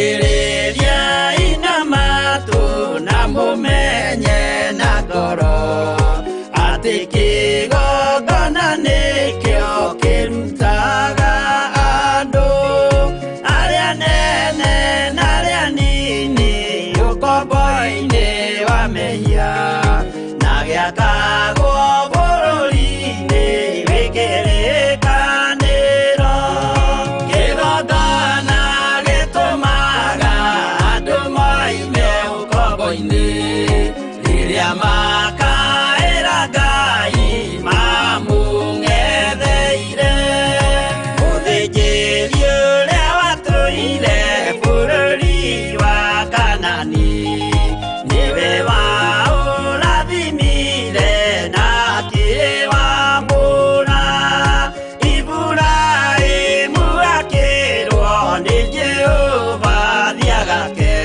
Kireria ina matu na mumenye na ngoro ati kigongona nikio kirutaga andu aria nene na aria nini ukombo-ini wa mehia na giakagwo bururi-ini wikirikaniro kigongona gitumaga andu moime ukombo-ini riria makaira Ngai mamung'etheire muthĩnjĩri ũrĩa watũire bũrũri wa Kanani niwe waũrathimire na akĩwambũra Iburahĩmu akĩrwo nĩ Jehova thiagake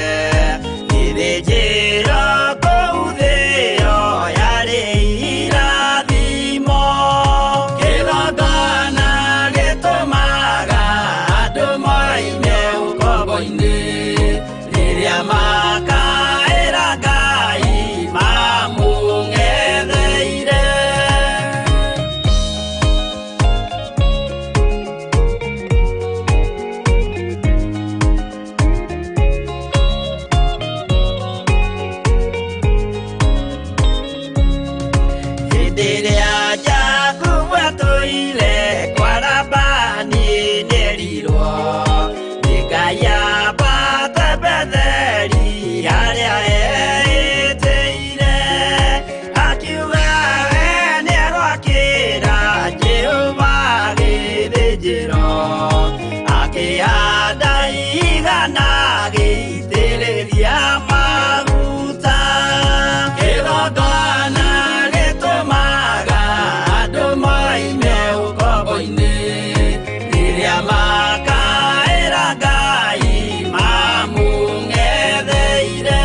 ithĩnjĩro kũu thĩ ĩyo yarĩ irathimo kĩgongona gĩtũmaga andũ moime ũkombo-ini rĩrĩa makaĩra Ngai mamũng'etheire. Hĩndĩ ĩrĩa Jakubu atũire kwa Labani nĩerirwo nĩ Ngai ambate Betheli harĩa eĩtĩire akiuga we nĩegwakĩra Jehova gĩthĩnjĩro akĩhanda igana gĩitĩrĩria maguta kĩgongona gĩtũmaga andũ moime ũkombo-ini rĩrĩa makaĩra Ngai mamũng'etheire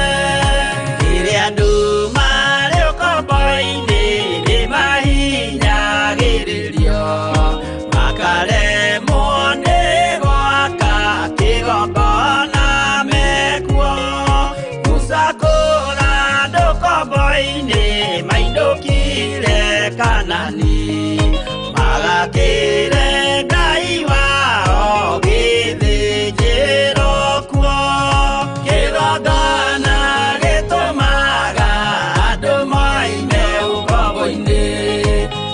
rĩrĩa andũ marĩ ũkombo-ini nĩmahinyagĩrĩrio makaremwo nĩ gwaka kĩgongona mekuo gũcakũra andũ ũkombo-ini mainũkire Kanani magakĩre Ngai wao gĩthĩnjĩro kuo kĩgongona gĩtũmaga andũ moime ũkombo-ini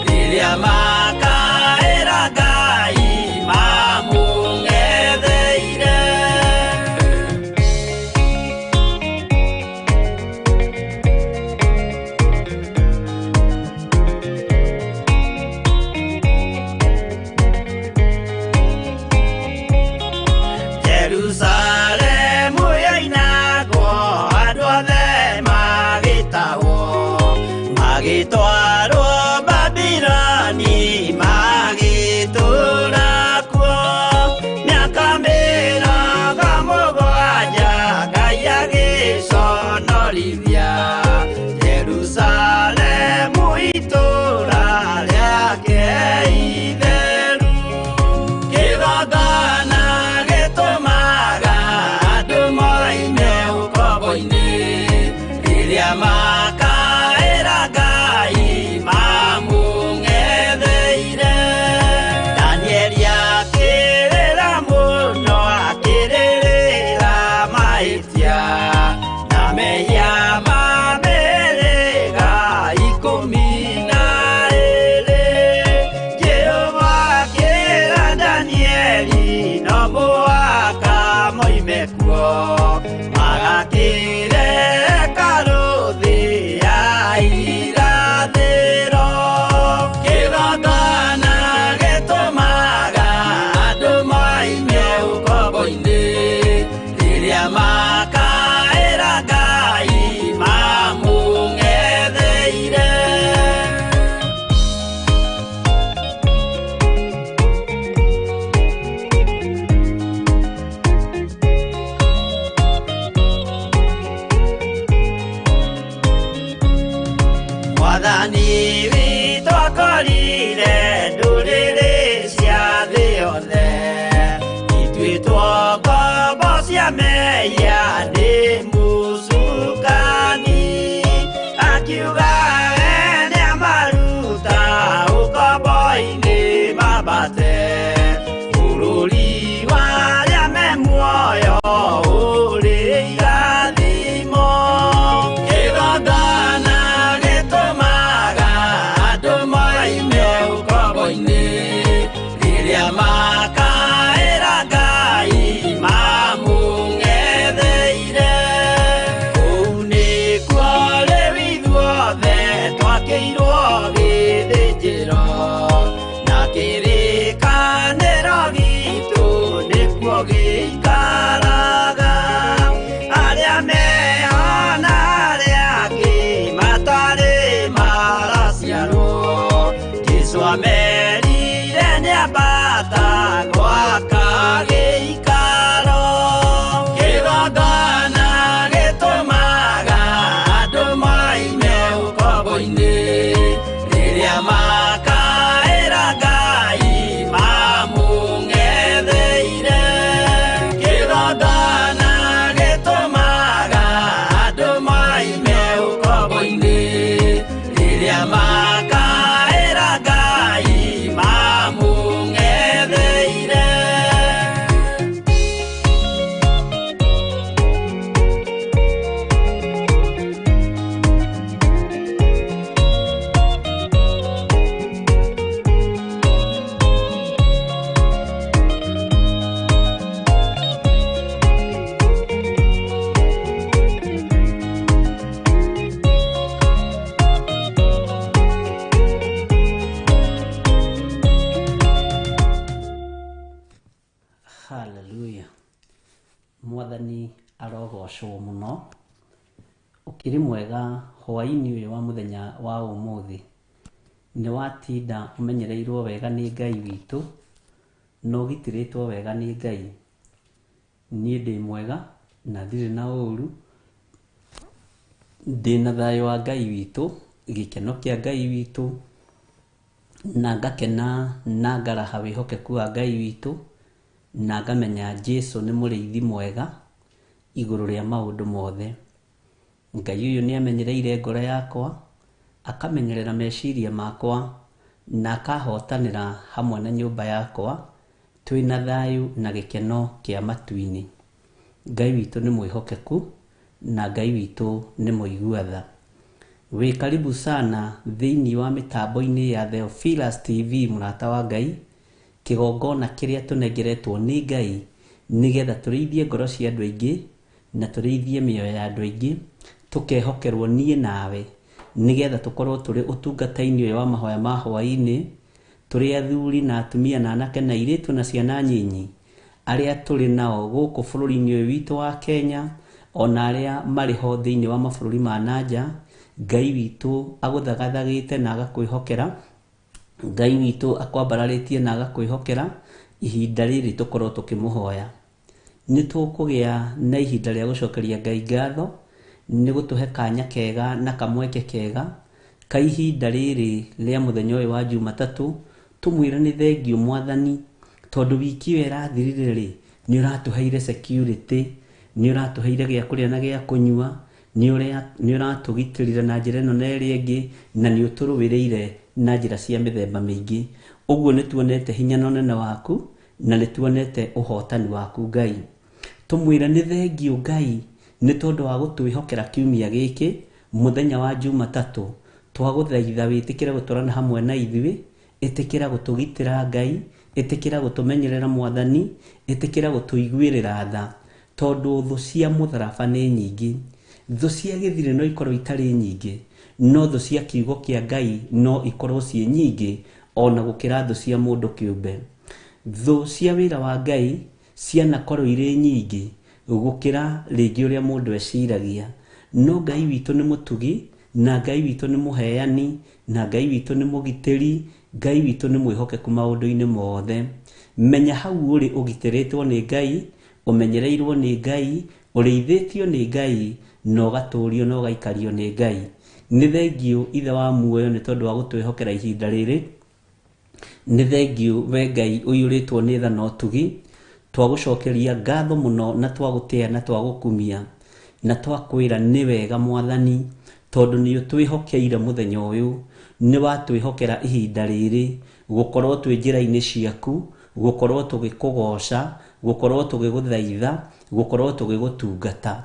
rĩrĩa makaĩra Ngai mamũng'etheire. ambata gwaka gĩikaro. Kĩgongona gĩtũmaga andũ moime ũkombo-inĩ rĩrĩa makaĩra Ngai mamũng'etheire. Kĩgongona gĩtũmaga andũ moime ũkombo-inĩ rĩrĩa makaĩra Ngai mamũng'etheire. Hallelujah. Mwathani arogocwo muno. Ukiri mwega hwaini uyu wa muthenya wa umuthi. Ni watinda umenyereirwo wega ni Ngai witu, no gitiritwo wega ni Ngai. Nie ndi mwega na ndiri na uru. Ndina thayo wa Ngai witu, gikeno kia Ngai witu, na ngakena na ngaraha wihokeku wa Ngai witu, na ngamenya Jesu ni mũrĩithi mwega igũrũ rĩa maũndũ mothe. Ngai ũyũ nĩ amenyereire ngoro yakwa, akamenyerera meciria makwa, na akahotanĩra hamwe na nyũmba yakwa twĩna thayũ na gĩkeno kĩa matu-inĩ. Ngai witũ nĩ mwĩhokeku na Ngai witũ nĩ mũigua-tha. Wĩ karibu sana thĩinĩ wa mĩtambo-inĩ ya Theophilus TV, mũrata wa Ngai, kĩgongona kĩrĩa tũnengeretwo nĩ Ngai nĩgetha tũrĩithie ngoro cia andũ aingĩ na tũrĩithie mĩoyo ya andũ aingĩ, tũkehokerwo niĩ nawe nĩgetha tũkorwo tũrĩ ũtungata-inĩ ũyũ wa mahoya ma hwaĩ-inĩ, tũrĩ athuri na atumia na anake na airĩtu na ciana nyinyi arĩa tũrĩ nao gũkũ bũrũri-inĩ ũyũ witũ wa Kenya, ona arĩa marĩ ho thĩinĩ wa mabũrũri ma nanja. Ngai witũ agũthagathagĩte na agakwĩhokera. Ngai witũ akwambararĩtie na agakwĩhokera ihinda rĩrĩ tũkorwo tũkĩmũhoya. Nĩ tũkũgĩa na ihinda rĩa gũcokeria Ngai ngatho nĩ gũtũhe kanya kega na kamweke kega ka ihinda rĩrĩ rĩa mũthenya ũyũ wa Jumatatũ. Tũmwĩre nĩ thengio Mwathani, tondũ wiki ĩyo ĩrathirire rĩ, nĩ ũratũheire security, nĩ ũratũheire gĩa kũrĩa na gĩa kũnyua, nĩ ũratũgitĩrire na njĩra ĩno na ĩrĩa ĩngĩ, na nĩ ũtũrũĩrĩire na njĩra cia mĩthemba mĩingĩ. Ũguo nĩ tuonete hinya na ũnene waku, na nĩ tuonete ũhotani waku Ngai. Tũmwĩre nĩ thengio Ngai nĩ tondũ wa gũtwĩhokera kiumia gĩkĩ mũthenya wa Jumatatũ. Twagũthaitha wĩtĩkĩre gũtwarana hamwe na ithuĩ, ĩtĩkĩra gũtũgitĩra Ngai, ĩtĩkĩra gũtũmenyerera Mwathani, ĩtĩkĩra gũtũiguĩrĩra tha, tondũ thũ cia mũtharaba nĩ nyingĩ. Thũ cia gĩthirĩ no ikorwo itarĩ nyingĩ, no thũ cia kiugo kĩa Ngai no ikorwo ciĩ nyingĩ ona gũkĩra thũ cia mũndũ kĩũmbe. Thũ cia wĩra wa Ngai cianakorwo irĩ nyingĩ gũkĩra rĩngĩ ũrĩa mũndũ eciragia, no Ngai witũ nĩ mũtugi, na Ngai witũ nĩ mũheani, na Ngai witũ nĩ mũgitĩri. Ngai witũ nĩ mwĩhokeku maũndũ-inĩ mothe. Menya hau ũrĩ ũgitĩrĩtwo nĩ Ngai, ũmenyereirwo nĩ Ngai, ũrĩithĩtio nĩ Ngai, na ũgatũũrio na ũgaikario nĩ Ngai. Nĩ thengio Ithe wa muoyo nĩ tondũ wa gũtwĩhokera ihinda rĩrĩ. Nĩ thengio we Ngai ũiyũrĩtwo nĩ tha na ũtugi. Twagũcokeria ngatho mũno na twagũtĩa na twagũkumia na twakwĩra nĩ wega Mwathani, tondũ nĩ ũtwĩhokeire mũthenya ũyũ, nĩ watwĩhokera ihinda rĩrĩ gũkorwo twĩ njĩra-inĩ ciaku, gũkorwo tũgĩkũgoca, gũkorwo tũgĩgũthaitha, gũkorwo tũgĩgũtungata.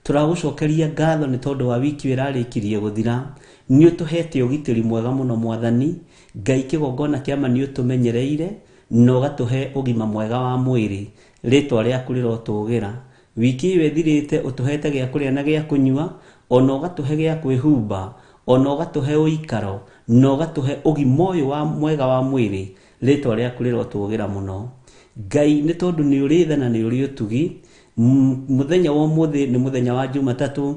Tũragũcokeria ngatho nĩ tondũ wa wiki ĩrarĩkirie gũthira. Nĩ ũtũhete ũgitĩri mwega mũno Mwathani. Ngai kĩgongona kĩama nĩ ũtũmenyereire na ũgatũhe ũgima mwega wa mwĩrĩ. Rĩtwa rĩaku rĩrotũgĩra. Wiki ĩyo ĩthirĩte ũtũhete gĩa kũrĩa na gĩa kũnyua, ona ũgatũhe gĩa kwĩhumba, ona ũgatũhe ũikaro, na ũgatũhe ũgima ũyũ mwega wa mwĩrĩ. Rĩtwa rĩaku rĩrotũgĩra mũno. Ngai nĩ tondũ nĩ ũrĩ tha na nĩ ũrĩ ũtugi. Mũthenya wa ũmũthĩ nĩ mũthenya wa Jumatatũ,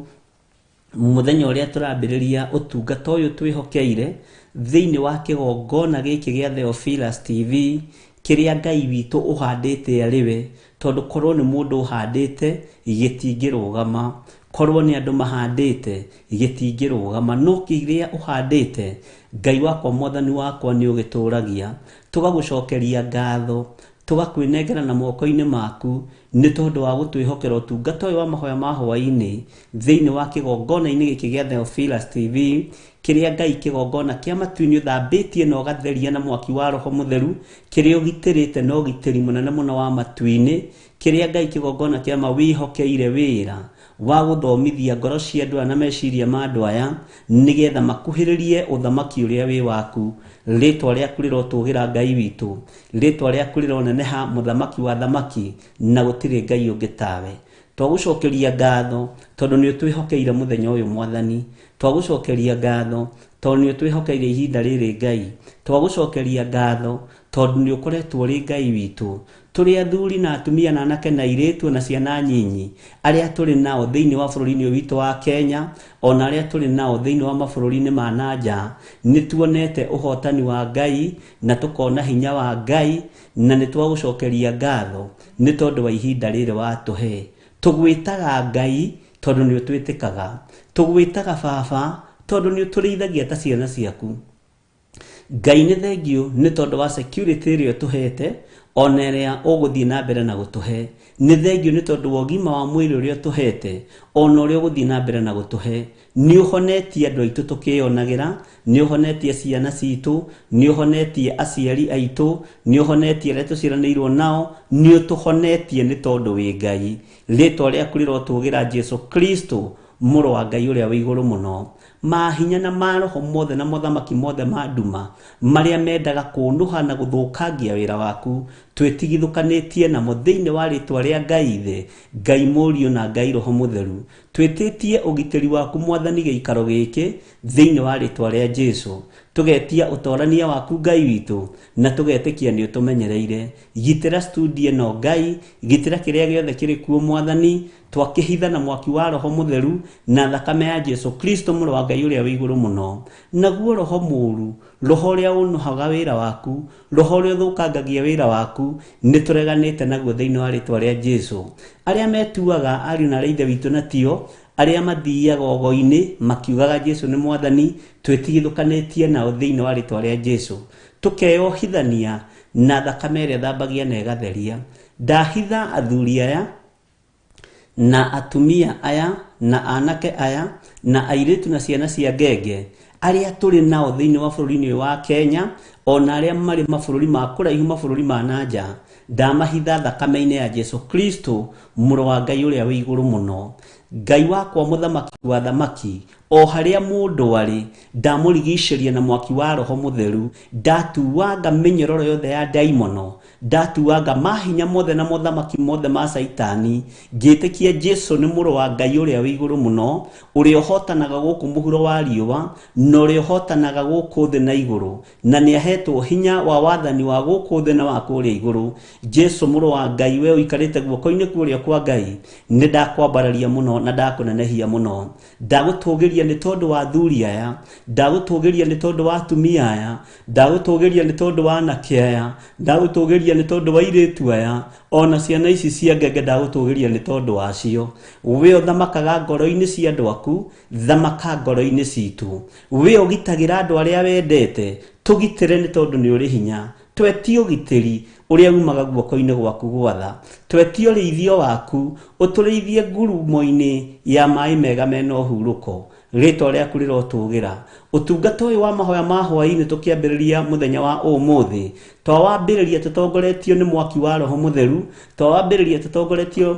mũthenya ũrĩa tũrambĩrĩria ũtungata ũyũ twĩhokeire, thĩinĩ wa kĩgongona gĩkĩ gĩa Theophilus TV kĩrĩa Ngai witũ ũhandĩte arĩwe, tondũ korwo nĩ mũndũ ũhandĩte gĩtingĩrũgama, korwo nĩ andũ mahandĩte gĩtingĩrũgama, no kĩrĩa ũhandĩte Ngai wakwa Mwathani wakwa nĩ ũgĩtũragia. Tũgagũcokeria ngatho, tugakwĩnengera na moko-inĩ maku nĩ tondũ wa gũtwĩhokera ũtungata ũyũ wa mahoya ma hwaĩ-inĩ thĩinĩ wa kĩgongona-inĩ gĩkĩ gĩa Theophilus TV, kĩrĩa Ngai kĩgongona kĩa matu-inĩ ũthambĩtie na ũgatheria na mwaki wa Roho Mũtheru, kĩrĩa ũgitĩrĩte na ũgitĩri mũnene mũno wa matu-inĩ, kĩrĩa Ngai kĩgongona kĩa wĩhokeire wĩra wa gũthomithia ngoro cia andũ na meciria ma andũ aya nĩgetha makuhĩrĩrie ũthamaki ũrĩa wĩ waku. Rĩtwa rĩaku rĩrotũgĩra Ngai witũ, rĩtwa rĩaku rĩroneneha mũthamaki wa thamaki, na gũtirĩ Ngai ũngĩ tawe. Twagũcokeria ngatho tondũ nĩ ũtwĩhokeire mũthenya ũyũ Mwathani, twagũcokeria ngatho tondũ nĩ ũtwĩhokeire ihinda rĩrĩ Ngai, twagũcokeria ngatho tondũ nĩ ũkoretwo ũrĩ Ngai witũ. Tũrĩ athuri na atumia na anake na airĩtu na ciana nyinyi arĩa tũrĩ nao thĩinĩ wa bũrũri-inĩ witũ wa Kenya, ona arĩa tũrĩ nao thĩinĩ wa mabũrũri-inĩ ma nanja, nĩ tuonete ũhotani wa Ngai na tũkona hinya wa Ngai, na nĩ twagũcokeria ngatho nĩ tondũ wa ihinda rĩrĩ watũhe. Tũgwĩtaga Ngai tondũ nĩ ũtwĩtĩkaga, tũgwĩtaga Baba tondũ nĩ ũtũrĩithagia ta ciana ciaku. Ngai nĩ thengio nĩ tondũ wa security ĩrĩa ũtũhete, ona ĩrĩa ũgũthiĩ na mbere na gũtũhe. Nĩ thengio nĩ tondũ wa ũgima wa mwĩrĩ ũrĩa ũtũhete, ona ũrĩa ũgũthiĩ na mbere na gũtũhe. Nĩ ũhonetie andũ aitũ tũkĩonagĩra, nĩ ũhonetie ciana citũ, nĩ ũhonetie aciari aitũ, nĩ ũhonetie arĩa tũciaranĩirwo nao, nĩ ũtũhonetie nĩ tondũ wĩ Ngai. Rĩtwa rĩaku rĩrotũgĩra Jesu Kristo, mũrũ wa Ngai ũrĩa wĩ igũrũ mũno. Mahinya na maroho mothe na mothamaki mothe ma nduma marĩa mendaga kũnũha na gũthũkangia wĩra waku, twĩtigithũkanĩtie namo thĩinĩ wa rĩtwa rĩa Ngai Ithe, Ngai Mũriũ na Ngai Roho Mũtheru. Twĩtĩtie ũgitĩri waku Mwathani gĩikaro gĩkĩ thĩinĩ wa rĩtwa rĩa Jesu. Tũgetia ũtorania waku Ngai witũ, na tũgetĩkia nĩ ũtũmenyereire. Gitĩra studio ĩno Ngai, gitĩra kĩrĩa gĩothe kĩrĩ kuo Mwathani, twakĩhitha na mwaki wa Roho Mũtheru na thakame ya Jesu Kristo mũrũ wa Ngai ũrĩa wĩ igũrũ mũno. Naguo roho mũũru, roho ũrĩa ũnũhaga wĩra waku, roho ũrĩa ũthũkangagia wĩra waku, nĩ tũreganĩte naguo thĩinĩ wa rĩtwa rĩa Jesu. Arĩa metuaga ariũ na Ithe witũ na tio, arĩa mathiaga ogo-inĩ makiugaga Jesu nĩ Mwathani, twĩtigithũkanĩtie nao thĩinĩ wa rĩtwa rĩa Jesu. Tũkeyohithania na thakame ĩrĩa thambagia na ĩgatheria. Ndahitha athuri aya na atumia aya na anake aya na airĩtu na ciana cia ngenge arĩa tũrĩ nao thĩinĩ wa bũrũri-inĩ wa Kenya, ona arĩa marĩ mabũrũri ma kũraihu, mabũrũri ma nanja. Ndamahitha thakame-inĩ ya Jesu Kristo, mũrũ wa Ngai ũrĩa wĩ igũrũ mũno. Ngai wakwa mũthamaki wa thamaki, o harĩa mũndũ arĩ, ndamũrigicĩria na mwaki wa Roho Mũtheru. Ndatuanga mĩnyororo yothe ya ndaimono, ndatuanga mahinya mothe na mothamaki mothe ma Saitani. Ngĩtĩkia Jesu nĩ mũrũ wa Ngai ũrĩa wĩ igũrũ mũno, ũrĩa ũhotanaga gũkũ mũhuro wa riũa, na ũrĩa ũhotanaga gũkũ thĩ na igũrũ, na nĩ ahetwo hinya wa wathani wa gũkũ thĩ na wa kũrĩa igũrũ. Jesu mũrũ wa Ngai, we ũikarĩte guoko-inĩ kũrĩa kwa Ngai, nĩ ndakwambararia mũno na ndakũnenehia mũno. Ndagũtũgĩria nĩ tondũ wa athuri aya, ndagũtũgĩria nĩ tondũ wa atumia aya, ndagũtũgĩria nĩ tondũ wa anake aya, ndagũtũgĩria nĩ tondũ wa airĩtu aya, ona ciana ici cia ngenge ndagũtũgĩria nĩ tondũ wacio. We ũthamakaga ngoro-inĩ cia andũ aku, thamaka ngoro-inĩ citũ. We ũgitagĩra andũ arĩa wendete, tũgitĩre nĩ tondũ nĩ ũrĩ hinya. Twetie ũgitĩri ũrĩa umaga guoko-inĩ gwaku gwatha. Twetie ũrĩithio waku, ũtũrĩithie ngurumo-inĩ ya maĩ mega mena ũhurũko. Rĩtwa rĩaku rĩrotũgĩra. Ũtungata ũyũ wa mahoya ma hwaĩ-inĩ tũkĩambĩrĩria mũthenya wa ũmũthĩ, twawambĩrĩria tũtongoretio nĩ mwaki wa Roho Mũtheru, twawambĩrĩria tũtongoretio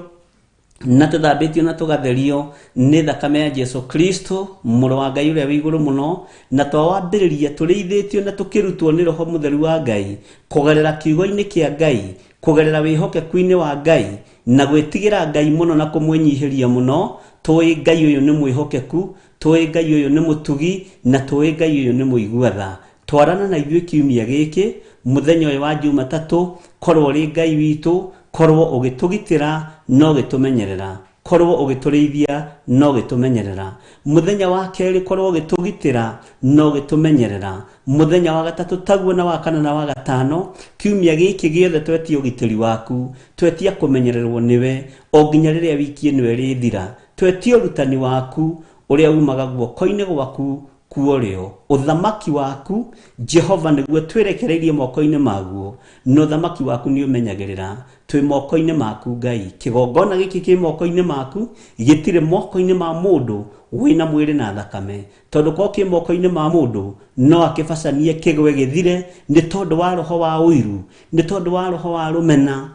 na tũthambĩtio na tũgatherio nĩ thakame ya Jesu Kristo, mũrũ wa Ngai ũrĩa wĩ igũrũ mũno, na twawambĩrĩria tũrĩithĩtio na tũkĩrutwo nĩ Roho Mũtheru wa Ngai, kũgerera kiugo-inĩ kĩa Ngai, kũgerera wĩhokeku-inĩ wa Ngai, na gwĩtigĩra Ngai mũno na kũmwĩnyihĩria mũno. Tũĩ Ngai ũyũ nĩ mwĩhokeku, tũĩ Ngai ũyũ nĩ mũtugi, na tũĩ Ngai ũyũ nĩ mũiguatha. Twarana na ithuĩ kiumia gĩkĩ, mũthenya ũyũ wa Jumatatũ, korwo ũrĩ Ngai witũ, korwo ũgĩtũgitĩra no gĩtũmenyerera, korwo ugitureithia no gitumenyerera muthenya wa keri korwo gitugitira no gitumenyerera muthenya wa gatatu taguo na wa kana na wa gatano kiumia giki giothe twetie ugitiri waku twetie kumenyererwo niwe o nginya riria wiki ino irithira twetie urutani waku uria umaga guoko-ini gwaku kuorio uthamaki waku Jehova niguo twerekereirie moko-ini maguo no uthamaki waku ni umenyagirira twi moko-ini maku Ngai kigongona giki ki moko-ini maku gitire moko-ini ma mundu wina mwiri na thakame tondu ko ki moko-ini ma mundu no akibacanie kigwe githire ni tondu wa roho wa uiru ni tondu wa roho wa rumena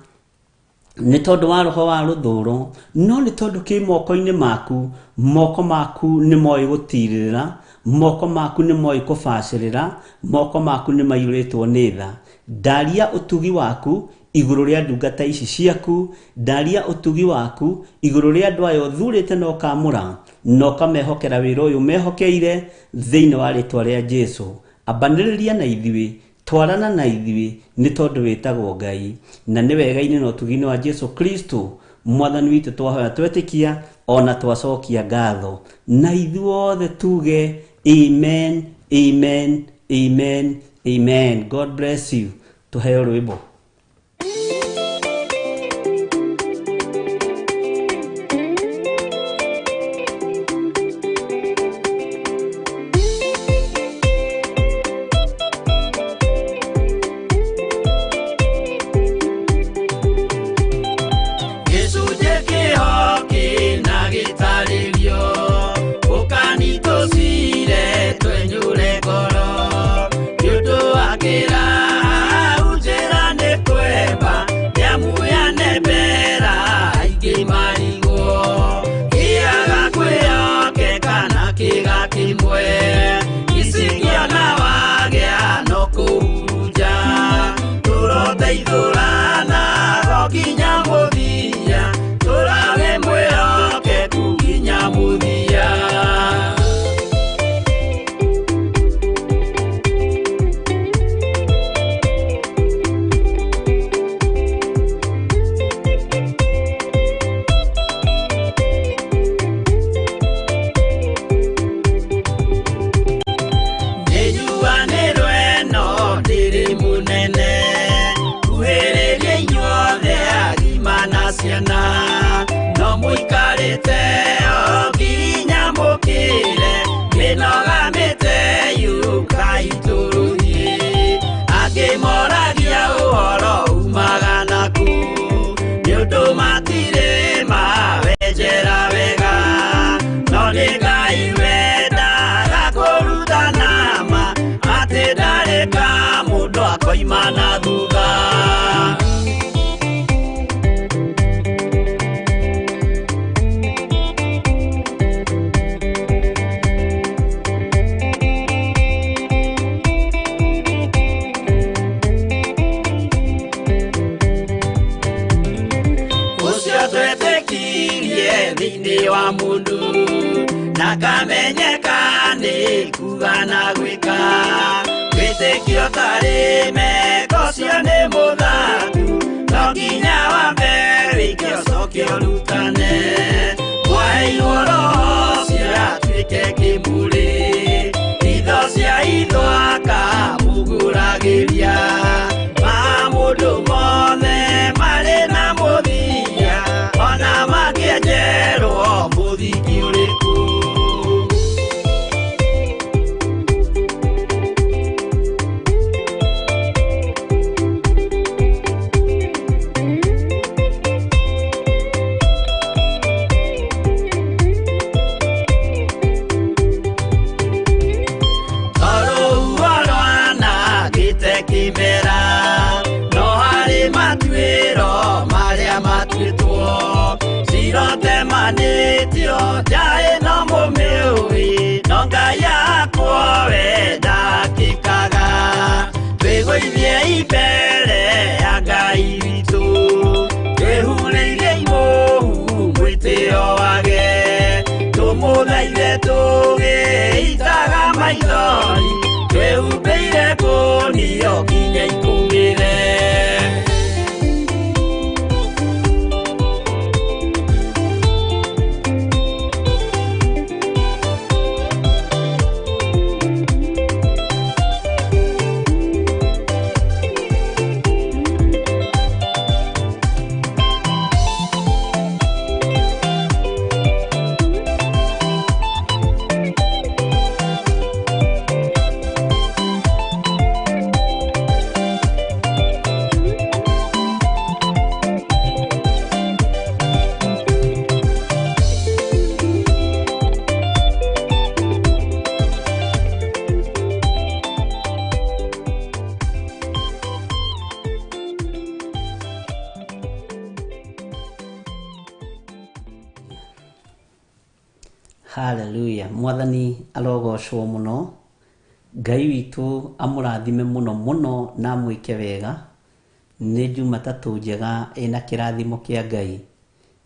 ni tondu wa roho wa ruthuro no ni tondu ki moko-ini maku moko maku ni moi gutirira moko maku ni moi kubacirira moko maku ni mayuritwo ni tha ndaria utugi waku iguru ria ndungata ici ciaku ndaria utugi waku iguru ria andu aya uthurite no kamura no kamehokera wira uyu mehokeire thiini wa ritwa ria Jesu abaniriria na ithiwi twarana na ithiwi ni tondu witagwo Ngai na ni wega-ini no tugini wa Jesu Kristo mwathani witu twahoya twetikia ona twacokia ngatho na ithuothe tuge amen amen amen amen. God bless you. Tuheo rwimbo. Hallelujah. Mwathani arogocwo muno. Ngai witu amurathime muno muno na mwike wega. Nĩ Jumatatũ njega ĩna kĩrathimo kĩa Ngai.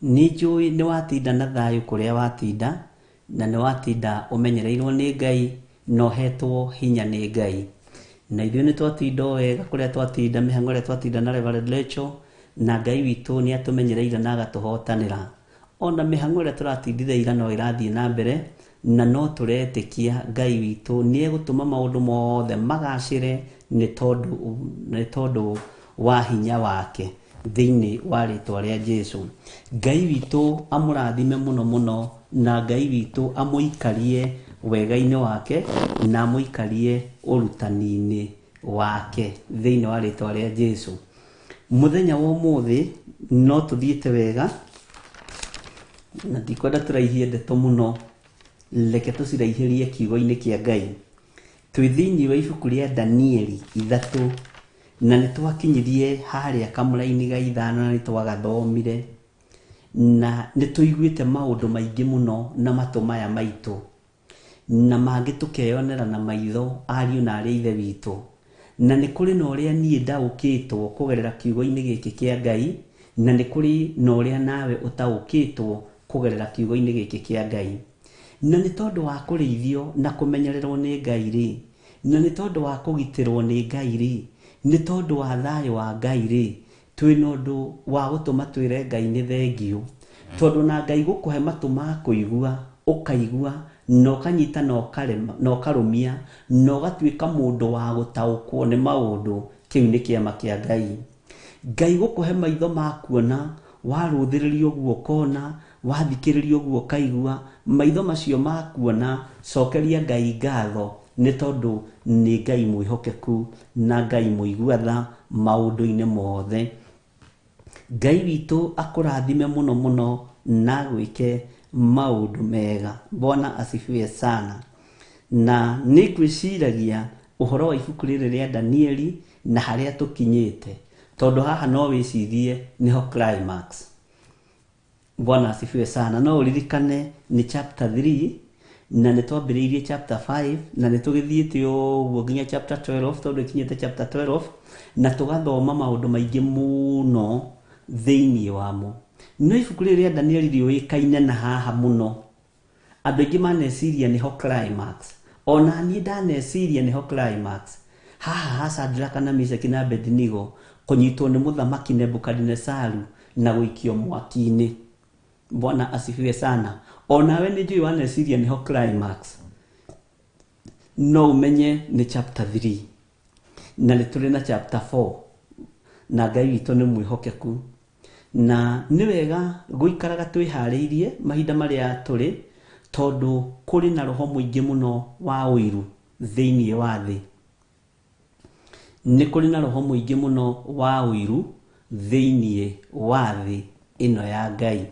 Nĩ njũĩ nĩ watinda na thayũ kũrĩa watinda, na nĩ watinda ũmenyereirwo nĩ Ngai na ũhetwo hinya nĩ Ngai. Na ithuĩ nĩ twatinda wega kũrĩa twatinda, mĩhang'o ĩrĩa twatinda na Reverend Rachel, na Ngai witũ nĩ atũmenyereire na agatũhotanĩra. Ona mĩhang'o ĩrĩa tũratindithĩra no ĩrathiĩ na mbere, na no tũretĩkia Ngai witũ nĩ egũtũma maũndũ mothe magacĩre nĩ tondũ wa hinya wake thĩinĩ wa rĩtwa rĩa Jesũ. Ngai witũ amũrathime mũno mũno, na Ngai witũ amũikarie wega-inĩ wake na amũikarie ũrutani-inĩ wake thĩinĩ wa rĩtwa rĩa Jesũ. Mũthenya wa ũmũthĩ no tũthiĩte wega, na ndikwenda tũraihie ndeto mũno, reke tũciraihĩrie kiugo-inĩ kĩa Ngai. Twĩ thĩinĩ wa ibuku rĩa Danieli 3, na nĩ twakinyirie harĩa kamũra-inĩ ga 5 na nĩ twagathomire, na nĩ tũiguĩte maũndũ maingĩ mũno na matũ maya maitũ, na mangĩ tũkeyonera na maitho ariũ na arĩa ithe witũ. Na nĩ kũrĩ na ũrĩa niĩ ndaũkĩtwo kũgerera kiugo-inĩ gĩkĩ kĩa Ngai, na nĩ kũrĩ na ũrĩa nawe ũtaũkĩtwo kũgerera kiugo-inĩ gĩkĩ kĩa Ngai. Na nĩ tondũ wa kũrĩithio na kũmenyererwo nĩ Ngai rĩ, na nĩ tondũ wa kũgitĩrwo nĩ Ngai rĩ, nĩ tondũ wa thayũ wa Ngai rĩ, twĩ na ũndũ wa gũtũma twĩre Ngai nĩ thengiũ. Tondũ na Ngai gũkũhe matũ ma kũigua, ũkaigua, na ũkanyita na ũkarũmia, na ũgatuĩka mũndũ wa gũtaũkwo nĩ maũndũ, kĩu nĩ kĩama kĩa Ngai. Ngai gũkũhe maitho ma kuona, warũthĩrĩrio ũguo ũkona, wathikĩrĩrio ũguo ũkaigua, maitho macio ma kuona, cokeria Ngai ngatho nĩ tondũ nĩ Ngai mwĩhokeku na Ngai mũigua tha maũndũ-inĩ mothe. Ngai witũ akũrathime mũno mũno na gwĩke maũndũ mega. Bwana asifiwe sana. Na nĩ ngwĩciragia ũhoro wa ibuku rĩrĩ rĩa Danieli na harĩa tũkinyĩte, tondũ haha no wĩcirie nĩho climax. Bwana asifiwe sana. No ũririkane nĩ chapter 3, na nĩ twambĩrĩirie chapter 5, na nĩ tũgĩthiĩte ũguo nginya chapter 12, tondũ ikinyĩte chapter 12, na tũgathoma maũndũ maingĩ mũno thĩinĩ wamo. No ibuku rĩrĩ rĩa Danieli rĩũĩkaine na haha mũno. Andũ aingĩ maneciria nĩho climax, ona niĩ ndaneciria nĩho climax. Haha ha Shadraka na Meshaki na Abednego kũnyitwo nĩ mũthamaki Nebukadinezaru na gũikio mwaki-inĩ. Bwana asifiwe sana. Onawe nĩ njũĩ waneciria nĩho climax, no ũmenye nĩ chapter 3, na nĩ tũrĩ na chapter 4, na Ngai witũ nĩ mwĩhokeku. Na nĩ wega gũikaraga twĩharĩirie mahinda marĩa tũrĩ, tondũ kũrĩ na roho mũingĩ mũno wa ũiru thĩinĩ wa thĩ. Nĩ kũrĩ na roho mũingĩ mũno wa ũiru thĩinĩ wa thĩ ĩno ya Ngai.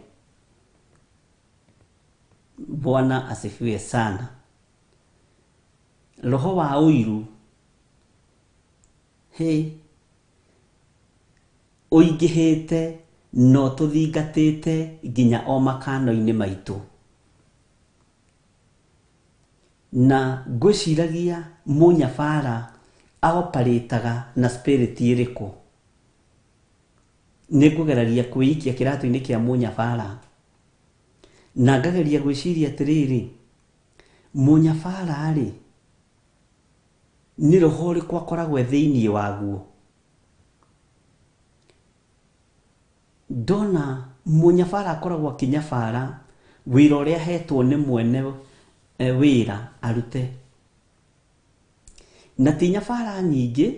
Bwana asifiwe sana. Roho wa ũiru ũingĩhĩte no tũthingatĩte nginya o makano-inĩ maitũ. Na ngwĩciragia mũnyabara aoparĩtaga na spirit ĩrĩkũ. Nĩ ngũgeragia kwĩikia kĩratũ-inĩ kĩa mũnyabara, na ngageria gwĩciria atĩrĩrĩ, mũnyabara rĩ, nĩ roho ũrĩkũ akoragwo thĩinĩ waguo? Ndona mũnyabara akoragwo akĩnyabara wĩra ũrĩa ahetwo nĩ mwene wĩra arute. Na ti nyabara nyingĩ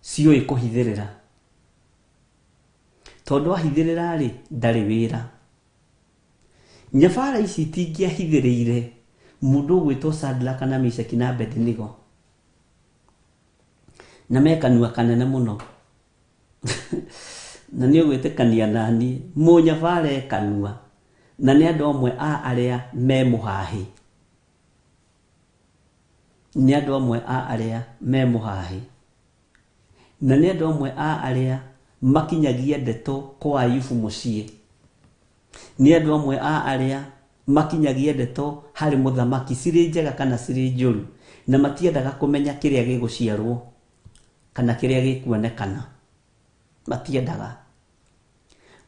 ciũĩ kũhithĩrĩra, tondũ ahithĩrĩra rĩ, ndarĩ wĩra. Nyabara ici itingĩahithĩrĩire mũndũ ũgwĩtwo Shadraka na Meshaki na Abednego, na mekanua kanene mũno. Na nĩ ũgwĩtĩkania nani, mũnyabara ekanua, na nĩ andũ amwe a arĩa me mũhahi. Nĩ andũ amwe a arĩa me mũhahi, na nĩ andũ amwe a arĩa makinyagia ndeto kwa Ayubu mũciĩ. Nĩ andũ amwe a arĩa makinyagia ndeto harĩ mũthamaki cirĩ njega kana cirĩ njũru, na matiendaga kũmenya kĩrĩa gĩgũciarwo kana kĩrĩa gĩkuonekana, matiendaga.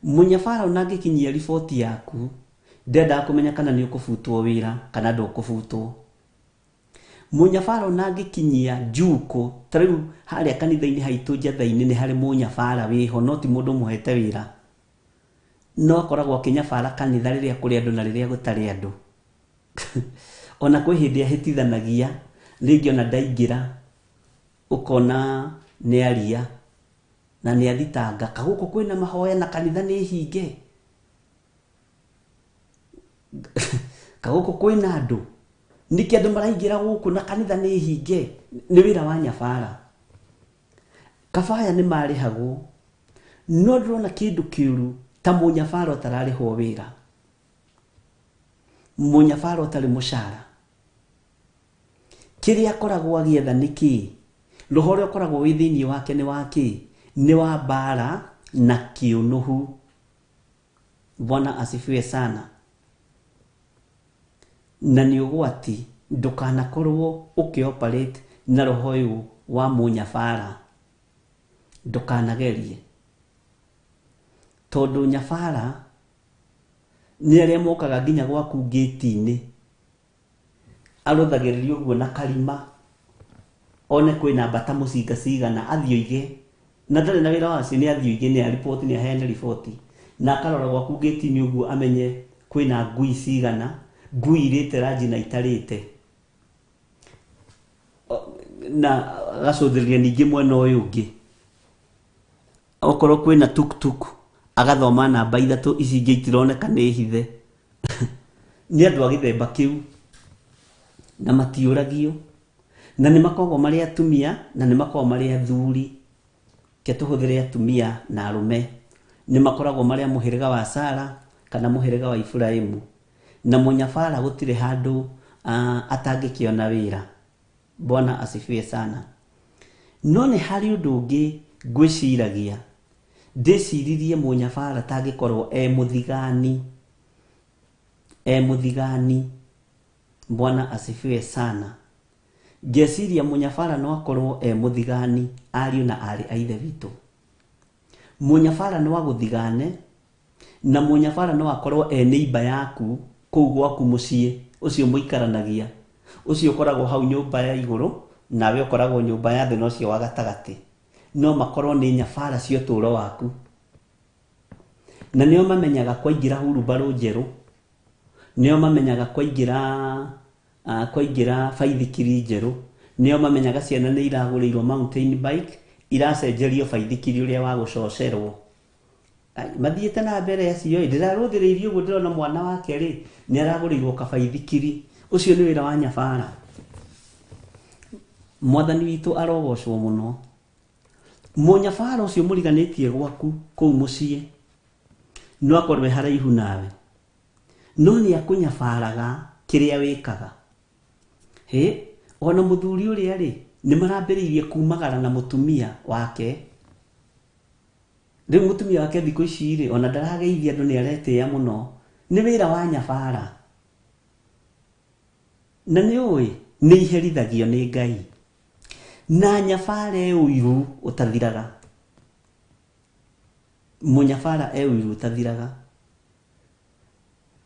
Mũnyabara ona angĩkinyia riboti yaku, ndendaga kũmenya kana nĩ ũkũbutwo wĩra kana ndũkũbutwo. Mũnyabara ona angĩkinyia njuko, ta rĩu harĩa kanitha-inĩ haitũ njatha-inĩ nĩ harĩ mũnyabara wĩho, no ti mũndũ mũhete wĩra, no akoragwo akĩnyabara kanitha rĩrĩa kũrĩ andũ na rĩrĩa gũtarĩ andũ. Ona kwĩ hĩndĩ ahĩtithanagia, rĩngĩ ona ndaingĩra ũkona nĩ aria na nĩ athitanga, kagũkũ kwĩna mahoya na kanitha nĩ hinge, kagũkũ kwĩna andũ, nĩkĩ andũ maraingĩra gũkũ na kanitha nĩ hinge. Nĩ wĩra wa nyabara. Kabaya nĩ marĩhagwo, no ndĩrona kĩndũ kĩũru ta mũnyabara ũtararĩhwo wĩra, mũnyabara ũtarĩ mũcara. Kĩrĩa akoragwo agĩetha nĩ kĩ? Roho ũrĩa ũkoragwo wĩ thĩinĩ wake nĩ wa kĩ? Nĩ wa mbara na kĩũnũhu. Bwana asifiwe sana. Na nĩ ũgwati ndũkanakorwo ũkĩoperate na roho ũyũ wa mũnyabara, ndũkanagerie, tondũ nyabara nĩ arĩa mokaga nginya gwaku gate-inĩ, arũthagĩrĩria ũguo na karima, one kwĩna mbata mũcinga cigana, athiĩ oige, na ndarĩ na wĩra wacio, nĩ athiĩ oige, nĩ aripoti, nĩ aheane riboti, na akarora gwaku gate-inĩ ũguo amenye kwĩna ngui cigana, ngui irĩte rangi na itarĩte, na agacũthĩrĩria ningĩ mwena ũyũ ũngĩ, okorwo kwĩna tuktuk agathoma namba 3 ici ingĩ itironeka nĩ hithe. Nĩ andũ a gĩthemba kĩu, na matiũragio, na nĩ makoragwo marĩ atumia na nĩ makoragwo marĩ athuri. Ke tũhũthĩre atumia na arũme. Nĩ makoragwo marĩ a mũhĩrĩga wa Sara kana mũhĩrĩga wa Iburahĩmu, na mũnyabara gũtirĩ handũ atangĩkĩona wĩra. Bwana asifiwe sana. No nĩ harĩ ũndũ ũngĩ ngwĩciragia, ndĩciririe mũnyabara tangĩkorwo mũthigani, mũthigani. Bwana asifiwe sana. Ngeciria mũnyabara no akorwo mũthigani, ariũ na arĩ a ithe witũ. Mũnyabara no agũthigane, na mũnyabara no akorwo neighbor yaku kũu gwaku mũciĩ, ũcio mũikaranagia, ũcio ũkoragwo hau nyũmba ya igũrũ, nawe ũkoragwo nyũmba ya thĩ, na ũcio wa gatagatĩ. No makorwo nĩ nyabara cia ũtũũro waku, na nĩo mamenyaga kwaingĩra hurubarũ njerũ, nĩo mamenyaga kwaingĩra baithikiri njerũ, nĩo mamenyaga ciana nĩ iragũrĩirwo mountain bike, iracenjerio baithikiri ũrĩa wa gũcocerwo. Mathiĩte na mbere acio, ndĩrarũthĩrĩirie ũguo, ndĩrona mwana wake rĩ nĩ aragũrĩirwo kabaithikiri. Ũcio nĩ wĩra wa nyabara. Mwathani witũ arogocwo mũno. Mũnyabara ũcio mũriganĩtie gwaku kũu mũciĩ no akorwo haraihu nawe, no nĩ akũnyabaraga kĩrĩa wĩkaga. Ona mũthuri ũrĩa rĩ nĩ marambĩrĩirie kumagara na mũtumia wake. Rĩu mũtumia wake thikũ ici rĩ ona ndarageithia andũ, nĩ aretĩĩa mũno. Nĩ wĩra wa nyabara, na nĩ ũĩ nĩ iherithagio nĩ Ngai, na nyabara ũiru ũtathiraga. Mũnyabara ũiru ũtathiraga,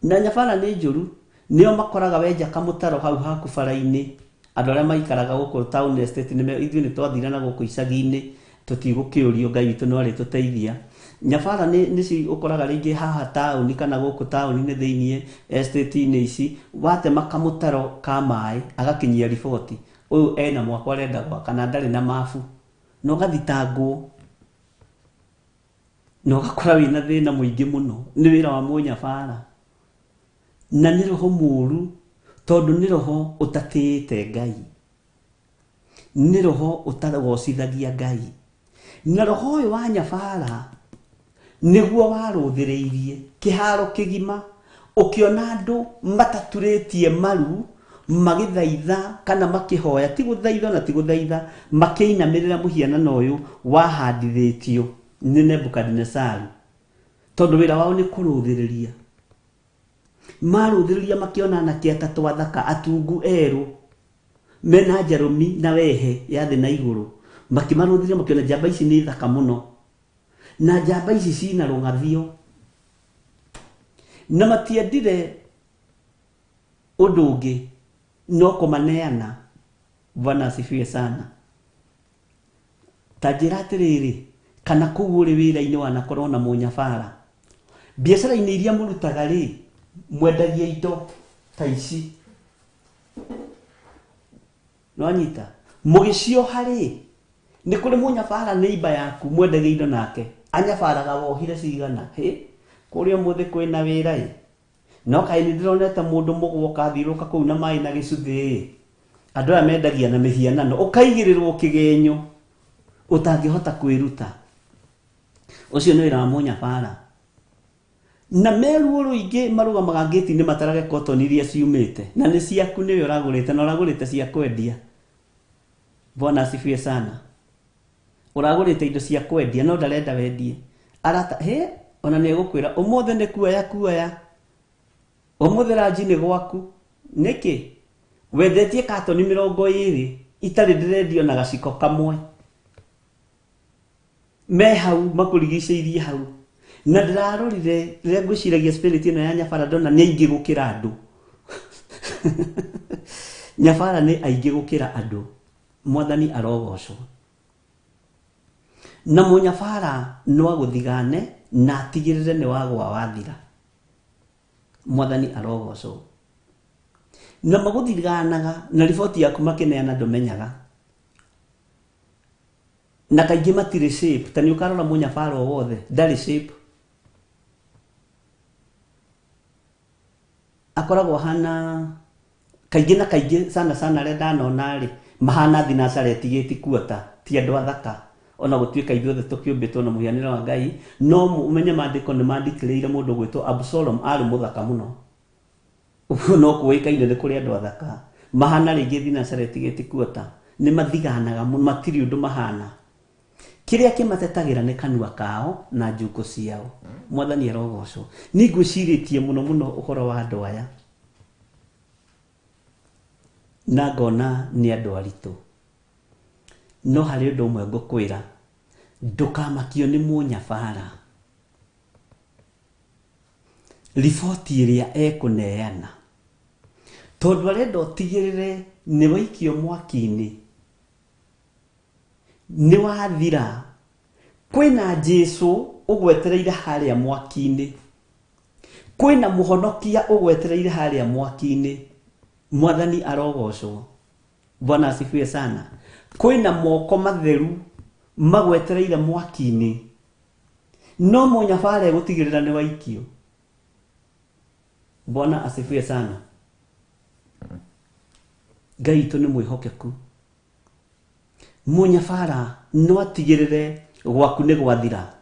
na nyabara nĩ njũru. Nĩo makoraga wenja kamũtaro hau haku bara-inĩ. Andũ arĩa maikaraga gũkũ town estate ithuĩ nĩ twathira na gũkũ icagi-inĩ, tũtigũkĩũrio, Ngai witũ no arĩtũteithia. Nyabara nĩci ũkoraga rĩngĩ haha taũni kana gũkũ taũni-inĩ thĩinĩ estate-inĩ ici, watema kamũtaro ka maĩ agakinyia riboti, ũyũ ena mwako arenda gwaka na ndarĩ na mabu, na ũgathitangwo, na ũgakora wĩna thĩna mũingĩ mũno. Nĩ wĩra wa mũnyabara, na nĩ roho mũũru, tondũ nĩ roho ũtatĩĩte Ngai, nĩ roho ũtagocithagia Ngai. Na roho ũyũ wa nyabara nĩguo warũthĩrĩirie kĩharo kĩgima, ũkĩona andũ mataturĩtie maru magĩthaitha kana makĩhoya, ti gũthaitha na ti gũthaitha, makĩinamĩrĩra mũhianano ũyũ wahandithĩtio nĩ Nebukadnezaru, tondũ wĩra wao nĩ kũrũthĩrĩria. marũthĩrĩria makiona na kĩatatũ athaka atungu erũ mena njarũmi na wehe ya thĩ na igũrũ, makimarũthĩrĩria makiona njamba ici nĩ thaka mũno, na njamba ici cina rũng'athio, na matiendire ũndũ ũngĩ no kũmaneana. Bwana asifiwe sana. Ta njĩra atĩrĩrĩ, kana kũu ũrĩ wĩra-inĩ wanakorwo na mũnyabara, biacara-inĩ iria mũrutaga rĩ, mwendagia indo ta ici, nwanyita mũgĩcioha rĩ, nĩ kũrĩ mũnyabara neighbor yaku mwendagia indo nake anyabaraga wohire cigana, kũrĩa mũthĩ kwĩna wĩra ĩ, no kaĩ nĩ ndĩronete mũndũ mũgwoka athiũrũka kũu na maĩ na gĩcuthĩ, andũ aya mendagia na mĩhianano, ũkaigĩrĩrwo kĩgenyo ũtangĩhota kwĩruta. Ũcio nĩ wĩra wa mũnyabara. Na meruo rũingĩ marũgamaga ngĩti-inĩ matarage cotton iria ciumĩte, na nĩ ciaku nĩwe ũragũrĩte, na ũragũrĩte cia kwendia. Bwana asifiwe sana. Ũragũrĩte indo cia kwendia no ndarenda wendie. Arata ona nĩ egũkwĩra ũmũthĩ nĩ kuoya, ũmũthĩ ranji nĩ gwaku. Nĩkĩ wendetie katoni 20 itarĩ ndĩrendio na gaciko kamwe, me hau makũrigicĩirie hau. Na ndĩrarorire rĩrĩa ngwĩciragia spirit ĩno ya nyabara ndona nĩ aingĩ gũkĩra andũ. Nyabara nĩ aingĩ gũkĩra andũ. Mwathani arogocwo. Na mũnyabara no agũthigane na atigĩrĩre nĩ wagwa wathira. Mwathani arogocwo. Na magũthiganaga na riboti yaku makĩneana ndũmenyaga. Na kaingĩ matirĩ shape, ta nĩ ũkarora mũnyabara o wothe ndarĩ shape. Akoragwo hana kaingĩ na kaingĩ sana arĩa ndanona rĩ, mahana thinacara etigĩti kuota, ti andũ athaka. Ona gũtuĩka ithuothe tũkĩũmbĩtwo na mũhianĩre wa Ngai, no ũmenye maandĩko nĩ mandĩkĩrĩire mũndũ gwĩtwo Absalom arĩ mũthaka mũno. Ũguo no kũĩkaine nĩ kũrĩ andũ athaka. Mahana rĩngĩ thinacara etigĩti kuota, nĩ mathiganaga matirĩ ũndũ mahana. Kĩrĩa kĩmatetagĩra nĩ kanua kao na njũngũ ciao. Mwathani arogocwo. Nĩ ngwĩcirĩtie mũno ũhoro wa andũ aya, na ngona nĩ andũ aritũ. No harĩ ũndũ ũmwe ngũkwĩra, ndũkamakio nĩ mũnyabara. Riboti ĩrĩa ekũneana, tondũ arenda ũtigĩrĩre nĩ waikio mwaki-inĩ, nĩ wathira. Kwĩna Jesũ ũgwetereire harĩa mwaki-inĩ, kwĩna mũhonokia ũgwetereire harĩa mwaki-inĩ. Mwathani arogocwo. Bwana asifiwe sana. Kwĩna moko matheru magwetereire mwaki-inĩ, no mũnyabara egũtigĩrĩra nĩ waikio. Bwana asifiwe sana. Ngai witũ nĩ mwĩhokeku. Mũnyabara no atigĩrĩre gwaku nĩ gwathira,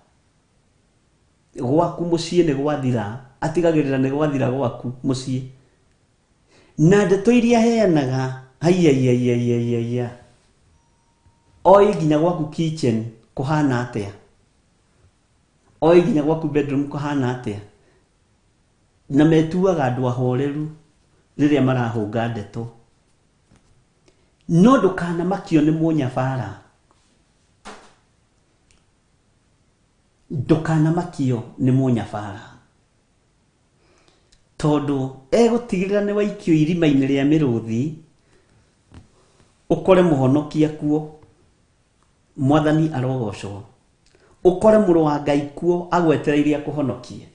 gwaku mũciĩ nĩ gwathira, atigagĩrĩra nĩ gwathira gwaku mũciĩ. Na ndeto iria heanaga haiya oĩ nginya gwaku kitchen kũhana atĩa, oĩ nginya gwaku bedroom kũhana atĩa, na metuaga andũ ahoreru rĩrĩa marahũnga ndeto. No ndũkanamakio nĩ mũnyabara, ndũkanamakio nĩ mũnyabara, tondũ egũtigĩrĩra nĩ waikio irima-inĩ rĩa mĩrũthi, ũkore mũhonokia kuo. Mwathani arogocwo. Ũkore mũrũ wa Ngai kuo agwetereire akũhonokie.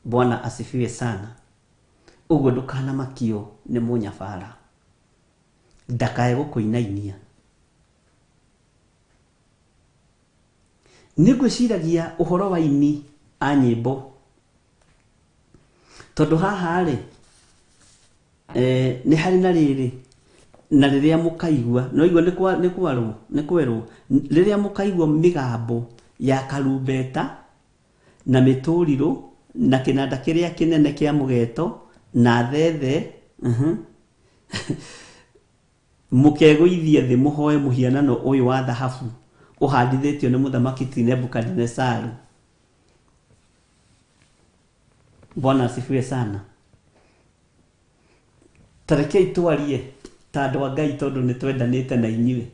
Bwana asifiwe sana. Ũguo ndũkanamakio nĩ mũnyabara, ndakae gũkũinainia. Nĩ ngwĩciragia ũhoro wa ini a nyĩmbo, tondũ haha rĩ, nĩ harĩ na rĩrĩ, na rĩrĩa mũkaigua, no igua nĩ kwerwo, rĩrĩa mũkaigua mĩgambo ya karumbeta na mĩtũrirũ na kĩnanda kĩrĩa kĩnene kĩa mũgeeto na thethe, mũkegũithia thĩ mũhoe mũhianano ũyũ wa thahabu ũhandithĩtio nĩ mũthamaki ti Nebukadinezaru. Bwana asifiwe sana. Tarekei twarie ta andũ a Ngai tondũ nĩ twendanĩte na inyuĩ.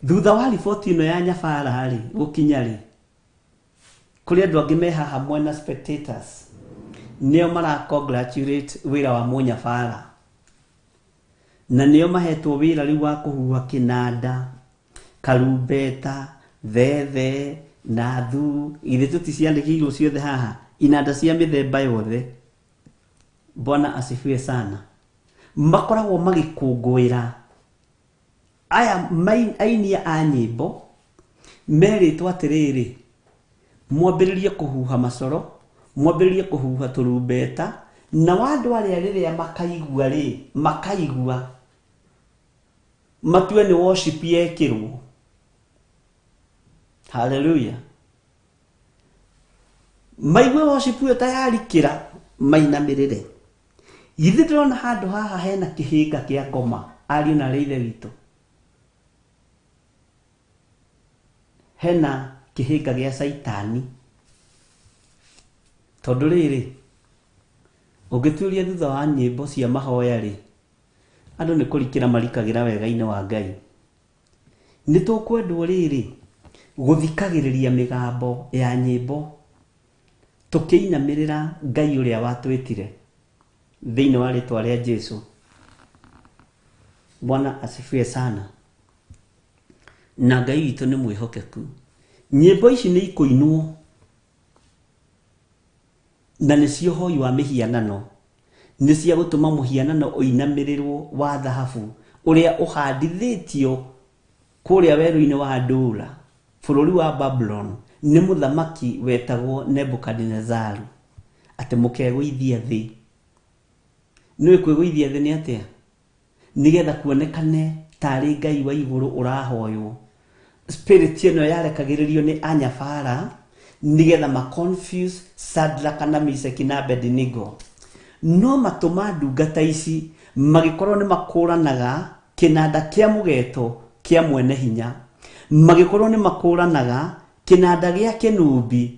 Thutha wa riboti ĩno ya nyabara rĩ gũkinya rĩ, kũrĩ andũ angĩ me haha mwena spectators nĩo mara congratulate wĩra wa mũnyabara, na nĩo mahetwo wĩra rĩu wa kũhuha kĩnanda, karumbeta, thethe, nathu, ithe tũticiandĩkĩirwo ciothe haha, inanda cia mĩthemba yothe. Bwana asifiwe sana. Makoragwo magĩkũngũĩra aya ainia a nyĩmbo merĩtwo atĩrĩrĩ, mwambĩrĩrie kũhuha macoro, mwambĩrĩrie kũhuha tũrumbeta, na andũ arĩa rĩrĩa makaigua rĩ, makaigua matue nĩ worship yekĩrwo. Hallelujah. Maigue worship ĩyo tayari kĩra mainamĩrĩre. Githĩ ndĩrona handũ haha hena kĩhĩnga kĩa ngoma, ariũ na arĩa ithe witũ. Hena kĩhĩnga gĩa Saitani. Tondũ rĩrĩ, ũngĩtuĩria thutha wa nyĩmbo cia mahoya rĩ, andũ nĩ kũrikĩra marikagĩra wega-inĩ wa Ngai. Nĩ tũkwendwo rĩrĩ gũthikagĩrĩria mĩgambo ya nyĩmbo tũkĩinamĩrĩra Ngai ũrĩa watwĩtire thĩinĩ wa rĩtwa rĩa Jesũ. Bwana asifiwe sana. Na Ngai witũ nĩ mwĩhokeku. Nyĩmbo ici nĩ ikũinwo na nĩ cio hoi wa mĩhianano, nĩ cia gũtũma mũhianano ũinamĩrĩrwo wa thahabu ũrĩa ũhandithĩtio kũrĩa werũ-inĩ wa Ndũra, bũrũri wa Babylon, nĩ mũthamaki wetagwo Nebukadnezaru, atĩ mũkegũithia thĩ. Nĩwe kwĩgũithia thĩ nĩ atĩa? Nĩgetha kuonekane tarĩ Ngai wa igũrũ ũrahoywo. Spirit ĩno yarekagĩrĩrio nĩ anyabara nĩgetha ma-confuse Shadraka na Meshaki na Abednego. No matũma ndungata ici magĩkorwo nĩ makũranaga kĩnanda kĩa mũgeeto kĩa mwene hinya, magĩkorwo nĩ makũranaga kĩnanda gĩa kĩnumbi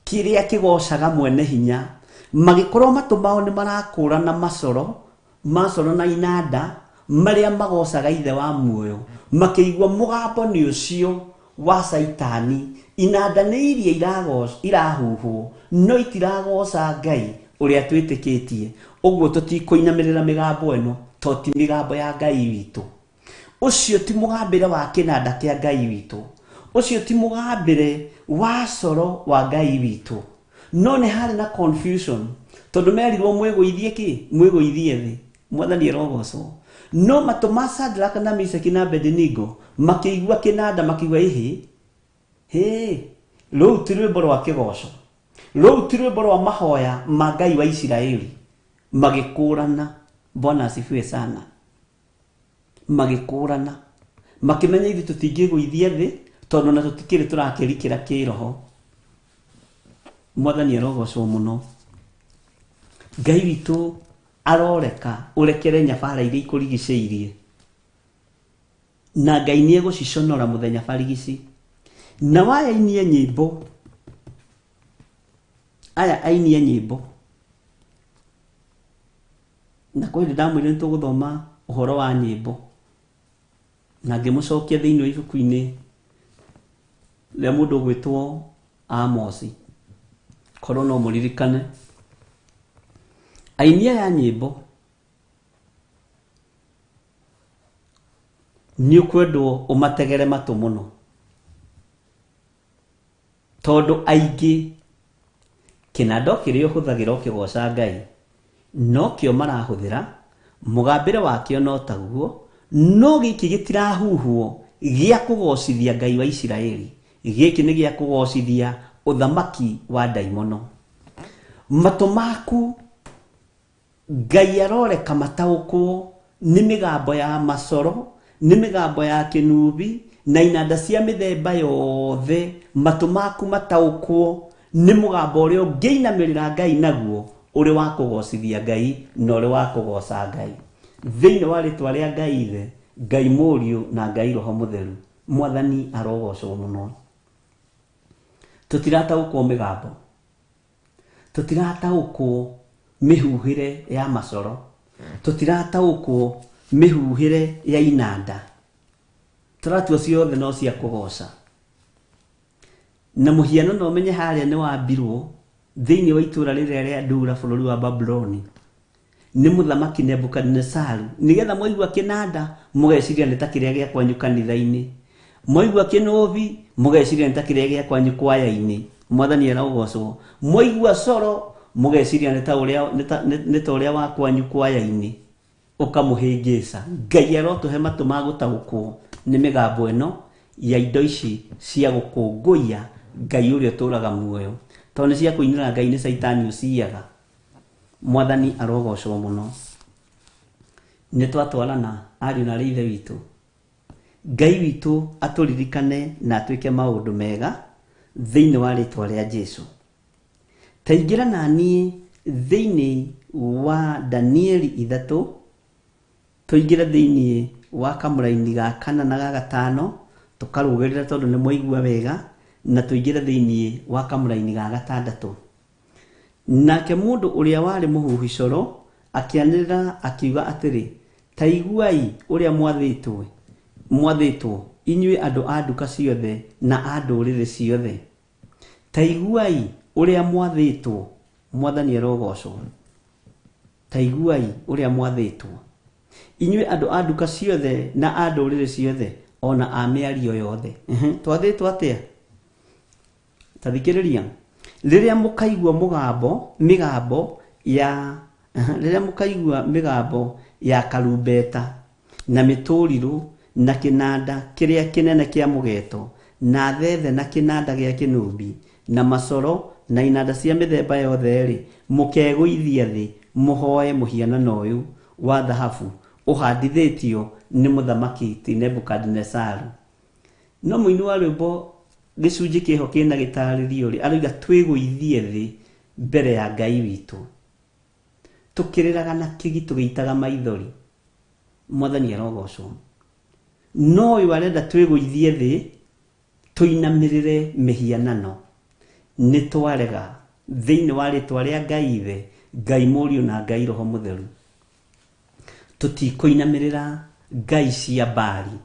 kĩrĩa kĩgocaga mwene hinya, magĩkorwo matũ mao nĩ marakũrana macoro na inanda marĩa magocaga ithe wa muoyo, makĩigua mũgambo nĩ ũcio wa Saitani. Inanda nĩ iria irahuhwo no itiragoca Ngai ũrĩa twĩtĩkĩtie. Ũguo tũtikũinamĩrĩra mĩgambo ĩno tondũ ti mĩgambo ya Ngai witũ. Ũcio ti mũgambĩre wa kĩnanda kĩa Ngai witũ, ũcio ti mũgambĩre wa coro wa Ngai witũ. No nĩ harĩ na confusion tondũ merirwo mwĩgũithie kĩ? Mwĩgũithie thĩ. Mwathani arogocwo. No matũ ma Shadraka na Meshaki na Abednego makĩigua kĩnanda, makĩigua rĩu ti rwĩmbo rwa kĩgoco, rĩu ti rwĩmbo rwa mahoya ma Ngai wa Isiraeli. Magĩkũrana. Bwana asifiwe sana. Magĩkũrana, makĩmenya ithuĩ tũtingĩgũithia thĩ tondũ na tũtikĩrĩ tũrakĩrikĩra kĩroho. Mwathani arogocwo mũno. Ngai witũ aroreka ũrekere nyabara iria ikũrigicĩirie, na Ngai nĩ egũciconora mũthenya barigici. Na waya ainie nyĩmbo, aya ainie nyĩmbo, na kwĩrĩ ndamwĩre nĩ tũgũthoma ũhoro wa nyĩmbo, na ngĩmũcokia thĩinĩ wa ibuku-inĩ rĩa mũndũ ũgwĩtwo Amosi, korwo no mũririkane. Aini aya nyĩmbo nĩ ũkwendwo ũmategere matũ mũno, tondũ aingĩ kĩnanda kĩrĩa ũhũthagĩra ũkĩgoca Ngai no kĩo marahũthĩra, mũgambĩre wakĩo no taguo, no gĩkĩ gĩtirahuhwo gĩa kũgocithia Ngai wa Isiraeli. Gĩkĩ nĩ gĩa kũgocithia ũthamaki wa ndaimono. Matũ maku Ngai aroreka mataũkwo nĩ mĩgambo ya macoro, nĩ mĩgambo ya kĩnumbi na inanda cia mĩthemba yothe. Matũ maku mataũkwo nĩ mũgambo ũrĩa ũngĩinamĩrĩra Ngai naguo, ũrĩ wa kũgocithia Ngai na ũrĩ wa kũgoca Ngai thĩinĩ wa rĩtwa rĩa Ngai Ithe, Ngai Mũriũ na Ngai Roho Mũtheru. Mwathani arogocwo mũno. Tũtirataũkwo mĩgambo, tutirataũkwo mihuhire ya macoro, tutirataũkwo mihuhire ya inanda, turatua ciothe no cia kugoca. Na muhiano no menye haria ni wambirwo thiini wa itura riria ria ndura bururi wa Babuloni ni muthamaki Nebukadnezaru, nigetha mwaigua kinanda mugeciria ni ta kiria gia kwanyu kanitha-ini, mwaigua kinovi mugeciria ni ta kiria gia kwanyu kwaya-ini. Mwathani arogocwo. Mwaigua coro mugeciria ni ta uria wa kwanyu kwaya-ini, ukamuhingica. Ngai arotuhe matu ma gutaũkwo ni migambo ino ya indo ici cia gukũngũiya Ngai uria tũraga muoyo, tondũ ni cia kũinĩra Ngai ni Saitani uciaga. Mwathani arogocwo muno. Ni twatwarana ariũ na ithe witũ, Ngai witũ atũririkane na atuĩke maũndũ mega thiini wa rĩtwa rĩa Jesu. Taingĩra na niĩ thiini wa Danieli 3, tuingĩra thiini wa kamũraini ga 4 na ga 5, tukarũgĩrĩra tondũ nĩ mwaigua wega, na tuingĩra thiini wa kamũraini ga 6. Nake mũndũ ũrĩa warĩ mũhuhi coro akĩanĩrĩra akiuga atĩrĩ, ta iguai ũrĩa mwathĩtwo inyuĩ andũ a nduka ciothe na a ndũrĩrĩ ciothe. Ta iguai ũrĩa mwathĩtwo. Mwathani arogocwo. Ta iguai ũrĩa mwathĩtwo inyuĩ andũ a nduka ciothe na a ndũrĩrĩ ciothe, ona a mĩario yothe. Twathĩtwo atĩa? Ta thikĩrĩria. Rĩrĩa mũkaigua mĩgambo ya karumbeta na mĩtũrirũ na kĩnanda kĩrĩa kĩnene kĩa mũgeeto na thethe na kĩnanda gĩa kĩnũmbi na macoro na inanda cia mĩthemba yothe-rĩ, mũkegũithia thĩ mũhoe mũhianano ũyũ wa thahabu ũhandithĩtio nĩ mũthamaki ti Nebukadnezaru. No mũini wa rwĩmbo gĩcunjĩ kĩho kĩna gĩtarĩrio-rĩ, aroiga twĩgũithie thĩ mbere ya Ngai witũ, tukĩrĩraga na kĩgi tũgĩitaga maithori. Mwathani arogocwo. No ũyũ arenda twĩgũithie thĩ tũinamĩrĩre mĩhianano. Nĩ twarega thĩinĩ wa rĩtwa rĩa Ngai Ithe, Ngai Mũriũ na Ngai Roho Mũtheru. Tũtikũinamĩrĩra ngai cia Baali,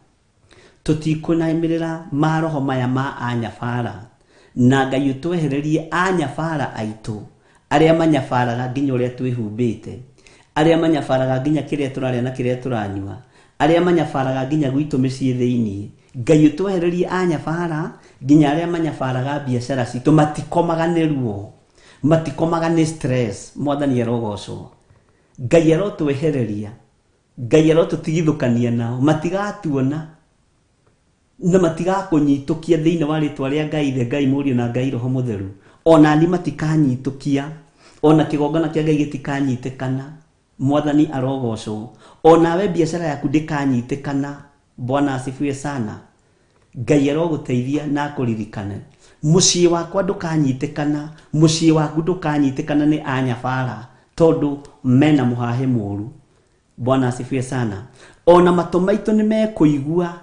tũtikũinamĩrĩra maroho maya ma anyabara, na Ngai ũtwehererie anyabara aitũ arĩa manyabaraga nginya ũrĩa twĩhumbĩte, arĩa manyabaraga nginya kĩrĩa tũrarĩa na kĩrĩa tũranyua, arĩa manyabaraga nginya gwitũ mĩciĩ thĩinĩ. Ngai ũtwehererie anyabara nginya arĩa manyabaraga biacara citũ, matikomaga nĩ ruo, matikomaga nĩ stress. Mwathani arogocwo. Ngai arotwehereria, Ngai arotũtigithũkania nao, matigatuona na matigakũnyitũkia thĩinĩ wa rĩtwa rĩa Ngai Ithe, Ngai Mũriũ na Ngai Roho Mũtheru. Ona ni matikanyitũkia, ona kĩgongona kĩa Ngai gĩtikanyitĩkana. Mwathani arogocwo. Ona we biacara yaku ndĩkanyitĩkana. Bwana asifiwe sana. Ngai arogũteithia na kũririkane. Mũciĩ wakwa ndũkanyitĩkana, mũciĩ waku ndũkanyitĩkana nĩ anyabara, tondũ mena mũhahe mũũru. Bwana asifiwe sana. Ona matũ maitũ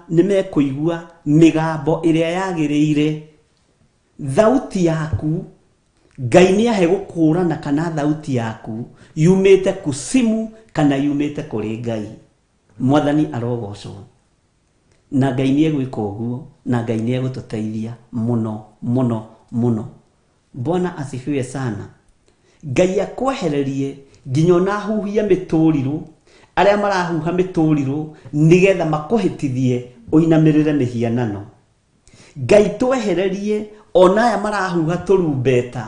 nĩmekũigua mĩgambo ĩrĩa yagĩrĩire. Thauti yaku Ngai nĩahe gũkũrana kana thauti yaku yumĩte kusimu kana yumĩte kũrĩ Ngai. Mwathani arogocwo. Na Ngai nĩegwĩka ũguo, na Ngai nĩegũtũteithia mũno mũno mũno. Bwana asifiwe sana. Ngai akwehererie nginya ona huhia mĩtũrirũ, arĩa marahuha mĩtũrirũ nigetha makũhĩtithie ũinamĩrĩre mĩhianano. Ngai twehererie ona aya marahuha tũrumbeta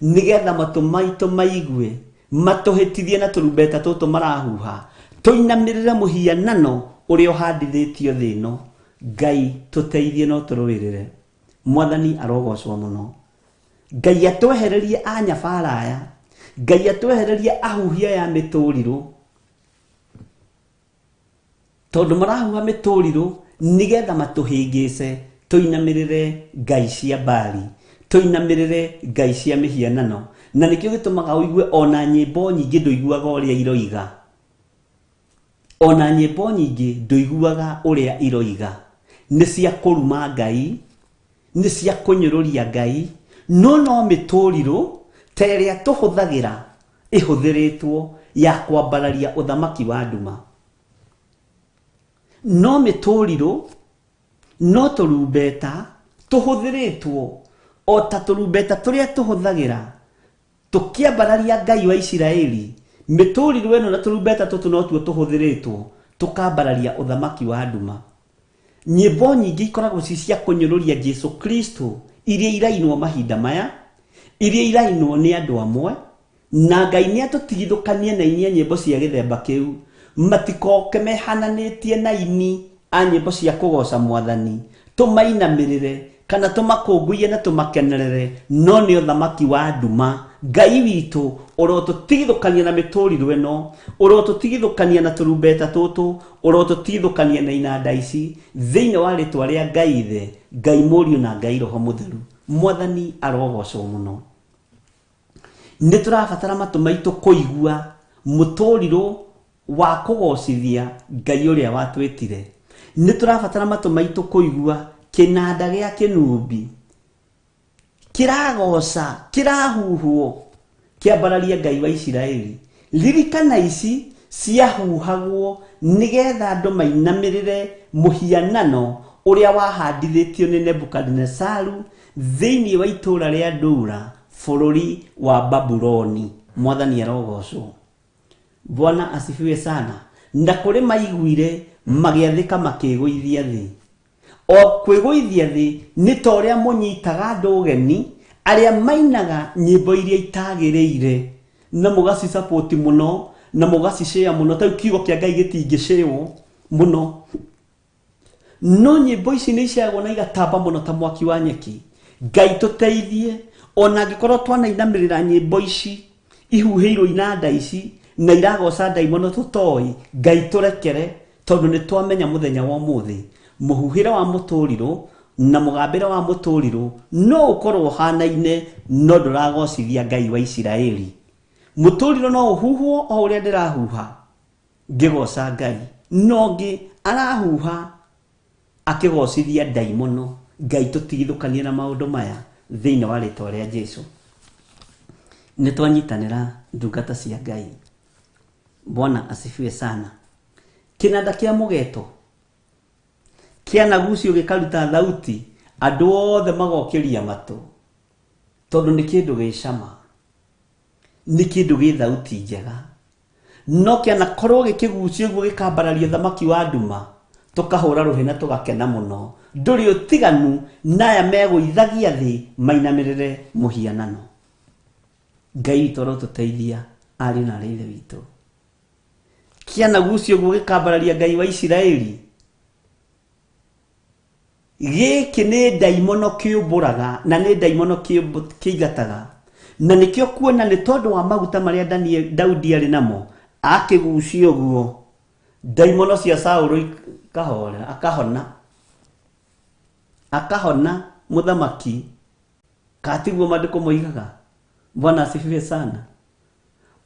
nigetha matũ maitũ maigue, matũhĩtithie na tũrumbeta tũtũ marahuha, tũinamĩrĩre mũhianano ũrĩa ũhandithĩtio thĩ ĩno. Ngai tũteithie no tũrũĩrĩre. Mwathani arogocwo mũno. Ngai atwehererie anyabara aya, Ngai atwehererie ahuhia ya mĩtũrirũ, tondũ marahuha mĩtũrirũ nigetha matũhĩngĩce tũinamĩrĩre ngai cia Baali, tũinamĩrĩre ngai cia mĩhianano. Na nĩkĩo gĩtũmaga ũigue ona nyĩmbo nyingĩ ndũiguaga ũrĩa iroiga, ona nyĩmbo nyingĩ ndũiguaga ũrĩa iroiga. Nĩ cia kũruma Ngai, nĩ cia kũnyũrũria Ngai, no mĩtũrirũ ta ĩrĩa tũhũthagĩra ĩhũthĩrĩtwo ya kwambararia ũthamaki wa nduma. No mĩtũrirũ, no tũrumbeta tũhũthĩrĩtwo o ta tũrumbeta tũrĩa tũhũthagĩra tũkĩambararia Ngai wa Isiraeli. Mĩtũrirũ ĩno na tũrumbeta tũtũ no tuo tũhũthĩrĩtwo tũkambararia ũthamaki wa nduma. Nyĩmbo nyingĩ ikoragwo ci cia kũnyũrũria Jesu Kristo, iria irainwo mahinda maya, iria irainwo nĩ andũ amwe, na Ngai nĩ atũtigithũkanie na inyia nyĩmbo cia gĩthemba kĩu, matikoke mehananĩtie na ini a nyĩmbo cia kũgoca Mwathani, tũmainamĩrĩre kana tũmakũngũiye na tũmakenerere, no nĩ ũthamaki wa nduma. Ngai witũ ũrotũtigithũkania na mĩtũrirũ ĩno, ũrotũtigithũkania na tũrumbeta tũtũ, ũrotũtigithũkania na inanda ici, thĩinĩ wa rĩtwa rĩa Ngai Ithe, Ngai Mũriũ na Ngai Roho Mũtheru. Mwathani arogocwo mũno. Nĩ tũrabatara matũ maitũ kũigua mũtũrirũ wa kũgocithia Ngai ũrĩa watwĩtire. Nĩ tũrabatara matũ maitũ kũigua kĩnanda gĩa kĩnumbi kĩragoca, kĩrahuhwo kĩambararia Ngai wa Isiraeli. Ririkana ici ciahuhagwo nĩgetha andũ mainamĩrĩre mũhianano ũrĩa wahandithĩtio nĩ Nebukadnezaru thĩinĩ wa itũũra rĩa Dura, bũrũri wa Babuloni. Mwathani arogocwo. Bwana asifiwe sana. Na kũrĩ maiguire magĩathĩka makĩgũithia thĩ. O kwĩgũithia thĩ nĩ ta ũrĩa mũnyitaga andũ ũgeni arĩa mainaga nyĩmbo iria itagĩrĩire na mũgacicapoti mũno na mũgacicĩa mũno, ta kiugo kĩa Ngai gĩtingĩcĩo mũno. No nyĩmbo ici nĩ iciagwo na igatamba mũno ta mwaki wa nyeki. Ngai tũteithie, ona angĩkorwo twanainamĩrĩra nyĩmbo ici ihuhĩirwo inanda ici na iragoca ndaimono tũtoĩ, Ngai tũrekere, tondũ nĩ twamenya mũthenya wa ũmũthĩ mũhuhĩre wa mũtũrirũ na mũgambĩre wa mũtũrirũ no ũkorwo ũhanaine, no ndũragocithia Ngai wa Isiraeli. Mũtũrirũ no ũhuhwo o ũrĩa ndĩrahuha ngĩgoca Ngai, no ũngĩ arahuha akĩgocithia ndaimono. Ngai tũtigithũkanie na maũndũ maya thĩinĩ wa rĩtwa rĩa Jesũ. Nĩ twanyitanĩra ndungata cia Ngai. Bwana asifiwe sana. Kĩnanda kĩa mũgeeto kĩanagucio gĩkaruta thauti, andũ othe magokĩria matũ, tondũ nĩ kĩndũ gĩ cama, nĩ kĩndũ gĩ thauti njega. No kĩanakorwo gĩkĩgucio ũguo gĩkambararia ũthamaki wa nduma, tũkahũra rũhĩ na tũgakena mũno. Ndũrĩ ũtiganu na aya megũithagia thĩ mainamĩrĩre mũhianano. Ngai witũ arotũteithia, ariũ na aarĩ a Ithe witũ. Kĩanagucio ũguo gĩkambararia Ngai wa Isiraeli, gĩkĩ nĩ ndaimono kĩũmbũraga na nĩ ndaimono kĩingataga, na nĩkĩo kuona nĩ tondũ wa maguta marĩa Daudi arĩ namo, akĩgucio ũguo ndaimono cia Saũlũ ikahorera, akahona mũthamaki. Katiguo maandĩko moigaga. Bwana asifiwe sana.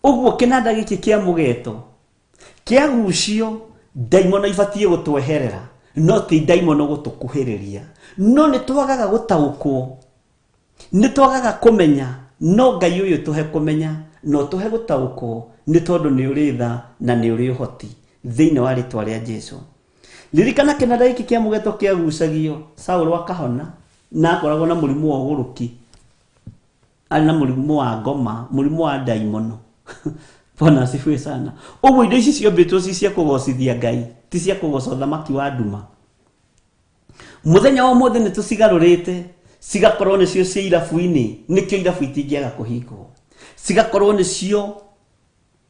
Ũguo kĩnanda gĩkĩ kĩa mũgeeto kĩagucio, ndaimono ibatiĩ gũtweherera, no ti ndaimono gũtũkuhĩrĩria. No nĩ twagaga gũtaũkwo, nĩ twagaga kũmenya, no Ngai ũyũ tũhe kũmenya, no tũhe gũtaũkwo, nĩ tondũ nĩ ũrĩ tha na nĩ ũrĩ ũhoti thĩinĩ wa rĩtwa rĩa Jesũ. Ririkana kĩnanda gĩkĩ kĩa mũgeeto kĩagucagio, Saũlũ akahona na akoragwo na mũrimũ wa ũgũrũki, arĩ na mũrimũ wa ngoma, mũrimũ wa ndaimono. Bwana asifiwe sana. Ũguo indo ici ciombĩtwo ci cia kũgocithia Ngai, ti cia kũgoca ũthamaki wa nduma. Mũthenya wa ũmũthĩ nĩ tũcigarũrĩte cigakorwo nĩcio cia irabu-inĩ, nĩkĩo irabu itingĩaga kũhingwo. Cigakorwo nĩcio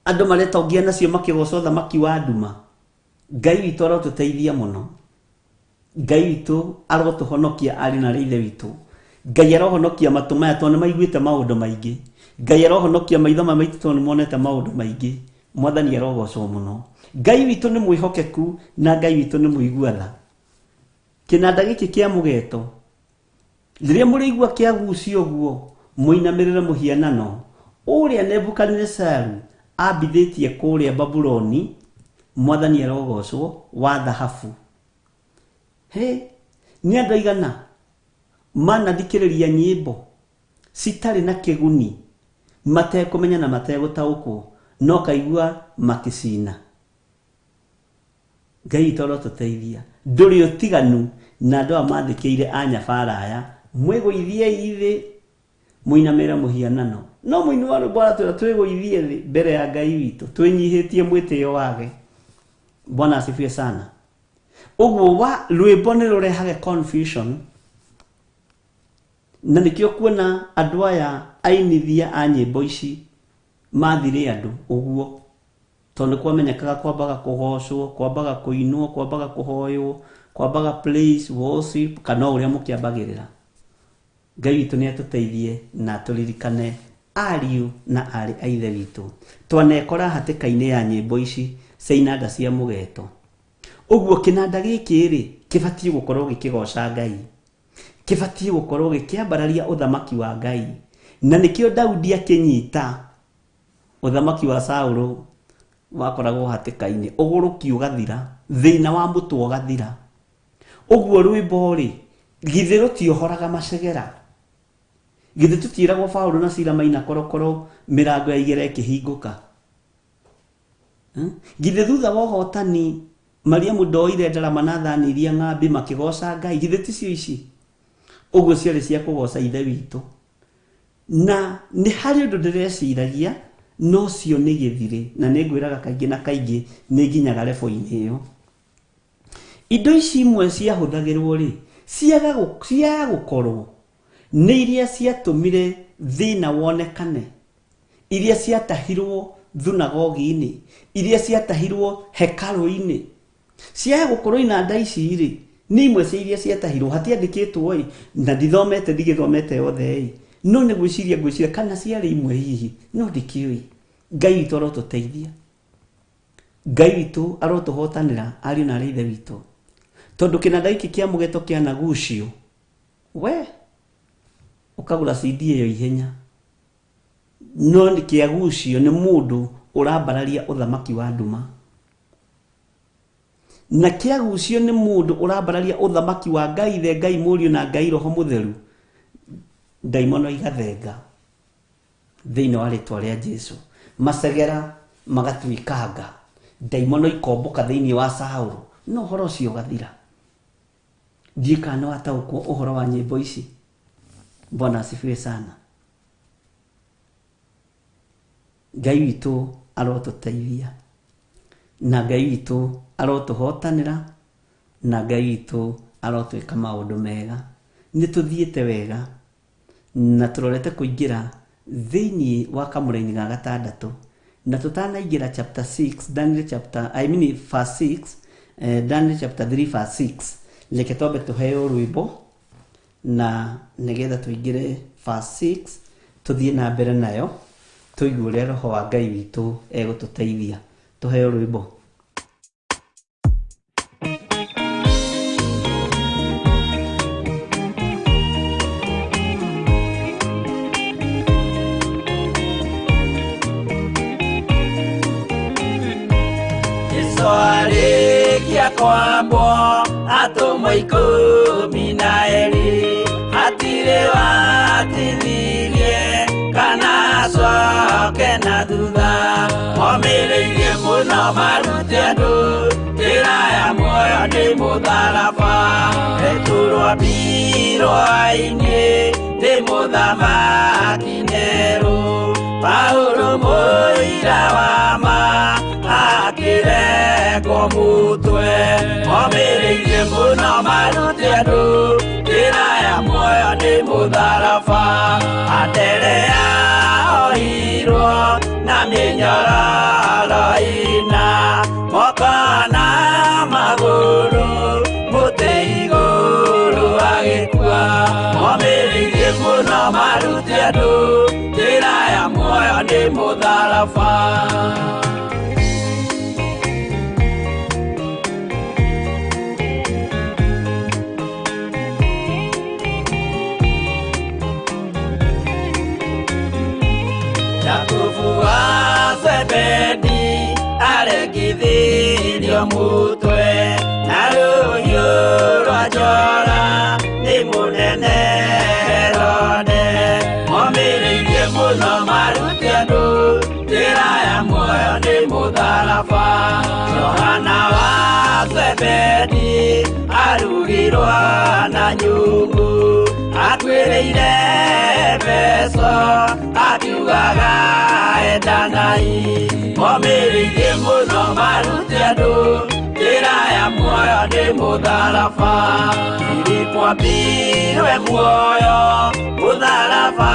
andũ maretongia nacio makĩgoca ũthamaki wa nduma. Ngai witũ arotũteithia mũno. Ngai witũ arotũhonokia, ariũ na aarĩ a Ithe witũ. Ngai arohonokia matũ maya tondũ nĩ maiguĩte maũndũ maingĩ. Ngai arohonokia maitho maya maitũ tondũ nĩ monete maũndũ maingĩ. Mwathani arogocwo mũno. Ngai witũ nĩ mwĩhokeku na Ngai witũ nĩ mũigua tha. Kĩnanda gĩkĩ kĩa mũgeeto, rĩrĩa mũrĩigua kĩagucio ũguo, mũinamĩrĩre mũhianano ũrĩa Nebukadnezaru ambithĩtie kũrĩa Babuloni. Mwathani arogocwo, wa thahabu. Nĩ andũ aigana manathikĩrĩria nyĩmbo citarĩ na kĩguni, matekumenya na mategutaukwo no kaigua makicina. Ngai toro tuteithia nduri utiganu na ndo amathikire anyabara aya mwiguithie ithi muinamira muhianano no muinu wa rwimbo ara twiguithie thi mbere ya Ngai witu twinyihitie mwitio wake. Bwana asifiwe sana. Uguo wa rwimbo ni rurehage confusion na nikio kuona andu aya ainithia a nyimbo ici mathire andu uguo tondu kwamenyekaga kwambaga kugocwo, kwambaga kuinwo, kwambaga kuhoywo, kwambaga praise worship kana uria mukiambagirira. Ngai witu ni atuteithie na turirikane ariu na ari aithe witu twanekora hatikaine ya nyimbo ici cia inanda cia mugeto. Uguo kinanda giki ri kibatie gukorwo gikigoca Ngai, kibatie gukorwo gikiambararia uthamaki wa Ngai, na nikio Daudi akinyita uthamaki wa Saulu wakoragwo hatikaine uguruki ugathira, thina wa mutwo ugathira. Uguo rwimbo ri githe rutiohoraga macegera, githe tutiragwo Paulo na Sila maina korokoro mirango ya igere kihinguka. Githe thutha wa hotani Mariamu ndoire ndarama na thani iria ng'ambi makigoca Ngai, githe ticio ici uguo ciari cia kugoca ithe witu. Na ni hari undu ndireciragia no cio ni githire na ningwiraga kaingi na kaingi ni nginyaga level-ini iyo. Indo ici imwe ciahuthagirwo ri ciaga gukorwo ni iria ciatumire thina wonekane, iria ciatahirwo thunagogi-ini, iria ciatahirwo hekalu-ini. Ciaga gukorwo inanda ici ri ni imwe cia iria ciatahirwo hatiandikitwo na ndithomete ndigithomete yothe no ni gwiciria kana ciari imwe hihi no ndikiui. Ngai witu arotuteithia, Ngai witu arotuhotanira ari na ithe witu tondu kinanda iki kia mugeto kia nagucio we ukagura CD iyo ihenya no ni kia gucio ni mundu urambararia uthamaki wa nduma, na kia gucio ni mundu urambararia uthamaki wa Ngai the Ngai Muriu na Ngai Roho Mutheru. Daimono igathenga thiini wa ritwa ria Jesu, macegera magatwikanga, daimono ikomboka thiini wa Saulu no horo cio gathira. Ndikano ataukwo uhoro wa nyimbo ici. Bwana asifiwe sana. Ngai witu arotuteithia na Ngai witu arotuhotanira na Ngai witu arotwika maundu mega. Ni tuthiete wega na turorete kuingira thiini wa kamuraini ga gatandatu na tutanaingira chapter 6 Daniel chapter verse 6 Daniel chapter 3 verse 6 leke tobe tuheo rwimbo na nigetha tuingire verse 6 tuthie na mbere nayo tuigue uria Roho wa Ngai witu egututeithia. Tuheo rwimbo. Kwambo atumwa 12 atire watithirie kana coke na thutha momireirie muno marute andu njira ya muoyo ni mutharaba eturwa mbirwa-ini ni muthamaki Neru Paulo muira wa ma akireko mutwe momireirie muno marute andu njira ya muoyo ni mutharaba aterea ohirwo na minyororo ina mokana maguru muti iguru agikua momireirie muno marute andu njira ya muoyo ni mutharaba. Zebedi aregithirio mutwe na ruyu rwa njora ni munene Herode momireirie muno marute muoyo ni mutharaba. Johana wa Zebedi arugirwa na nyungu, atwireire beso akiugaga endanai. Momĩrĩirie mũno maruti andũ, njĩra ya muoyo nĩ mũtharaba. Filipo ambirwe muoyo mũtharaba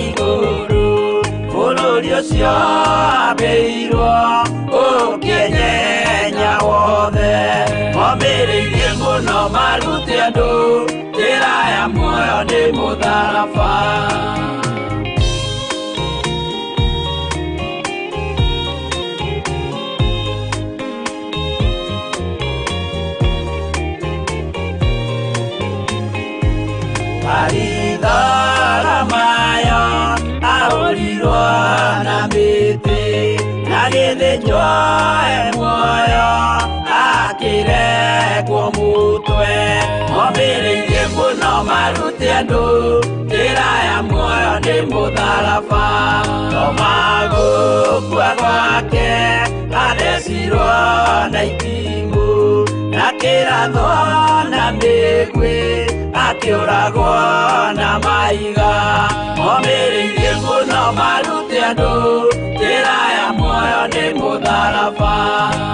igũrũ, bũrũri ũcio ambĩirwo ũkĩnyenya wothe. Momĩrĩirie mũno maruti andũ, njĩra ya muoyo nĩ mũtharaba. Aridara mayo ahorirwo na mĩtĩ, na gĩthĩnjwo muoyo akĩregwo mũtwe. Momĩrĩirie mũno maruti andũ, njĩra ya muoyo nĩ mũtharaba. Toma gũkua gwake athecirwo na itimũ, na kĩratho na mĩguĩ akĩũragwo na mahiga. Momĩrĩirie mũno maruti andũ, njĩra ya muoyo nĩ mũtharaba.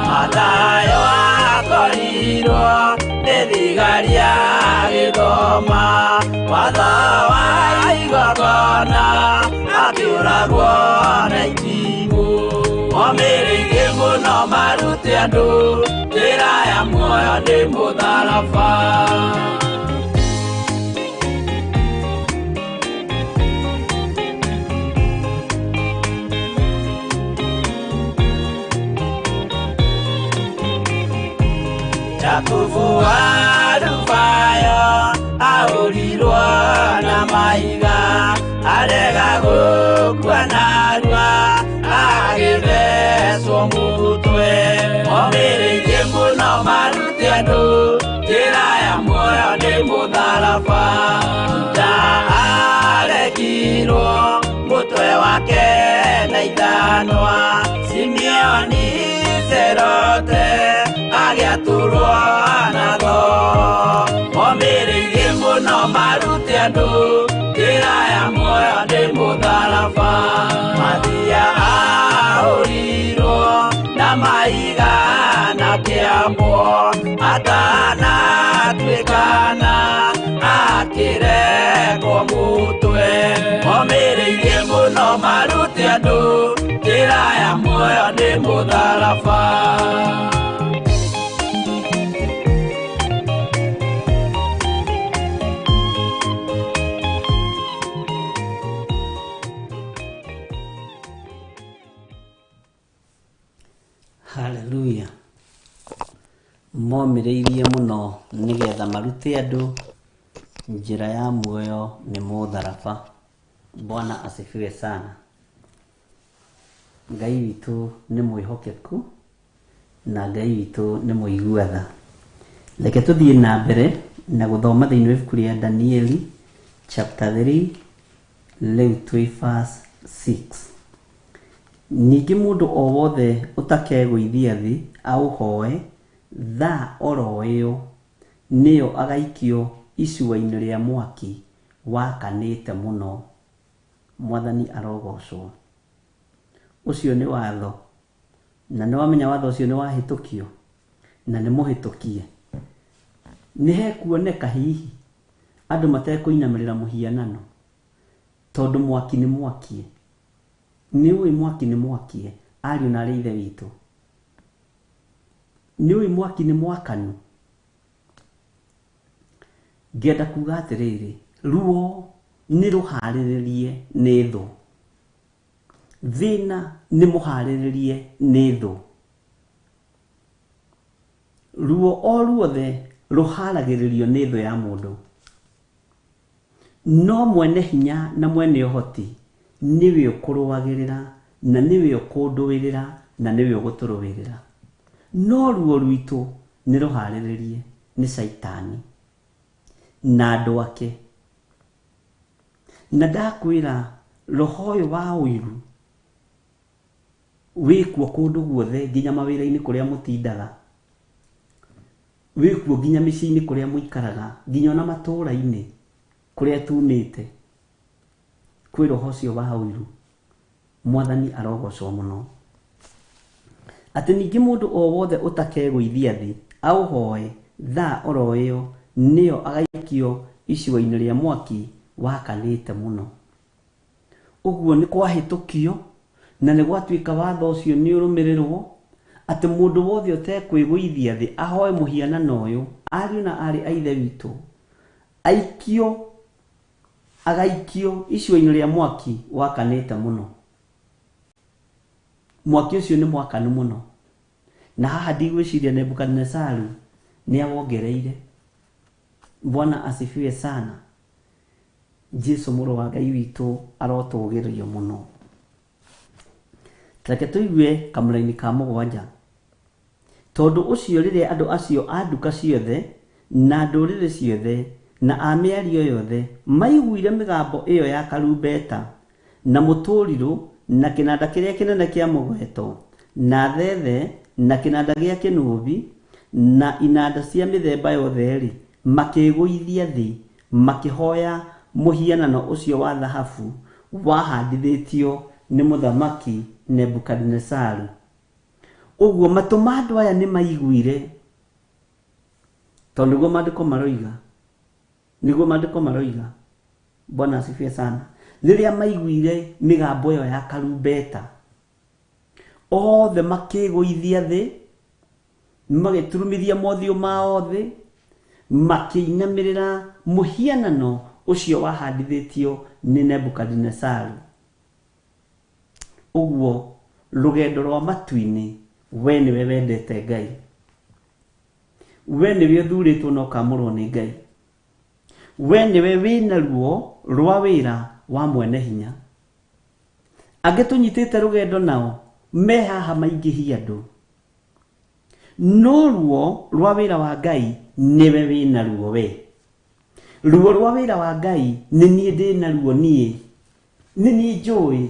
Mathayo akorirwo nĩ thigari agĩthoma, watho wa igongona akĩũragwo na itimũ. Momĩrĩirie mũno maruti andũ, njĩra ya muoyo nĩ mũtharaba. Jakubu wa Rufayo ahorirwo na mahiga, arega gũkua narua agĩthecwo mũtwe. Momĩrĩirie mũno maruti andũ, njĩra ya muoyo nĩ mũtharaba. Juda aregirwo mũtwe wake na ithanwa, Simeoni Zerote agĩatũrwo na thoo. Momĩrĩirie mũno maruti andũ, njĩra ya muoyo nĩ mũtharaba. Mathia ahũrirwo na mahiga na kĩambo, atanatuĩkana akĩregwo mũtwe. Momĩrĩirie mũno maruti andũ, njĩra ya muoyo nĩ mũtharaba. Haleluya. Momĩrĩirie mũno nĩgetha marute andũ, njĩra ya muoyo nĩ mũtharaba. Bwana asifiwe sana. Ngai witũ nĩ mwĩhokeku na Ngai witũ nĩ mũigua tha. Reke tũthiĩ na mbere na gũthoma thĩinĩ wa ibuku rĩa Danieli chapter 3 rĩu twĩ verse 6. Ningĩ mũndũ o wothe ũtakegũithia thĩ aũhoe, tha oro ĩyo nĩyo agaikio icua-inĩ rĩa mwaki wakanĩte mũno. Mwathani arogocwo. Ũcio nĩ watho, na nĩ wamenya watho ũcio nĩ wahĩtũkio na nĩ mũhĩtũkie. Nĩ hekuoneka hihi andũ matekũinamĩrĩra mũhianano, tondũ mwaki nĩ mwakie. Nĩ ũĩ mwaki nĩ mwakie, ariũ na arĩ ithe witũ. Nĩ ũĩ mwaki nĩ mwakanu. Ngenda kuga atĩrĩrĩ, ruo nĩ rũharĩrĩrie nĩ thũ. Thĩna nĩ mũharĩrĩrie nĩ thũ. Ruo o ruothe rũharagĩrĩrio nĩ thũ ya mũndũ. No mwene hinya na mwene ũhoti niwe ũkũrũagĩrĩra na niwe ũkũndũĩrĩra na niwe ũgũtũrũĩrĩra. No ruo rwitũ nĩ rũharĩrĩrie nĩ Saitani na andũ ake. Na ndakwĩra roho ũyũ wa ũiru wikuo kundu guothe nginya mawira-ini kuria mutindaga, wikuo nginya micii-ini kuria muikaraga, nginya na matura-ini kuria tumite. Kwi roho cio wa hauiru. Mwathani arogocwo muno. Ati ningi mundu o wothe utakegwithia thi auhoe thaa oro iyo niyo agaikio icigo-ini ria mwaki wakanite muno. Uguo ni kwahitukio na ni gwatuika watho ucio ni urumirirwo ati mundu wothe utekwigwithia thi ahoe muhianano uyu ariu na ari a ithe witu agaikio icigo-ini ria mwaki wakanite muno. Mwaki ucio ni mwakanu muno. Na haha ndigwiciria Nebukadnezaru ni awongereire. Bwana asifiwe sana. Jesu muru wa Ngai witu arotugirio muno. Reke tuigue kamũra-inĩ ka mũgwanja. Tondu ucio riria andu acio a nduka ciothe na ndũrĩrĩ ciothe na a mĩario yothe maiguire mĩgambo ĩyo ya karumbeta na mũtũrirũ na kĩnanda kĩrĩa kĩnene kĩa mũgweto na thethe na kĩnanda gĩa kĩnũbi na inanda cia mĩthemba yothe-rĩ, makĩgũithia thĩ makĩhoya mũhianano ũcio wa thahabu wahandithĩtio nĩ mũthamaki Nebukadnezaru. Uguo matũ ma andũ aya nĩ maiguire, tondũ nĩguo maandĩko maroiga. Bwana asifiwe sana. Rĩrĩa maiguire mĩgambo ĩyo ya karumbeta, othe makĩgũithia thĩ, magĩturumithia mothiũ mao thĩ, makĩinamĩrĩra mũhianano ũcio wahandithĩtio nĩ Nebukadnezaru. Uguo rũgendo rwa matu-inĩ, we nĩwe wendete Ngai, we nĩwe ũthurĩtwo na ũkamũrwo nĩ Ngai, we nĩwe wĩna ruo rwa wĩra wa mwene hinya. Angĩ tũnyitĩte rũgendo nao me haha maingĩhia andũ, no ruo rwa wĩra wa Ngai nĩwe wĩna ruo we. Ruo rwa wĩra wa Ngai nĩ niĩ ndĩna ruo niĩ, nĩ niĩ njũĩ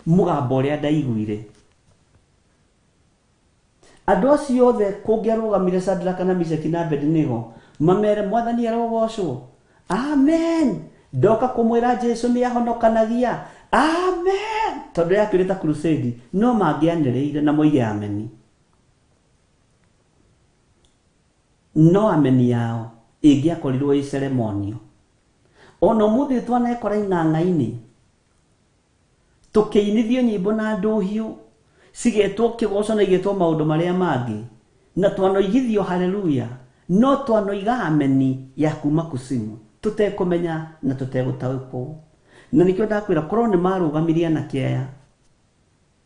mũgambo ũrĩa ndaiguire. Andũ acio othe kũngĩarũgamire Shadraka na Meshaki na Abednego mamere Mwathani arogocwo, amen, ndoka kũmwĩra Jesu nĩ ahonokanagia, amen, tondũ yakĩrĩta crusade, no mangĩanĩrĩire na moige ameni. No ameni yao ĩngĩakorirwo ĩ ceremonio. Ona ũmũthĩ twanekora ing'ang'a-inĩ tũkĩinithio nyĩmbo na ndũhiũ cigetwo kĩgoco na igetwo maũndũ marĩa mangĩ na twanoigithio haleluya, no twanoiga ameni ya kuma kusimu tutekũmenya na tutegũtaũkwo. Na nĩkĩo ndakwĩra korwo nĩ marũgamirie anake aya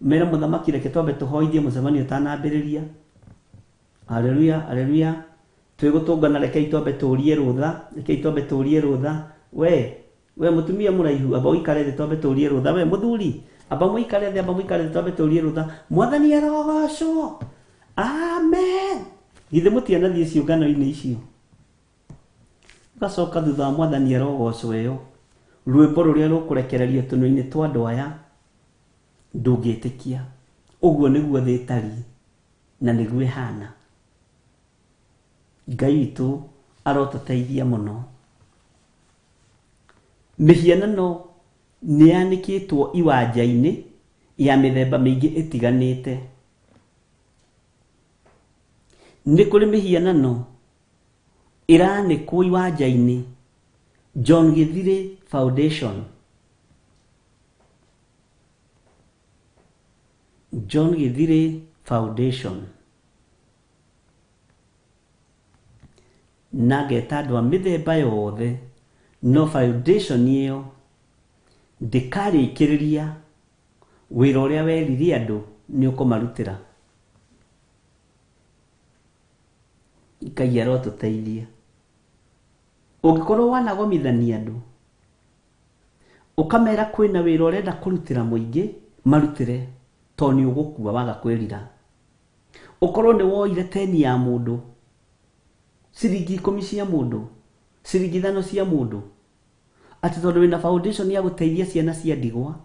mere mũthamaki reke twambe tũhoithie mũcemanio ũtanambĩrĩria. Haleluya, haleluya. Twĩgũtũngana rekei twambe tũrie rũtha. We mũtumia mũraihu amba ũikare thĩ twambe tũrie rũtha. We mũthuri amba mũikare thĩ twambe tũrie rũtha. Mwathani arogocwo, amen. Githĩ mũtianathiĩ ciũngano-inĩ icio? Ũgacoka thutha wa Mwathani arogocwo ĩyo, rwĩmbo rũrĩa rũkũrekererio tũnua-inĩ twa andũ aya ndũngĩtĩkia. Ũguo nĩguo thĩ ĩtariĩ na nĩguo ĩhana. Ngai witũ arotũteithia mũno. Mĩhianano nĩ yanĩkĩtwo iwanja-inĩ ya mĩthemba mĩingĩ ĩtiganĩte. Nĩ kũrĩ mĩhianano ĩranĩkwo iwanja-inĩ John Githire Foundation. John Githire Foundation. Na ngeta andũ a mĩthemba yothe, no foundation ĩyo ndĩkarĩkĩrĩria wĩra ũrĩa werire andũ nĩ ũkũmarutĩra. Ngai arotũteithia. Ũngĩkorwo wanagomithania andũ ũkamera kwĩna wĩra ũrenda kũrutĩra mũingĩ, marutĩre, to nĩ ũgũkua waga kwĩrira. Ũkorwo nĩ woire teni ya mũndũ, ciringi 10 cia mũndũ, ciringi 5 cia mũndũ, ati tondũ wĩna foundation ya gũteithia ciana cia ndigwa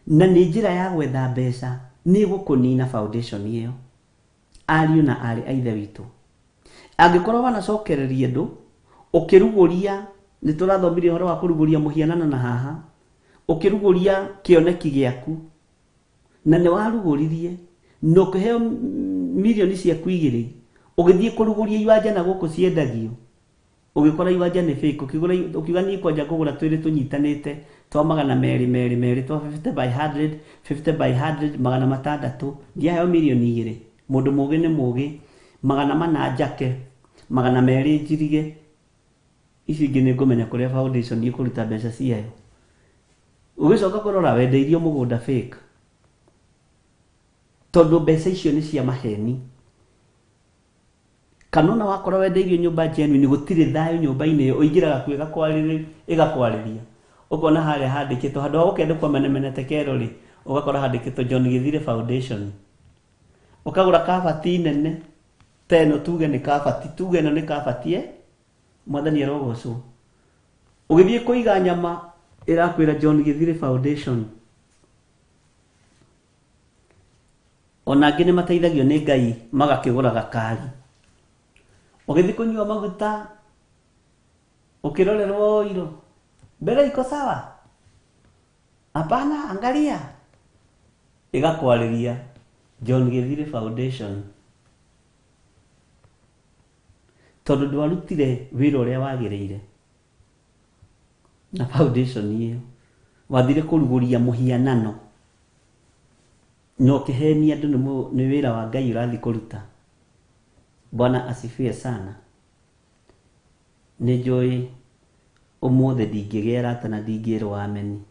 na nĩ njĩra ya gwetha mbeca nĩ gũkũnina foundation ĩyo. Ariũ na arĩ a ithe witũ, angĩkorwo wanacokereria andũ ũkĩrugũria, nĩ tũrathomirie ũhoro wa kũrugũria mũhianano na haha, ũkĩrugũria kĩoneki gĩaku na nĩ warugũririe na ũkĩheo milioni ciaku 2, ũgĩthiĩ kũrugũria iwanja na gũkũ ciendagio, ũgĩkora iwanja nĩ fake, ũkiuga niĩ kwanja kũgũra twĩrĩ tũnyitanĩte twa 200 twa 50 by 100 50 by 100 600, ndiaheo milioni 2. Mũndũ mũgĩ nĩ mũgĩ, 400 njake, 200 njirige, ici ingĩ nĩ ngũmenya kũrĩa foundation ikũruta mbeca ciayo. Ũgĩcoka kũrora wendeirio mũgũnda fake, tondũ mbeca icio nĩ cia maheni. Kanona wakorwo wendeirio nyũmba genuine, gũtirĩ thayũ nyũmba-inĩ ĩyo, ũingĩraga kwĩ ĩgakwarĩria, ũkona harĩa handĩkĩtwo, handũ ha gũkĩandĩkwo menemenete kerorĩ, ũgakora handĩkĩtwo John Githire Foundation. Ũkagũra kabati nene teno, tuge nĩ kabati, tuge ĩno nĩ kabati, Mwathani arogocwo. Ũgĩthiĩ kũiga nyama ĩrakwĩra John Githire Foundation. Ona angĩ nĩ mateithagio nĩ Ngai magakĩgũra gakari. Ũgĩthiĩ kũnyua maguta ukirorerwo oil, mbele iko sawa? Hapana, angalia, igakwarĩria John Githire Foundation, tondũ ndwarutire wĩra ũrĩa wagĩrĩire na foundation ĩyo, wathire kũrugũria mũhianano no kĩhenia andũ nĩ wĩra wa Ngai ũrathi kũruta. Bwana asifiwe sana. Nĩnjũĩ ũmũthĩ ndingĩgĩa arata na ndingĩrwo ameni,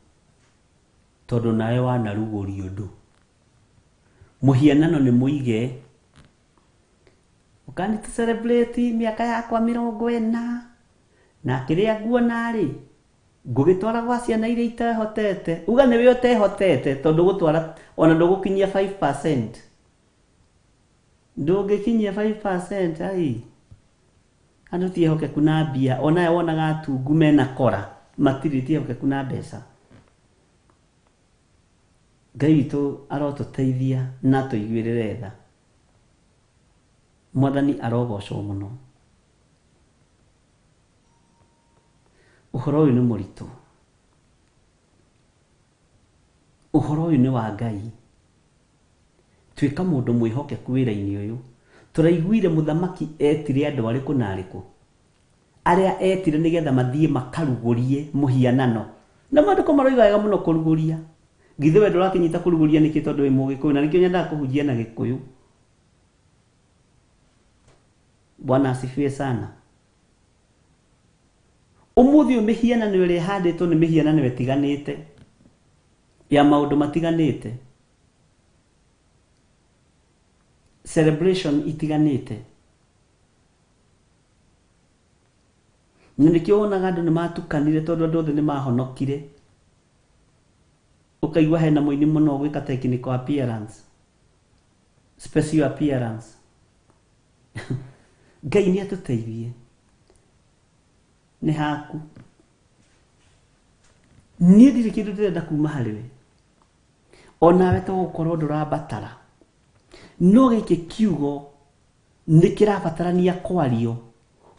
tondũ nawe wanarugũria ũndũ. Mũhianano nĩ mũige, ũkanĩte celebrate mĩaka yakwa 40 na kĩrĩa nguona-rĩ ngũgĩtwara gwa ciana iria itehotete. Uga nĩwe ũtehotete tondũ gũtwara ona ndũgũkinyia 5%. Ndũngĩkinyia 5%, ai andũ tiehokeku na mbia, ona wonaga atungu mena kora matirĩ tiehokeku na mbeca. Ngai witũ arotũteithia na tũiguĩrĩre tha. Mwathani arogocwo mũno. Ũhoro ũyũ nĩ mũritũ, ũhoro ũyũ nĩ wa Ngai. Tuĩka mũndũ mwĩhokeku wĩra-inĩ ũyũ. Tũraiguire mũthamaki etire andũ arĩkũ na arĩkũ, arĩa etire nĩgetha mathiĩ makarugũrie mũhianano. Na maandĩko maroiga wega mũno kũrugũria. Githĩ we ndũrakĩnyita kũrugũria nĩkĩ tondũ wĩ Mũgĩkũyũ, na nĩkĩo nyendaga kũhunjia na Gĩkũyũ. Bwana asifiwe sana. Ũmũthĩ ũyũ mĩhianano ĩrĩa ĩhandĩtwo nĩ mĩhianano ĩtiganĩte ya maũndũ matiganĩte, celebration itiganĩte. Na nĩkĩo wonaga andũ nĩ matukanire tondũ andũ othe nĩ mahonokire. Ũkaigua hena mũini mũno gwĩka technical appearance, special appearance. Ngai nĩ atũteithie. Nĩ haku. Niĩ ndirĩ kĩndũ ndĩrenda kuma harĩwe. Onawe to gũkorwo ndũrabatara. No gĩkĩ kiugo nĩ kĩrabatarania kwario,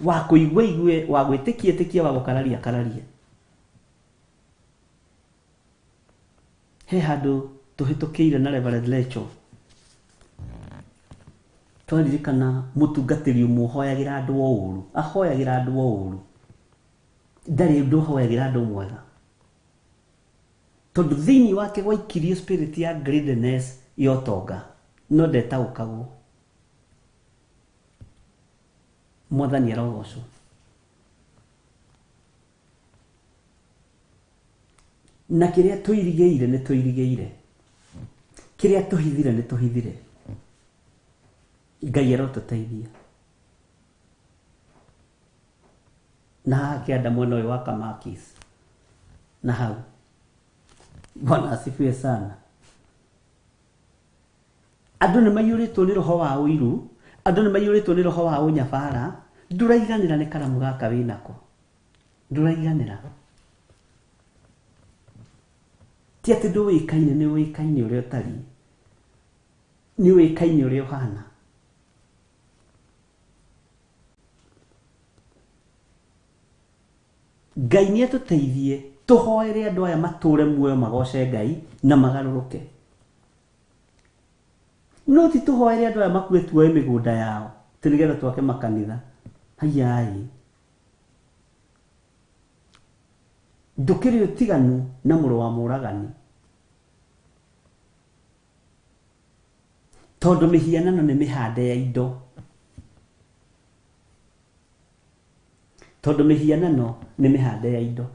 wa kũigua igue, wa gwĩtĩkia wa gũkararia kararia. He handũ tũhĩtũkĩire na Reverend Rachel, twaririkana mũtungatĩri ũmwe ũhoyagĩra andũ o ũru, ahoyagĩra andũ o ũru. Ndarĩ ũndũ ũhoyagĩra andũ mwega, tondũ thĩinĩ wake gwaikirio spirit ya greediness ya ũtonga, no ndetaũkagwo. Mwathani arogocwo. Na kĩrĩa tũirigĩire nĩ tũirigĩire, kĩrĩa tũhithire nĩ tũhithire. Ngai arotũteithia. Na haha kĩanda mwena ũyũ wa Kamakis, na hau. Bwana asifiwe sana. Andũ nĩ maiyũrĩtwo nĩ roho wa ũiru, andũ nĩ maiyũrĩtwo nĩ roho wa ũnyabara. Ndũraiganĩra nĩ karamu gaka wĩnako, ndũraiganĩra. Ti atĩ ndũĩkaine, nĩ ũĩkaine ũrĩa ũtariĩ. ni wikaine uri uhana Ngai ni atuteithie tuhoere andu aya mature muoyo magoce Ngai na magaruruke no ti tuhoere andu aya makue tuoe migunda yao tinigetha twake makanitha hayai ndukiri utiganu na muru wa muragani tondu mihianano ni mihande ya indo tondu mihianano ni mihande ya indo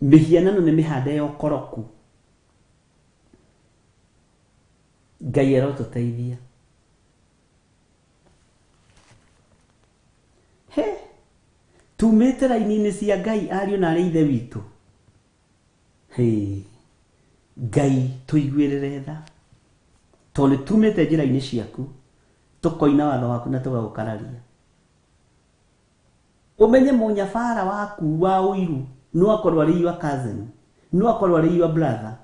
mihianano ni mihande ya ukoroku Ngai arotuteithia he tumite raini-ini cia Ngai ariu na ari ithe witu he Ngai tuiguirire tha tondu tumite njira-ini ciaku tukoina watho waku na tugagukararia umenye munyabara waku wa uiru no akorwo ari your cousin no akorwo ari your brother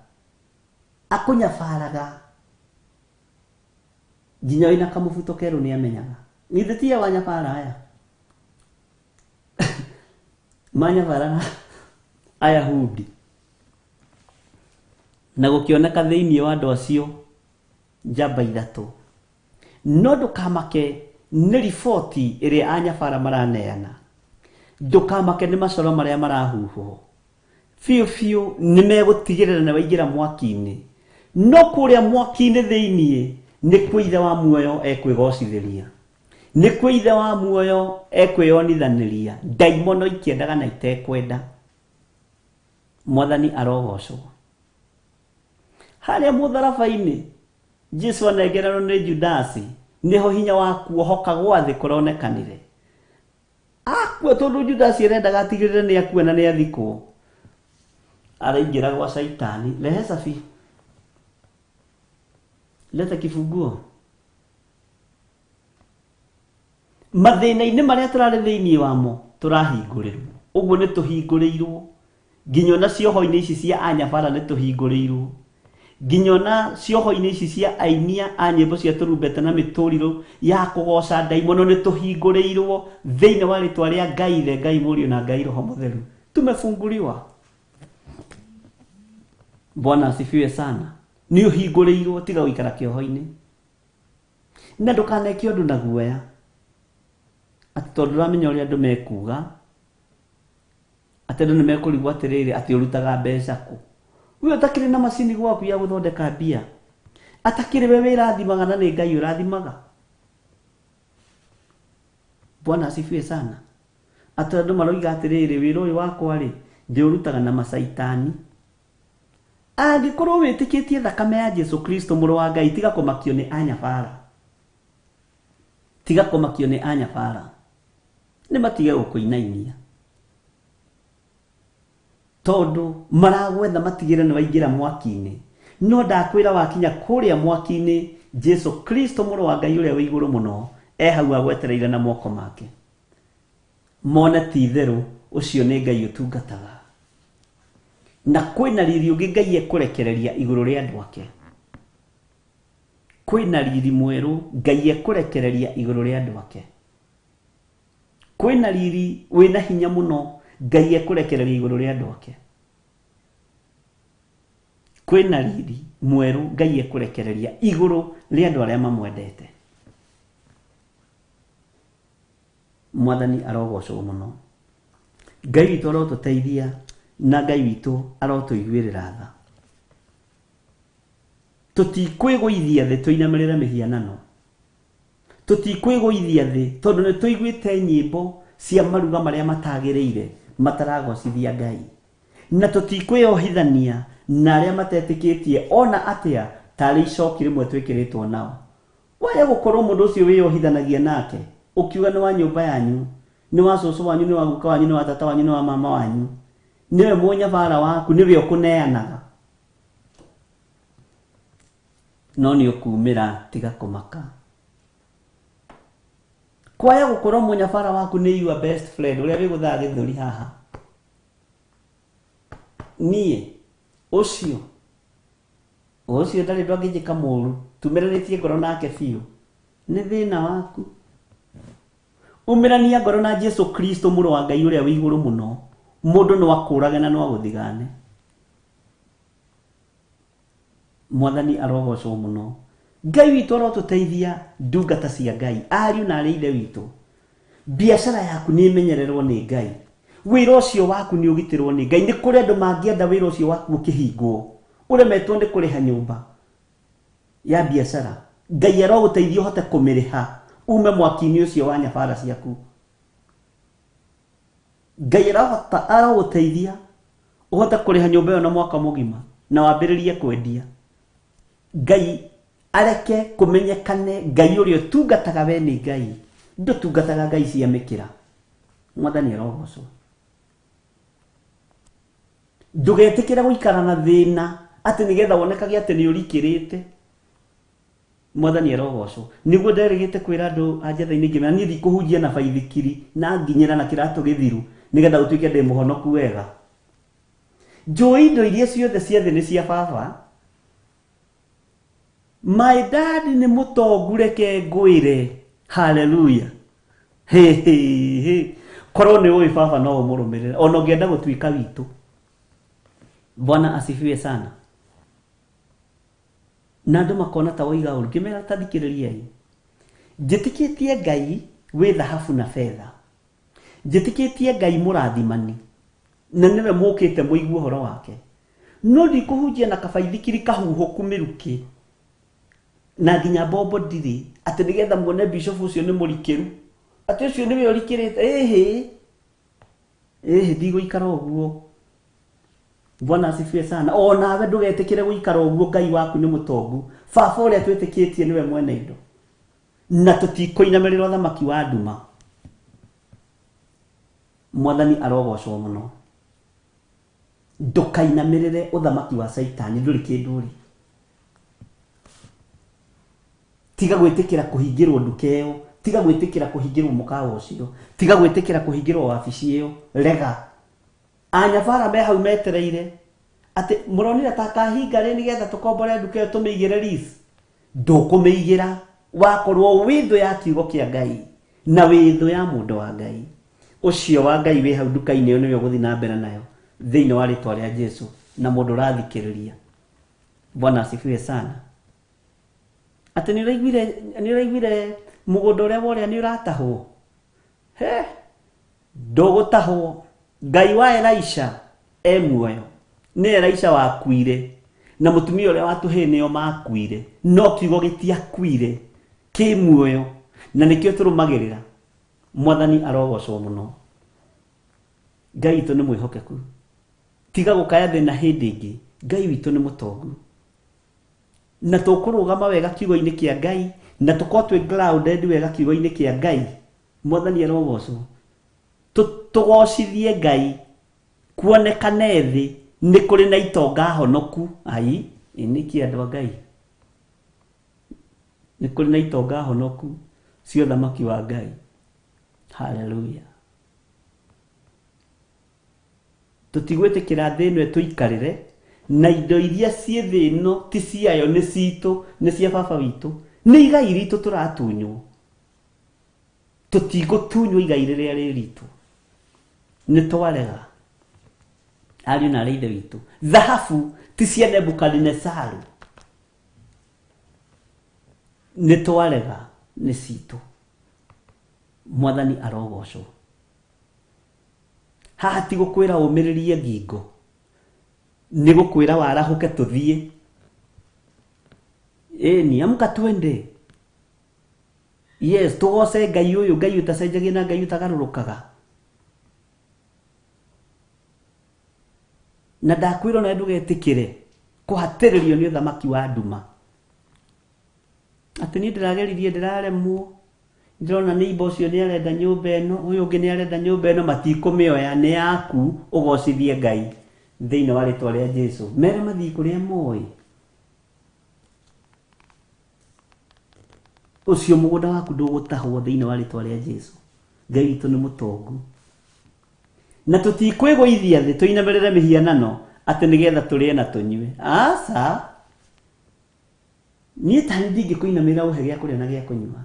akunyabaraga nginya ina kamubuto keru ni amenyaga nithitia wanyabara aya manyabara aya hudi na gukioneka thiini wa andu acio njamba ithatu no ndukamake ni riboti iria anyabara maraneana ndukamake ni macoro maria marahuhwo fiu ni megutigirira na waingira mwaki-ini no kuria mwaki-ini thiini ni kuithe wa muoyo ekwigocithiria ni kuithe wa muoyo ekwiyonithaniria daimono ikiendaga na itekwenda mwathani arogocwo haria mutharaba-ini Jesu anengerano ni Judasi niho hinya wa kuohoka gwa thi kuronekanire akua tondu Judasi arendaga atigirire ni akua na ni athikwo araingira gwa Saitani lehe safi leta kifunguo mathina-ini maria turari thiini wamo turahingurirwo uguo ni tuhingurirwo nginya na cioho-ini ici cia anyabara ni tuhingurirwo nginya na cioho-ini ici cia ainia a nyimbo cia turumbeta na mituriro ya kugoca daimono ni tuhingurirwo thiini wa ritwa ria Ngai the Ngai Murio na Ngai Roho Mutheru tumefunguliwa Bwana asifiwe sana ni uhingurirwo tiga uikara kioho-ini na ndukaneke undu na guoya ati tondu ramenya uria andu mekuga ati andu nimekurigwo atiriri ati urutaga mbeca ku uyo atakiri na macini gwaku ya guthondeka mbia atakiri we wirathimaga na ni Ngai urathimaga Bwana asifiwe sana ati andu maroiga atiriri wira uyu wakwa ri ndiurutaga na masaitani angikorwo witikitie thakame ya Jesu Kristo muru wa Ngai tiga kumakio ni anyabara tiga kumakio ni anyabara ni matige gukuinainia tondu maragwetha matigire ni waingira mwaki-ini no ndakwira wakinya kuria mwaki-ini Jesu Kristo muru wa Ngai uria wi iguru muno hau agwetereire na moko make mona ti theru ucio ni Ngai utungataga na kwina riri ungi Ngai ekurekereria iguru ria andu ake kwina riri mweru Ngai ekurekereria iguru ria andu ake kwina riri wina hinya muno Ngai ekurekereria iguru ria andu ake kwina riri mweru Ngai ekurekereria iguru ria andu aria mamwendete mwathani arogocwo muno Ngai witu arotuteithia na Ngai witu arotuiguirira tha tutikwiguithia thi tuinamirire mihianano tutikwiguithia thi tondu ni tuiguite nyimbo cia maruga maria matagiriire mataragocithia Ngai na tutikwiohithania na aria matetikitie ona atia tari icoki rimwe twikiritwo nao waya gukorwo mundu ucio wiohithanagia nake ukiuga ni wa nyumba yanyu ni wa cucu wanyu ni wa guka wanyu ni wa tata wanyu ni wa mama wanyu niwe munyabara waku niwe ukuneanaga no ni ukumira tiga kumaka kwaya gukorwo munyabara waku ni your best friend uria wi guthaa githuri haha nie ucio Ucio ndari ndangijika muru tumeranitie ngoro nake biũ nĩ thĩna waku. Umirania ngoro na Jesu Kristo mũrũ wa Ngai ũrĩa wĩ igũrũ mũno, mũndũ no akũrage na no agũthigane. Mwathani arogocwo mũno. Ngai witũ arotũteithia ndungata cia Ngai, ariũ na arĩa ithe witũ. Biacara yaku nĩ imenyererwo nĩ Ngai, wĩra ũcio waku nĩ ũgitĩrwo nĩ Ngai. Nĩ kũrĩ andũ mangĩenda wĩra ũcio waku ũkĩhingwo, ũremetwo nĩ kũrĩha nyũmba ya biacara. Ngai arogũteithia ũhote kũmĩrĩha ume mwaki-inĩ ũcio wa nyabara ciaku. Ngai arogũteithia ũhote kũrĩha nyũmba ĩyo na mwaka mũgima na wambĩrĩrie kwendia. Ngai areke kũmenyekane Ngai ũrĩa ũtungataga we nĩ Ngai, ndũtungataga Ngai cia mĩkĩra. Mwathani arogocwo. Ndũgetĩkĩre gũikara na thĩna atĩ nĩgetha wonekage atĩ nĩ ũrikĩrĩte. Mwathani arogocwo. Nĩguo nderĩgĩte kwĩra andũ a Njetha-inĩ ngĩmera niĩ ndikũhunjia na baithikiri na nginyĩra na kĩratũ gĩthiru nĩgetha ũtuĩke ndĩ mũhonoku wega. Njũĩ indo iria ciothe cia thĩ nĩ cia baba. My dad nĩ mũtongu reke ngwĩre. Hallelujah. Korwo nĩ ũĩ baba no ũmũrũmĩrĩre ona ũngĩenda gũtuĩka witũ. Bwana asifiwe sana. Na andũ makona ta woiga ũru ngĩmera ta thikĩrĩriai. Njĩtĩkĩtie Ngai wĩ thahabu na betha. Njĩtĩkĩtie Ngai mũrathimani na nĩwe mũkĩte mũigue ũhoro wake. No ndikũhunjia na kabaithikiri kahuhũku mĩrukĩ na nginya mbombo ndirĩ atĩ nĩgetha muone bishop ũcio nĩ mũrikĩru atĩ ũcio nĩwe ũrikĩrĩte. Ndigũikara ũguo. Bwana asifiwe sana. Nawe ndũgetĩkĩre gũikara ũguo. Ngai waku nĩ mũtongu. Baba ũrĩa twĩtĩkĩtie nĩwe mwene indo na tũtikũinamĩrĩra ũthamaki wa nduma. Mwathani arogocwo mũno. Ndũkainamĩrĩre ũthamaki wa Saitani, ndũrĩ kĩndũ ũrĩ. Tiga gwĩtĩkĩra kũhingĩrwo nduka ĩyo, tiga gwĩtĩkĩra kũhingĩrwo mũkawa ũcio, tiga gwĩtĩkĩra kũhingĩrwo wabici ĩyo. Rega anyabara me hau metereire atĩ mũronire ta kahinga rĩ nĩgetha tũkombore nduka ĩyo tũmĩigĩre lease. Ndũkũmĩigĩra. Wakorwo wĩ thũ ya kiugo kĩa Ngai na wĩ thũ ya mũndũ wa Ngai, ũcio wa Ngai wĩ hau nduka-inĩ ĩyo nĩwe ũgũthiĩ na mbere nayo thĩinĩ wa rĩtwa rĩa Jesu na mũndũ ũrathikĩrĩria. Bwana asifiwe sana. Atĩ nĩ ũraiguire mũgũnda ũrĩa worĩa nĩ ũratahwo. Ndũgũtahwo. Ngai wa Elisha muoyo. Nĩ Elisha wakuire na mũtumia ũrĩa watũhĩ nĩo makuire, no kiugo gĩtiakuire, kĩ muoyo na nĩkĩo tũrũmagĩrĩra. Mwathani arogocwo mũno. Ngai witũ nĩ mwĩhokeku. Tiga gũkaya thĩna hĩndĩ ĩngĩ. Ngai witũ nĩ mũtongu na tũkũrũgama wega kiugo-inĩ kĩa Ngai na tũkorwo twĩ grounded wega kiugo-inĩ kĩa Ngai. Mwathani arogocwo. Tũgocithie Ngai kuonekane thĩ nĩ kũrĩ na itonga honoku. Nĩkĩ andũ a Ngai? Nĩ kũrĩ na itonga honoku cia ũthamaki wa Ngai. Hallelujah. Tũtigwĩtĩkĩra thĩ ĩno tũikarĩre na indo iria ciĩ thĩ ĩno ti ciayo, nĩ citũ, nĩ cia baba witũ, nĩ igai ritũ tũratunywo. Tũtigũtunywo igai rĩrĩa rĩ ritũ. Nĩ twarega. Ariũ na arĩa ithe witũ, thahabu ti cia Nebukadinezaru. Nĩ twarega, nĩ citũ. Mwathani arogocwo. Haha ti gũkwĩra ũmĩrĩrie ngingo, nĩ gũkwĩra warahũke tũthiĩ. Amka twende. Yes, tũgoce Ngai ũyũ, Ngai ũtacenjagia na Ngai ũtagarũrũkaga. Na ndakwĩra na ndũgetĩkĩre kũhatĩrĩrio nĩ ũthamaki wa nduma. Atĩ niĩ ndĩrageririe, ndĩraremwo, ndĩrona nĩ ibo ũcio nĩ arenda nyũmba ĩno, ũyũ ũngĩ nĩ arenda nyũmba ĩno, matikũmĩoya, nĩ yaku, ũgocithie Ngai thĩinĩ wa rĩtwa rĩa Jesu. Mere mathiĩ kũrĩa moĩ. Ũcio mũgũnda waku ndũgũtahwo thĩinĩ wa rĩtwa rĩa Jesu. Ngai witũ nĩ mũtongu. Na tũtikwĩgũithia thĩ tũinamĩrĩre mĩhianano atĩ nĩgetha tũrĩe na tũnyue. Aca. niĩ tani ndingĩkũinamĩrĩra ũhe gĩa kũrĩa na gĩa kũnyua,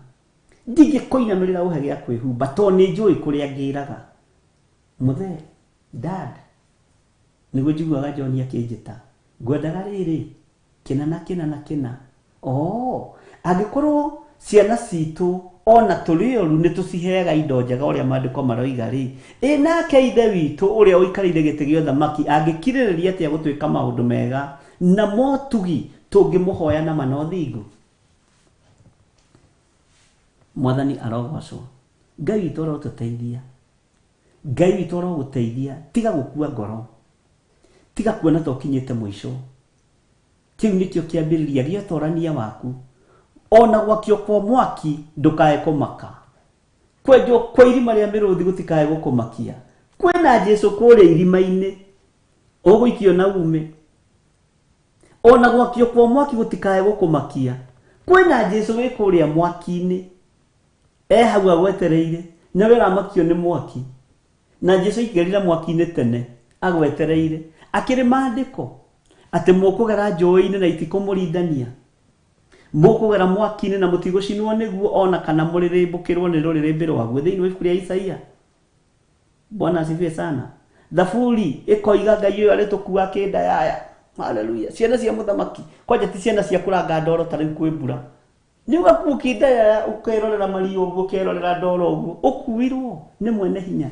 ndingĩkũinamĩrĩra ũhe gĩa kwĩhumba tondũ nĩ njũĩ kũrĩa ngĩraga. Mũthee dad nĩguo njiguaga John akĩnjĩta, ngwendaga rĩrĩ kĩna na kĩna na kĩna. Angĩkorwo ciana citũ ona tũrĩ oru nĩ tũciheaga indo njega ũrĩa maandĩko maroiga rĩ, nake ithe witũ ũrĩa ũikarĩire gĩtĩ gĩa ũthamaki angĩkirĩrĩria atĩa gũtwĩka maũndũ mega na motugi tũngĩmũhoya na manothingu. Mwathani arogocwo. Ngai witũ arotũteithia, Ngai witũ arogũteithia. Tiga gũkua ngoro, tiga kuona ta ũkinyĩte mũico. Kĩu nĩkĩo kĩambĩrĩria gĩa ũtorania waku. Ona gwakio kwa mwaki ndũkae kũmaka, kwenjwo kwa irima rĩa mĩrũthi gũtikae gũkũmakia. Kwĩna Jesũ kũrĩa irima-inĩ ũgũikio na ume. Ona gwakio kwa mwaki gũtikae gũkũmakia, kwĩna Jesũ wĩ kũrĩa mwaki-inĩ hau agwetereire, na we ũramakio nĩ mwaki. Na Jesũ aikĩrĩra mwaki-inĩ tene agwetereire, akĩrĩ maandĩko atĩ mũkũgera njũĩ-inĩ na itikũmũrindania, mũkũgera mwaki-inĩ na mũtigũcinwo nĩguo ona kana mũrĩrĩmbũkĩrwo nĩ rũrĩrĩmbĩ rwaguo. Thĩinĩ wa ibuku rĩa Isaia. Bwana asifiwe sana. Thaburi ĩkoiga Ngai ũyũ arĩtũkua kĩndayaya. Haleluya. Ciana cia mũthamaki kwanja ti ciana cia kũranga ndoro ta rĩu kwĩ mbura. Nĩ ũgakua kĩndayaya ũkerorera mariũ ũguo, ũkerorera ndoro ũguo, ũkuirwo nĩ mwene hinya.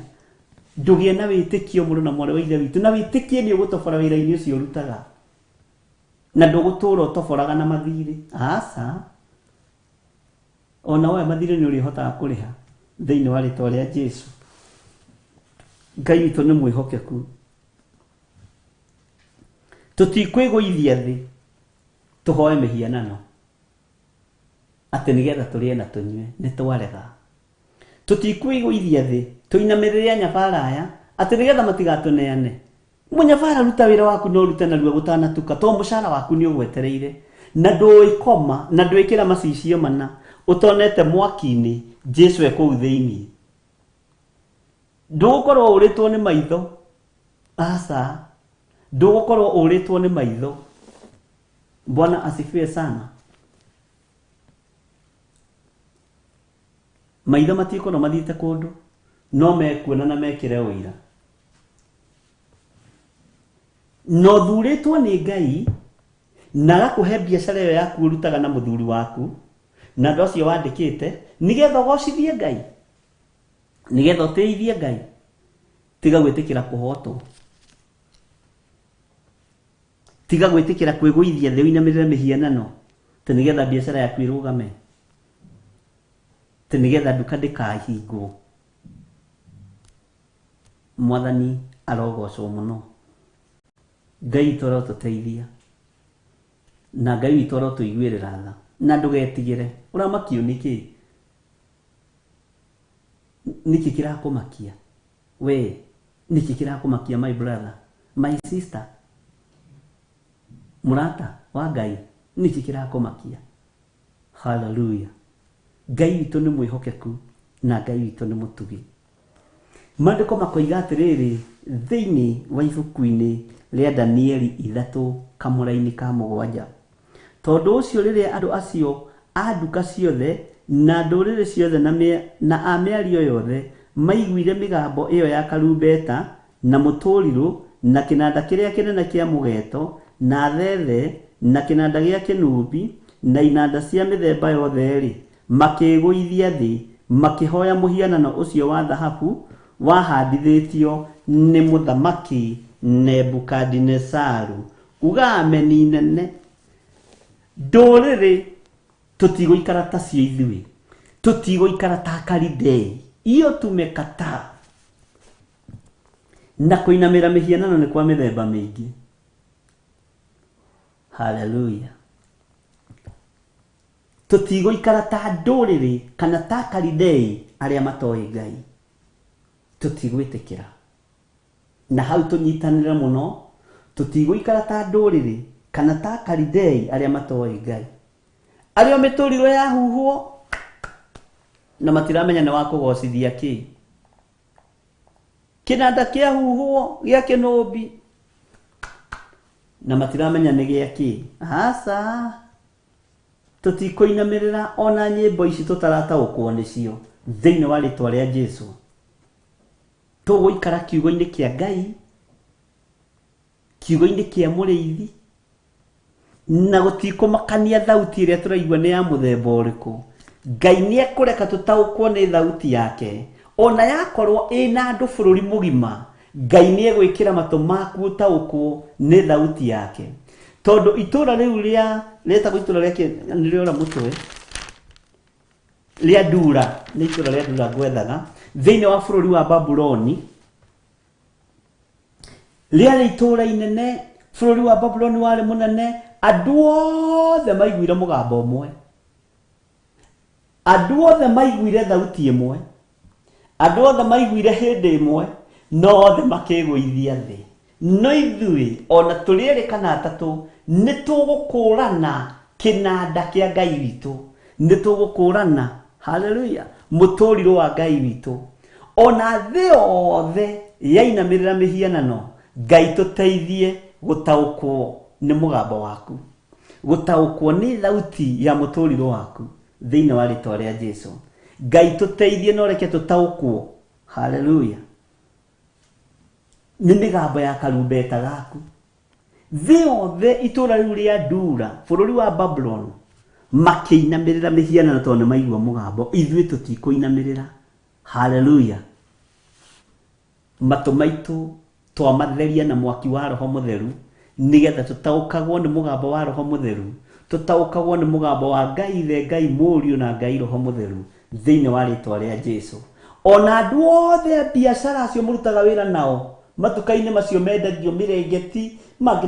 Ndũgĩe na wĩtĩkio mũndũ na mwarĩ wa ithe witũ, na wĩtĩkie nĩ ũgũtobora wĩra-inĩ ũcio ũrutaga, na ndũgũtũũra ũtoboraga na mathirĩ. Aca, ona woya mathirĩ nĩ ũrĩhotaga kũrĩha thĩinĩ wa rĩtwa rĩa Jesũ. Ngai witũ nĩ mwĩhokeku. Tũtikwĩgũithia thĩ tũhoe mĩhianano atĩ nĩgetha tũrĩe na tũnyue, nĩ twarega. Tũtikwĩgũithia thĩ tũinamĩrĩre nyabara aya atĩ nĩgetha matigatũneane. Mũnyabara ruta wĩra waku no rute narua gũtanatuka, tondũ mũcara waku nĩ ũgwetereire, na ndũĩkoma na ndwĩkĩra macicio mana ũtonete mwaki-inĩ Jesũ kũu thĩinĩ. Ndũgũkorwo ũrĩtwo nĩ maitho, aca, ndũgũkorwo ũrĩtwo nĩ maitho. Bwana asifiwe sana. Maitho matikorwo mathiĩte kũndũ, no mekuona na mekĩre ũira. No thurĩtwo nĩ Ngai na agakũhe biacara ĩyo yaku ũrutaga na mũthuri waku na andũ acio wandĩkĩte, nĩgetha ũgocithie Ngai, nĩgetha ũteithie Ngai. Tiga gwĩtĩkĩra kũhotwo, tiga gwĩtĩkĩra kwĩgũithia thĩ ũinamĩrĩre mĩhianano tĩ nĩgetha biacara yaku ĩrũgame, tĩ nĩgetha nduka ndĩkahingwo. Mwathani arogocwo mũno. Ngai witũ arotũteithia, na Ngai witũ arotũiguĩrĩra tha, na ndũgetigĩre. Ũramakio nĩkĩ? Nĩkĩ kĩrakũmakia we? Nĩkĩ kĩrakũmakia my brother, my sister, mũrata wa Ngai? Nĩkĩ kĩrakũmakia? Hallelujah. Ngai witũ nĩ mwĩhokeku na Ngai witũ nĩ mũtugi. Maandĩko makoiga atĩrĩrĩ thĩinĩ wa ibuku-inĩ rĩa Danieli 3 kamũra-inĩ ka 7, tondũ ũcio rĩrĩa andũ acio a nduka ciothe na ndũrĩrĩ ciothe na a mĩario yothe maiguire mĩgambo ĩyo ya karumbeta na mũtũrirũ na kĩnanda kĩrĩa kĩnene kĩa mũgeeto na thethe na kĩnanda gĩa kĩnumbi na inanda cia mĩthemba yothe-rĩ, makĩĩgũithia thĩ makĩhoya mũhianano ũcio wa thahabu wahandithĩtio nĩ mũthamaki Nebukadinezaru. Uga ameni nene. Ndũrĩrĩ tũtigũikara ta cio ithuĩ, tũtigũikara ta Akalidei. Iyo tumekataa. Na kũinamĩra mĩhianano nĩ kwa mĩthemba mĩingĩ. Hallelujah. Tũtigũikara ta ndũrĩrĩ kana ta Akalidei arĩa matoĩ Ngai. Tũtigwĩtĩkĩra. Na hau tũnyitanĩre mũno, tũtigũikara ta ndũrĩrĩ kana ta Akalidei arĩa matoĩ Ngai, arĩa mĩtũrirũ yahuhwo na matiramenya nĩ wa kũgocithia kĩ. Kĩnanda kĩahuhwo gĩa kĩnũmbi na matiramenya nĩ gĩa kĩ. Aca, tutikoinamirira ona nyimbo ici tutarataũkwo nĩcio thĩinĩ wa rĩtwa rĩa Jesũ. Tũgũikara kiugo-inĩ kĩa Ngai, kiugo-inĩ kĩa mũrĩithi, na gũtikũmakania thauti ĩrĩa tũraigua nĩ ya mũthemba ũrĩkũ. Ngai nĩekũreka tũtaũkwo nĩ thauti yake, ona yakorwo ĩna andũ bũrũri mũgima. Ngai nĩegwĩkĩra matũ maku ũtaũkwo nĩ thauti yake, tondũ itũra rĩu rĩetagwo itũra rĩa nĩrĩora mũtwe rĩa Dura, nĩ itũra rĩa Dura ngwethaga, thĩinĩ wa bũrũri wa Babuloni. Rĩarĩ itũra inene, bũrũri wa Babuloni warĩ mũnene. Andũ othe maiguire mũgambo ũmwe, andũ othe maiguire thauti ĩmwe, andũ othe maiguire hĩndĩ ĩmwe, no othe makĩgũithia thĩ. No ithuĩ ona tũrĩ erĩ kana atatũ nĩ tũgũkũrana kĩnanda kĩa Ngai witũ, nĩ tũgũkũrana, haleluya, mũtũrirũ wa Ngai witũ. Ona thĩ yothe yainamĩrĩra mĩhianano, Ngai tũteithie gũtaũkwo nĩ mũgambo waku, gũtaũkwo nĩ thauti ya mũtũrirũ waku thĩinĩ wa rĩtwa rĩa Jesũ. Ngai tũteithie na ũreke tũtaũkwo, haleluya, nĩ mĩgambo ya karumbeta gaku. Thĩ yothe itũra rĩu rĩa Dura, bũrũri wa Babuloni, makĩinamĩrĩra mĩhianano tondũ nĩmaigua mũgambo. Ithuĩ tũtikũinamĩrĩra, haleluya. Matũ maitũ twamatheria na mwaki wa Roho Mũtheru, nĩgetha tũtaũkagwo nĩ mũgambo wa Roho Mũtheru, tũtaũkagwo nĩ mũgambo wa Ngai Ithe, Ngai Mũriũ na Ngai Roho Mũtheru thĩinĩ wa rĩtwa rĩa Jesũ. Ona andũ othe biacara acio mũrutaga wĩra nao matuka-inĩ macio mendagio mĩrengeti, mangĩ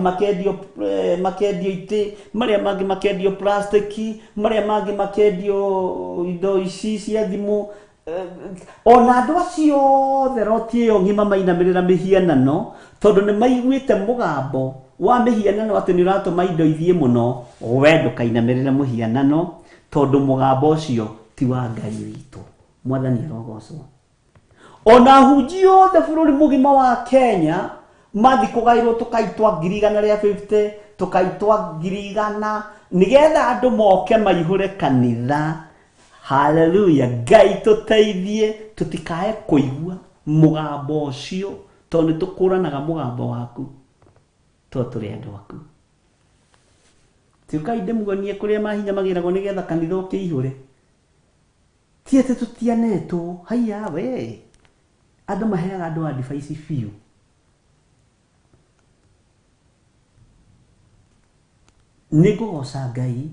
makendio itĩ, marĩa mangĩ makendio plastiki, marĩa mangĩ makendio indo ici cia thimũ. Ona andũ acio othe roti ĩyo ng'ima mainamĩrĩra mĩhianano, tondũ nĩ maiguĩte mũgambo wa mĩhianano atĩ nĩ ũratũma indo ithiĩ mũno. We ndũkainamĩrĩre mũhianano, tondũ mũgambo ũcio ti wa Ngai witũ. Mwathani arogocwo. Ona hunji othe bũrũri mũgima wa Kenya mathi kũgaĩrwo tũkaitwa 150, tũkaitwa 100, nĩgetha andũ moke maihũre kanitha, haleluya. Ngai tũteithie tũtikae kũigua mũgambo ũcio, tondũ nĩtũkũranaga mũgambo waku tondũ tũrĩ andũ aku. Tiũkai ndĩmuonie kũrĩa mahinya magĩragwo nĩgetha kanitha ũkĩihũre. Ti atĩ tũtianetwo, haiya we, andũ maheaga andũ advice biũ. Nĩngũgoca Ngai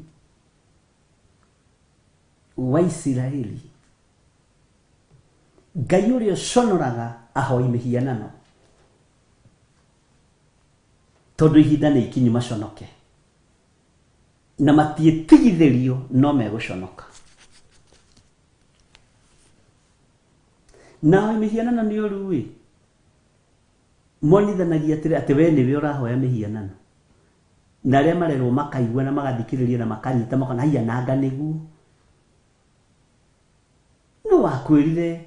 wa Isiraeli, Ngai ũrĩa ũconoraga ahoi mĩhianano, tondũ ihinda nĩ ikinyu maconoke, na matiĩtigithĩrio no megũconoka. Na ahoi mĩhianano nĩ ũru monithanagia atĩ we nĩwe ũrahoya mĩhianano, na arĩa marerwo makaigua na magathikĩrĩria na makanyita makona haiya nanga nĩguo. No wakwĩrire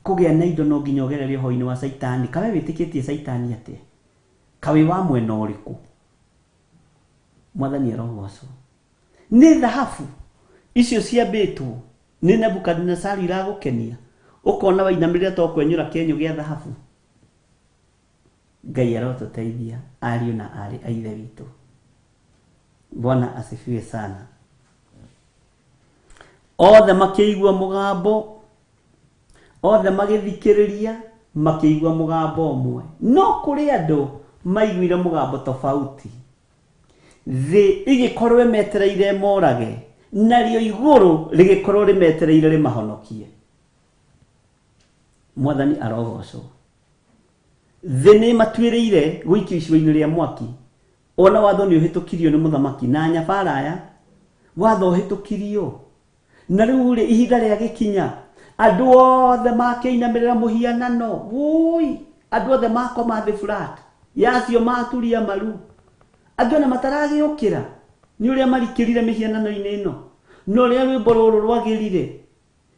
kũgĩa na indo no nginya ũgerere ũhoro-inĩ wa Saitani? Kawe wĩtĩkĩtie Saitani atĩa? Kawe wa mwena ũrĩkũ? Mwathani arogocwo. Nĩ thahabu icio ciambĩtwo nĩ Nebukadnezar iragũkenia, ũkona wainamĩrĩra to kwenyũra kenyũ gĩa thahabu? Ngai arotũteithia ariũ na arĩ a Ithe witũ. Bwana asifiwe sana. Othe makĩigua mũgambo, othe magĩthikĩrĩria makĩigua mũgambo ũmwe. No kũrĩ andũ maiguire mũgambo tofauti. Thĩ igĩkorwo ĩmetereire morage, narĩo igũrũ rĩgĩkorwo rĩmetereire rĩmahonokie. Mwathani arogocwo. Thĩ nĩ matuĩrĩire gũikio icigo-inĩ rĩa mwaki. Ona watho nĩ ũhĩtũkirio nĩ mũthamaki na nyabaraya, watho ũhĩtũkirio. Na rĩu rĩ ihinda rĩa gĩkinya, andũ othe makĩinamĩrĩra mũhianano, wui, andũ othe makoma thĩ flat, yacio maturia maru. Andũ ona mataragĩũkĩra nĩ ũrĩa marikĩrire mĩhianano-inĩ ĩno, no ũrĩa rwĩmbo rũrũ rwagĩrire,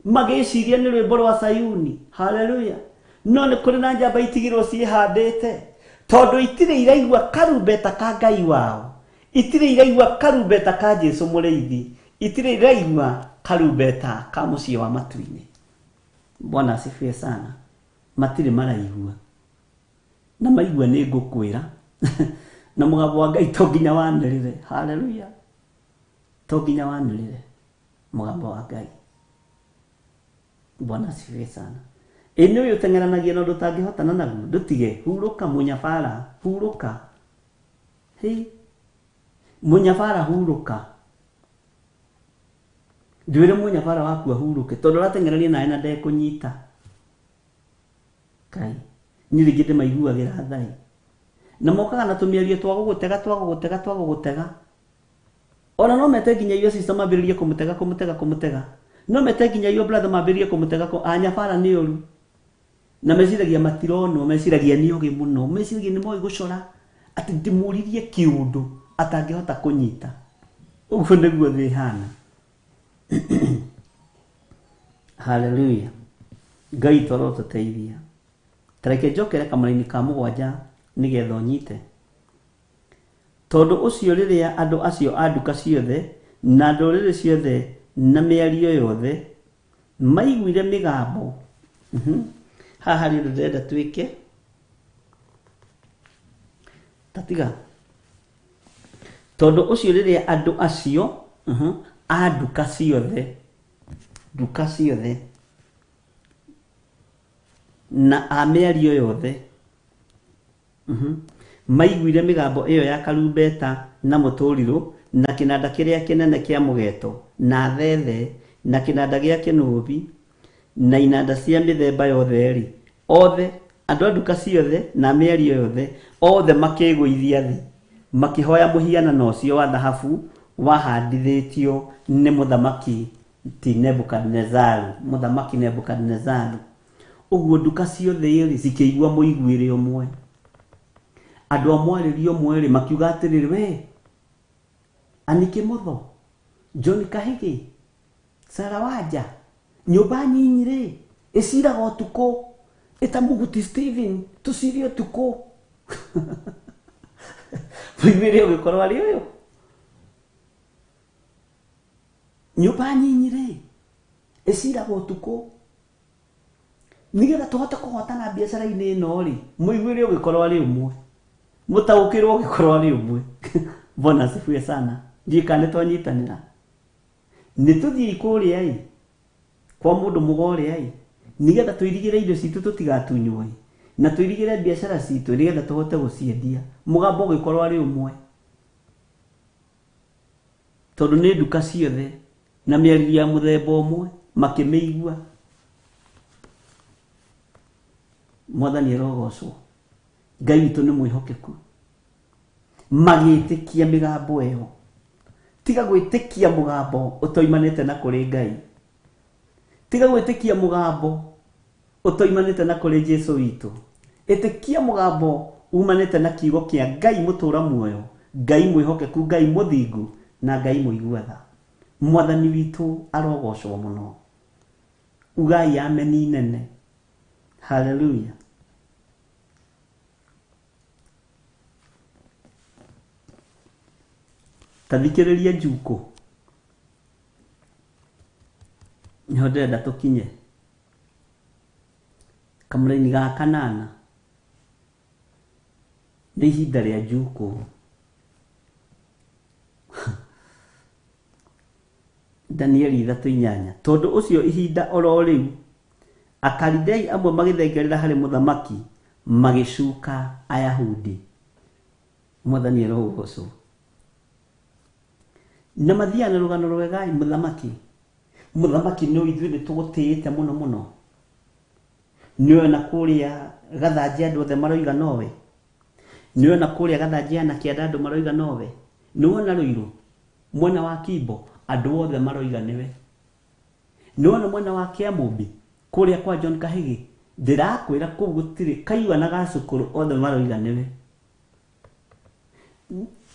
magĩciria nĩ rwĩmbo rwa Sayuni, haleluya. No nĩ kũrĩ na njamba itigirwo ciĩhandĩte, tondũ itirĩ iraigua karumbeta ka Ngai wao, itire iraigua karumbeta ka Jesu Mũrĩithi, itire iraigua karumbeta ka mũciĩ wa matu-inĩ. Bwana asifiwe sana. Matire maraigua, na maigua nĩ ngũkwĩra na mũgambo wa Ngai to nginya wanĩrĩre. Haleluya, to nginya wanĩrĩre mũgambo wa Ngai. Bwana asifiwe sana. Ĩnĩ ũyũ teng'eranagia na ũndũ ũtangĩhotana naguo, ndũtige. Hurũka mũnyabara, hurũka. Hĩ, mũnyabara hurũka. Ndwĩre mũnyabara waku ahurũke, tondũ ũrateng'erania nawe na ndekũnyita. Kai, niĩ rĩngĩ ndĩmaiguagĩra thai, na mokaga na tũmĩario twa gũgũtega. Ona no mete nginya irio sister mambĩrĩrie kũmũtega. No mete nginya irio brother mambĩrĩrie kũmũtega. Anyabara nĩ ũru. Na meciragia matironwo, meciragia nĩ ũgĩ mũno, meciragia nĩ moĩ gũcora, atĩ ndĩmũririe kĩũndũ atangĩhota kũnyita. Ũguo nĩguo thĩ ĩhana. Haleluya. Ngai toro tũteithia. Tareke njokere kamũra-inĩ ka 7 nĩgetha ũnyite. Tondũ ũcio rĩrĩa andũ acio a nduka ciothe na ndũrĩrĩ ciothe na mĩario yothe maiguire mĩgambo. Haha rĩu ndĩrenda twĩke tatiga. Tondũ ũcio rĩrĩa andũ acio a nduka ciothe na a mĩario yothe maiguire mĩgambo ĩyo ya karumbeta na mũtũrirũ na kĩnanda kĩrĩa kĩnene kĩa mũgeeto na thethe na kĩnanda gĩa kĩnũbi na inanda cia mĩthemba yothe-rĩ, othe andũ a nduka ciothe na mĩario yothe othe makĩgũithia thĩ makĩhoya mũhianano ũcio wa thahabu wahandithĩtio nĩ mũthamaki Nebukadnezaru. Ũguo nduka ciothe-rĩ cikĩigua mũiguĩre ũmwe. Andũ a mwarĩrio ũmwe-rĩ makiuga atĩrĩrĩ, we Anike Motho, John Kahĩgĩ, Sarah Wanja, nyũmba nyinyi-rĩ ĩciraga ũtukũ, ĩta Mũguti Stephen tũcire ũtukũ. Mũiguĩre ũgĩkorwo arĩ ũyũ. Nyũmba nyinyi-rĩ ĩciraga ũtukũ, nĩgetha tũhote kũhotana biacara-inĩ ĩno-rĩ, mũiguĩre ũgĩkorwo arĩ ũmwe, mũtaũkĩrwo ũgĩkorwo arĩ ũmwe. Bwana asifiwe sana. Ndiĩ kana nĩtwanyitanĩra. Nĩtũthiĩ kũrĩa-ĩ kwa mũndũ mũgorĩa-ĩ, nĩgetha twĩrigĩre indo citũ tũtigatunywo-ĩ, na twĩrigĩre biacara citũ nĩgetha tũhote gũciendia, mũgambo ũgĩkorwo arĩ ũmwe. Tondũ nĩ nduka ciothe na mĩario ya mũthemba ũmwe makĩmĩigua. Mwathani arogocwo. Ngai witũ nĩ mwĩhokeku. Magĩtĩkia mĩgambo ĩyo. Tiga gwĩtĩkia mũgambo ũtoimanĩte na kũrĩ Ngai. Tiga gwĩtĩkia mũgambo ũtoimanĩte na kũrĩ Jesũ witũ. Ĩtĩkia mũgambo umanĩte na kiugo kĩa Ngai mũtũra muoyo, Ngai mwĩhokeku, Ngai mũthingu na Ngai mũigua tha. Mwathani witũ arogocwo mũno. Ugai ameni nene. Haleluya. Tathikĩrĩria Njuko. Nĩho ndĩrenda tũkinye. Kamũra-inĩ ga 8 nĩ ihinda rĩa Njuko. Danieli 3:8. Tondũ ũcio ihinda oro rĩu Akalidei amwe magĩthengerera harĩ mũthamaki magĩcuka Ayahudi. Mwathani arogocwo. Na mathiaga na rũgano rwega mũthamaki. Mũthamaki nĩ ithuĩ nĩtũgũtĩĩte mũno mũno. Nĩwe na kũrĩa gathanjĩ andũ othe maroiga nowe. Nĩwe na kũrĩa gathanjĩ na kĩanda andũ maroiga nowe. Nĩwona Rũirũ mwena wa Kimbo andũ othe maroiga nĩwe. Nĩwona mwena wa Kĩamũmbi kũrĩa kwa John Kahĩgĩ ndĩrakwĩra kũu gũtirĩ kaigua na gacukũrũ othe maroiga nĩwe.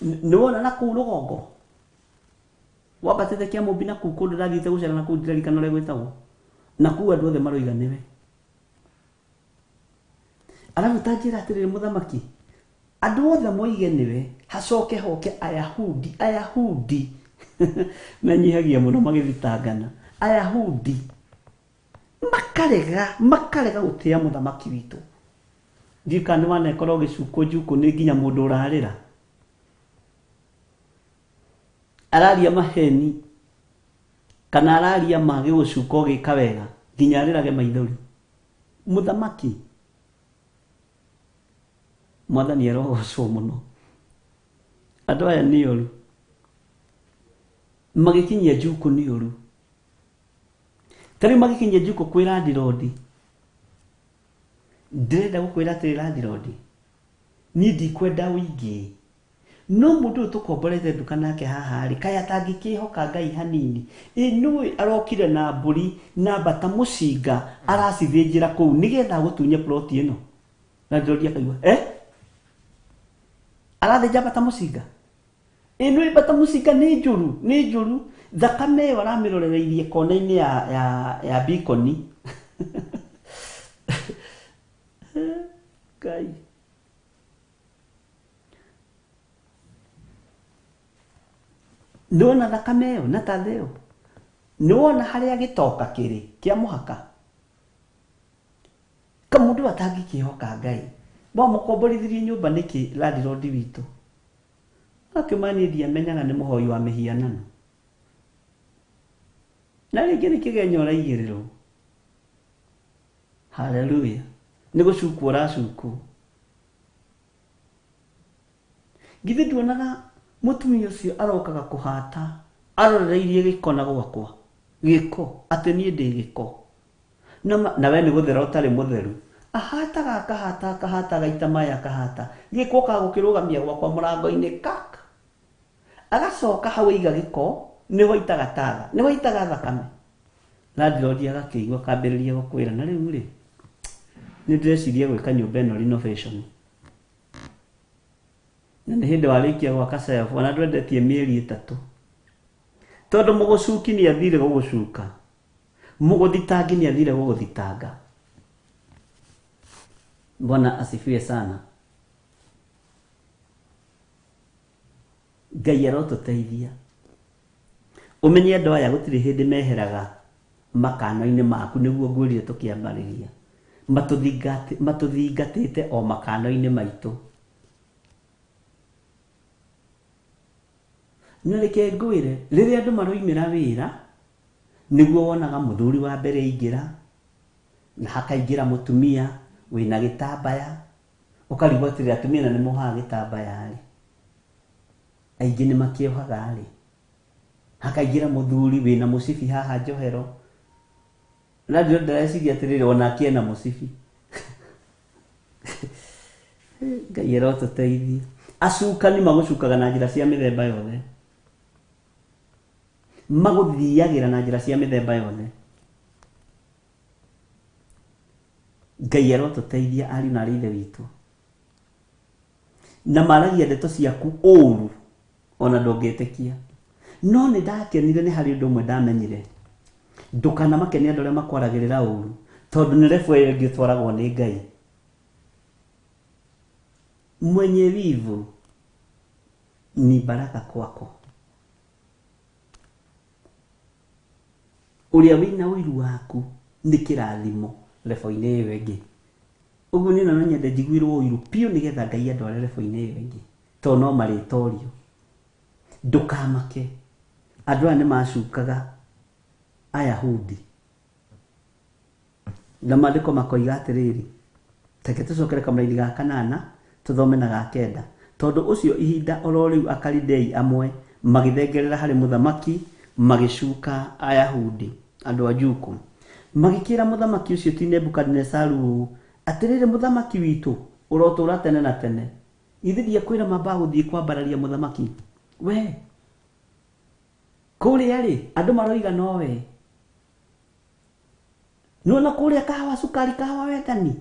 Nĩwona na kũu rũgongo wambatĩte Kĩamũmbi na kũu kũndũ ndathiĩte gũcera na kũu ndirarikana ũrĩa gwĩtagwo, na kũu andũ othe maroiga nĩwe. Arabu ta njĩra atĩrĩrĩ mũthamaki, andũ othe moige nĩwe hacoke hoke Ayahudi menyihagia mũno magĩthitangana Ayahudi makarega gũtĩa mũthamaki witũ. Ndika nĩ wanekora ũgĩcukwo njuku nĩ nginya mũndũ ũrarĩra araria maheni kana araria mage gũcuka ũgĩka wega nginya arĩrage maithori mũthamaki. Mwathani arogocwo mũno. Andũ aya nĩ ũru magĩkinyia njuku nĩ ũru. Tarĩ magĩkinyia njuku kwĩ landlord, ndĩrenda gũkwĩra atĩrĩ landlord, niĩ ndikwenda ũingĩ, no mũndũ ũyũ tũkomborete nduka nake haha rĩ kaĩ atangĩkĩhoka Ngai hanini. Nũĩ arokire na mbũri na mbata mũcinga aracithĩnjĩra kũu nĩgetha gũtunye plot ĩno. Landlord akaigua arathĩnja mbata mũcinga. Nũĩ mbata mũcinga nĩ njũru thakame ĩyo aramĩrorereirie kona-inĩ ya Beacon. Ngai nĩwona thakame ĩyo na tathe ĩyo, nĩwona harĩa gĩtoka kĩrĩ kĩa mũhaka. Kamũndũ atangĩkĩhoka Ngai mũkomborithirie nyũmba nĩkĩ landlord witũ. Akĩmani ndiamenyaga nĩ mũhoi wa mĩhianano. Na rĩngĩ nĩ kĩgenyo ũraigĩrĩrwo. Haleluya. Nĩ gũcukwo ũracukwo. Githĩ nduonaga mũtumia ũcio arokaga kũhata arorereirie gĩko na gwakwa gĩko atĩ niĩ ndĩ gĩko na we nĩ gũthera ũtarĩ mũtheru. Ahataga akahata gaita maya akahata gĩko kagũkĩrũgamia gwakwa mũrango-inĩ kaka agacoka hau aiga gĩko nĩho aitaga tatha nĩho aitaga thakame. Landlord agakĩigua kambĩrĩria gũkwĩra na rĩu rĩ nĩ ndĩreciria gwĩka nyũmba ĩno renovation. Na nĩ hĩndĩ warĩkia gwaka self ona ndwendetie mĩeri 3 tondũ mũgũcuki nĩ athire gũgũcuka, mũgũthitangi nĩ athire gũgũthitanga. Bwana asifiwe sana. Ngai arotũteithia. Ũmenye andũ aya gũtirĩ hĩndĩ meheraga makano-inĩ maku nĩguo ngwĩrire tũkĩambĩrĩria. Matũthingatĩte o makano-inĩ maitũ. Na reke ngwĩre rĩrĩa andũ maroimĩra wĩra nĩguo wonaga mũthuri wa mbere aingĩra na hakaingĩra mũtumia wĩna gĩtambaya ũkarigwo atĩrĩ atumia na nĩ mohaga gĩtambaya rĩ. Aingĩ nĩ makĩohaga rĩ. Hakaingĩra mũthuri wĩna mũcibi haha njohero na ndĩreciria atĩrĩrĩ onake ena mũcibi. Ngai arotũteithia. Acukani magũcukaga na njĩra cia mĩthemba yothe, magũthiagĩra na njĩra cia mĩthemba yothe. Ngai arotũteithia ariũ na ithe witũ. Na maragia ndeto ciaku ũũru ona ndũngĩtĩkia. No nĩ ndakenire nĩ harĩ ũndũ ũmwe ndamenyire. Ndũkanamakenia andũ arĩa makwaragĩrĩra ũũru tondũ nĩ rebu ĩyo ĩngĩ ũtwaragwo nĩ Ngai. Mwenye wivu ni baraka kwako. Ũrĩa wĩna ũiru waku nĩ kĩrathimo rebu-inĩ ĩyo ĩngĩ. Ũguo niĩ no nyende njiguĩrwo ũiru piũ nĩgetha Ngai andware rebu-inĩ ĩyo ĩngĩ tondũ no marĩtorio. Ndũkamake. Andũ aya nĩ macukaga Ayahudi. Na maandĩko makoiga atĩrĩrĩ, reke tũcokere kamũra-inĩ ga 8 tũthome na ga 9. Tondũ ũcio ihinda oro rĩu Akalidei amwe magĩthengerera harĩ mũthamaki magĩcuka Ayahudi andũ a Juku. Magĩkĩra mũthamaki ũcio ti Nebukadnezaru atĩrĩrĩ mũthamaki witũ ũrotũũra tene na tene. Ithe ndiakwĩra mamba gũthiĩ kwambararia mũthamaki. We kũrĩa rĩ andũ maroiga nowe. Nona kũrĩa kahawa sukari kahawa wetani.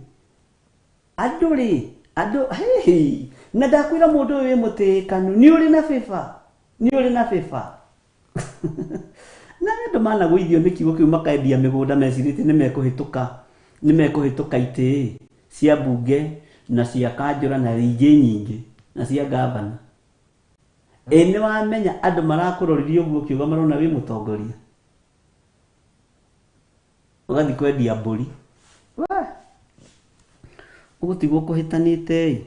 Andũ rĩ andũ hey na ndakwĩra mũndũ ũyũ mũtĩkanu nĩ ũrĩ na bĩba. Nĩ ũrĩ na bĩba. Na andũ managũithio nĩ kiugo kĩu makaendia mĩgũnda mecirĩtie nĩ mekũhĩtũka itĩ cia mbunge na cia kanjũra na ingĩ nyingĩ. na cia gavana ene wamenya andu marakuroririo guo kiuga marona wi mutongoria ugathi kwendia mburi ugutigwo kuhitanite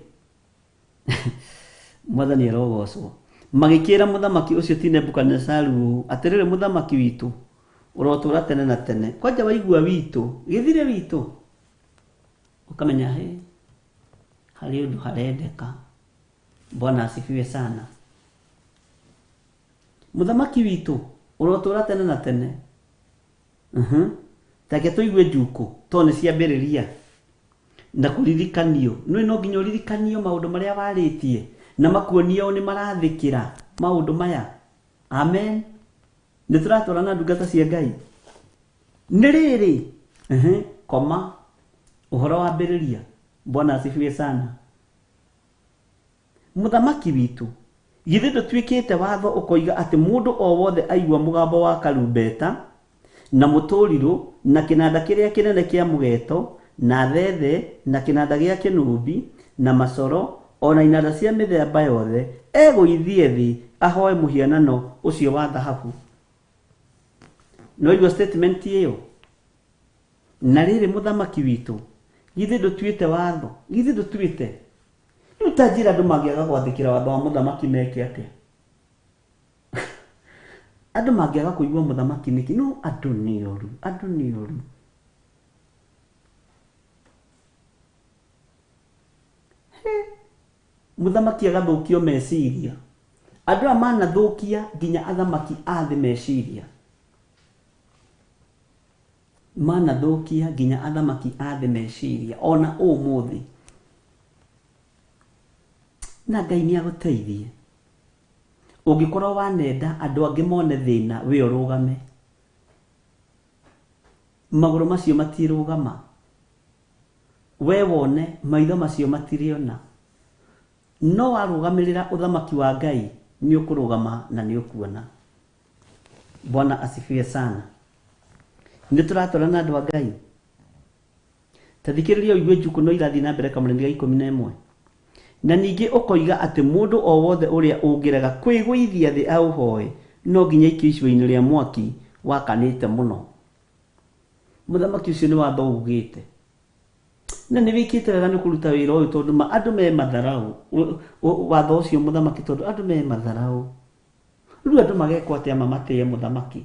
mwathani arogocwo magikira muthamaki ucio ti Nebukadnezaru atirire muthamaki witu urotura tene na tene kwanja waigua witu githire witu ukamenya he hari undu harendeka. Bwana asifiwe sana. Muthamaki witu urotura tene na tene take tuigue njuku tone ciambiriria na kuririkanio no nginya uririkanio maundu maria waritie na makuonio ni marathikira maundu maya. Amen. Ni turatorana ndungata cia Ngai ni riri koma uhoro wa mbiriria. Bwana asifiwe sana. Muthamaki witu githe ndutwikite watho ukoiga ati mundu o wothe aigua mugambo wa karumbeta na muturiro na kinanda kiria kinene kia mugeto na thethe na kinanda gia kinumbi na macoro ona inanda cia mithemba yothe eguithie thi ahoe muhianano ucio wa thahabu. No igua statement iyo na riri muthamaki witu githe ndutwite watho githe ndutwite utajira andu magiaga gwathikira watho wa muthamaki meke atia andu magiaga kuigua muthamaki niki no andu ni oru muthamaki agathukio meciria andu amana thukia nginya athamaki athi meciria mana thukia nginya athamaki athi meciria ona umuthi na Ngai ni aguteithie ungikorwo wanenda andu angi mone thina we urugame maguru macio matirugama we wone maitho macio matiriona no warugamirira uthamaki wa Ngai ni ukurugama na ni ukuona. Bwana asifiwe sana. Ni turatorana andu a Ngai tathikiriria igwe njuku no irathi na mbere kamurindi ga 11 na ningi ukoiga ati mundu o wothe uria ungirega kwiguithia thi auhoe no nginya ikicwa-ini ria mwaki wakanite muno. Muthamaki ucio ni watho ugite na ni wikite wega ni kuruta wira uyu tondu andu me matharau watho ucio muthamaki tondu andu me matharau riu andu magekwo atia mamatie muthamaki.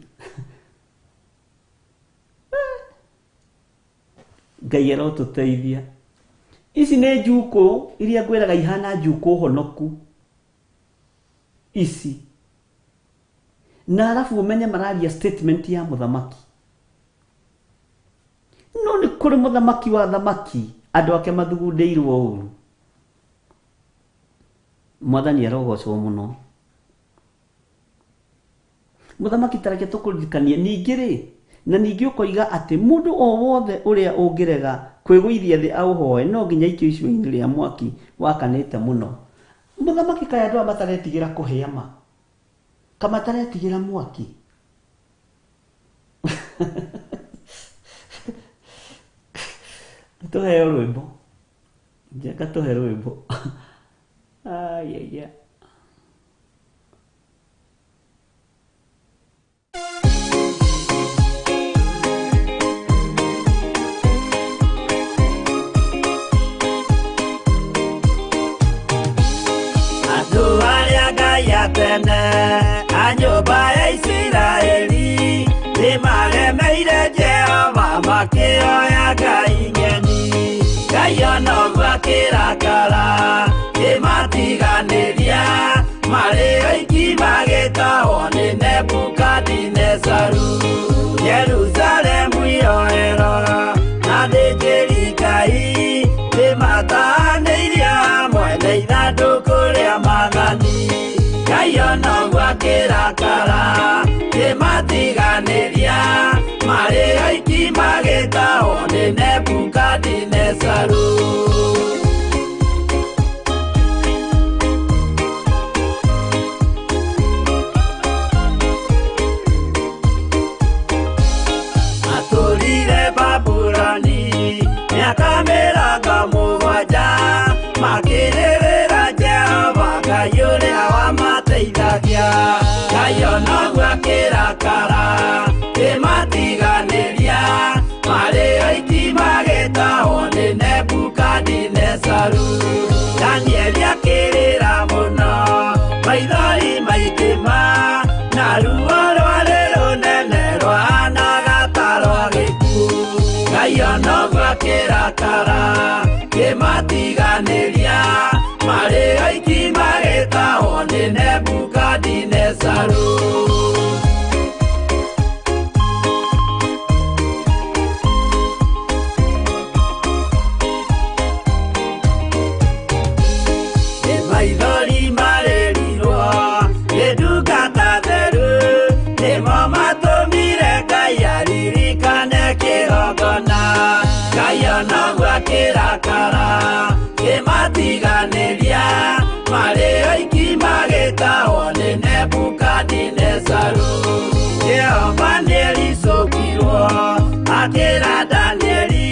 Ngai arotuteithia. Ici ni njuku iria ngwiraga ihana njuku honoku ici na alafu umenye mararia statement ya muthamaki no ni kuri muthamaki wa thamaki andu ake mathugundeirwo uru. Mwathani arogocwo muno. Muthamaki tareke tukuririkania ningiri na ningi ukoiga ati mundu o wothe uria ungirega kwiguithia thi auhoe no nginya ikio icwa-ini ria mwaki wakanite muno. Muthamaki kaya andu amataretigira kuhiama kama taretigira mwaki tuhe rwimbo njaka tuhe rwimbo yeah. Tene anyumba ya Isiraeli ni maremeire Jehova makioya Ngai ng'eni. Ngai ono gwakirakara imatiganiria mari oiki magitahwo ni Nebukadnezaru. Jerusalemu iroerora na thĩnjĩri Ngai nimataanĩirie hamwe na ithandũkũ rĩa maathani. Ngai ono gwakirakara imatiganiria mari oiki magitahwo ni Nebukadnezaru. Atũrire Babuloni miaka mĩrongo mũgwanja makĩrĩrĩra Jehova gũcokia Ngayo no gwakĩrakara kĩmatiganĩria marĩ oiki magĩtahwo nĩ Nebukadinezaru Danieli akĩrĩra mũno maithori maikĩma na ruo rwarĩ rũnene rwahanaga ta rwa gĩkuũ Ngayo no gwakĩrakara kĩmatiganĩria marĩ oiki magĩtahwo nĩ Nebukadinezaru maithori marĩrirwo nĩ ndungata theru nĩmo matũmire Ngai aririkane kĩgongona Ngayo no gwakĩrakara kĩmatiganĩria marĩ oiki magĩtahwo nĩ Nebukadinezaru Jehova nĩericũkirwo akĩra Danieli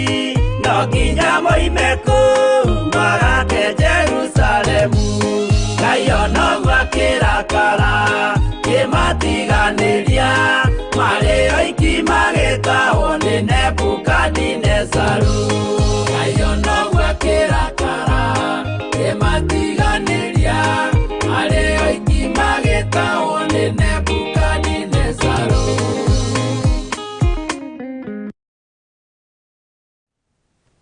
no nginya moime kũu magake Jerusalemu Ngayo no gwakĩrakara kĩmatiganĩria marĩ oiki magĩtahwo nĩ Nebukadinezaru Ngayo no gwakĩrakara kĩmatiganĩria marĩ oiki magĩtahwo nĩ Nebukadinezaru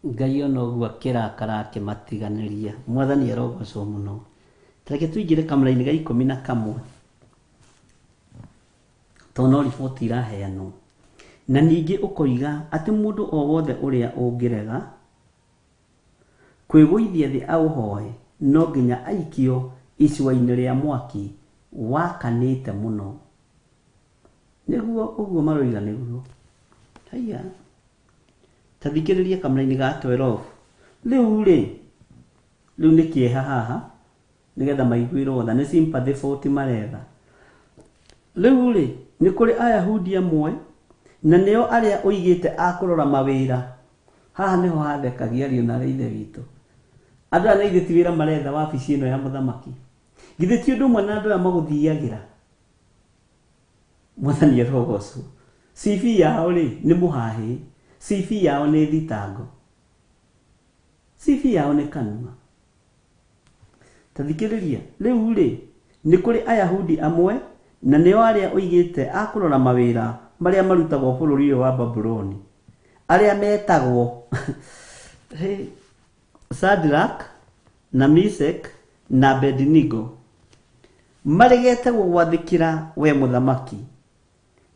Ngai onoguo akĩrakara akĩmatiganĩria Mwathani arogocwo mũno Tareke tũingĩre kamũra-inĩ ga 11 tondũ riboti iraheanwo na ningĩ ũkoiga atĩ mũndũ o wothe ũrĩa ũngĩrega kwĩgũithia thĩ aũhoe no nginya aikio icua-inĩ rĩa mwaki wakanĩte mũno nĩguo ũguo maroiga nĩguo haiya tathikĩrĩria kamũra-inĩ ga 12 rĩu nĩ kĩeha haha nĩgetha maiguĩrwo tha nĩ sympathy 40 maretha rĩu nĩ kũrĩ Ayahudi amwe na nĩo arĩa oigĩte akũrora mawĩra haha nĩho hathekagia ariũ na ithe witũ andũ aya ithe ti wĩra maretha wabici ĩno ya mũthamaki githĩ ti ũndũ ũmwe na andũ aya magũthiagĩra Mwathani arogocwo CV yao nĩ mũhahĩ CV yao nĩ thitango CV yao nĩ kanua tathikĩrĩria rĩu nĩ kũrĩ Ayahudi amwe na nĩo arĩa oigĩte akũrora mawĩra marĩa marutagwo bũrũri ũyũ wa Babuloni arĩa metagwo Shadrach na Meshach na Abednego maregete gũgwathĩkĩra we mũthamaki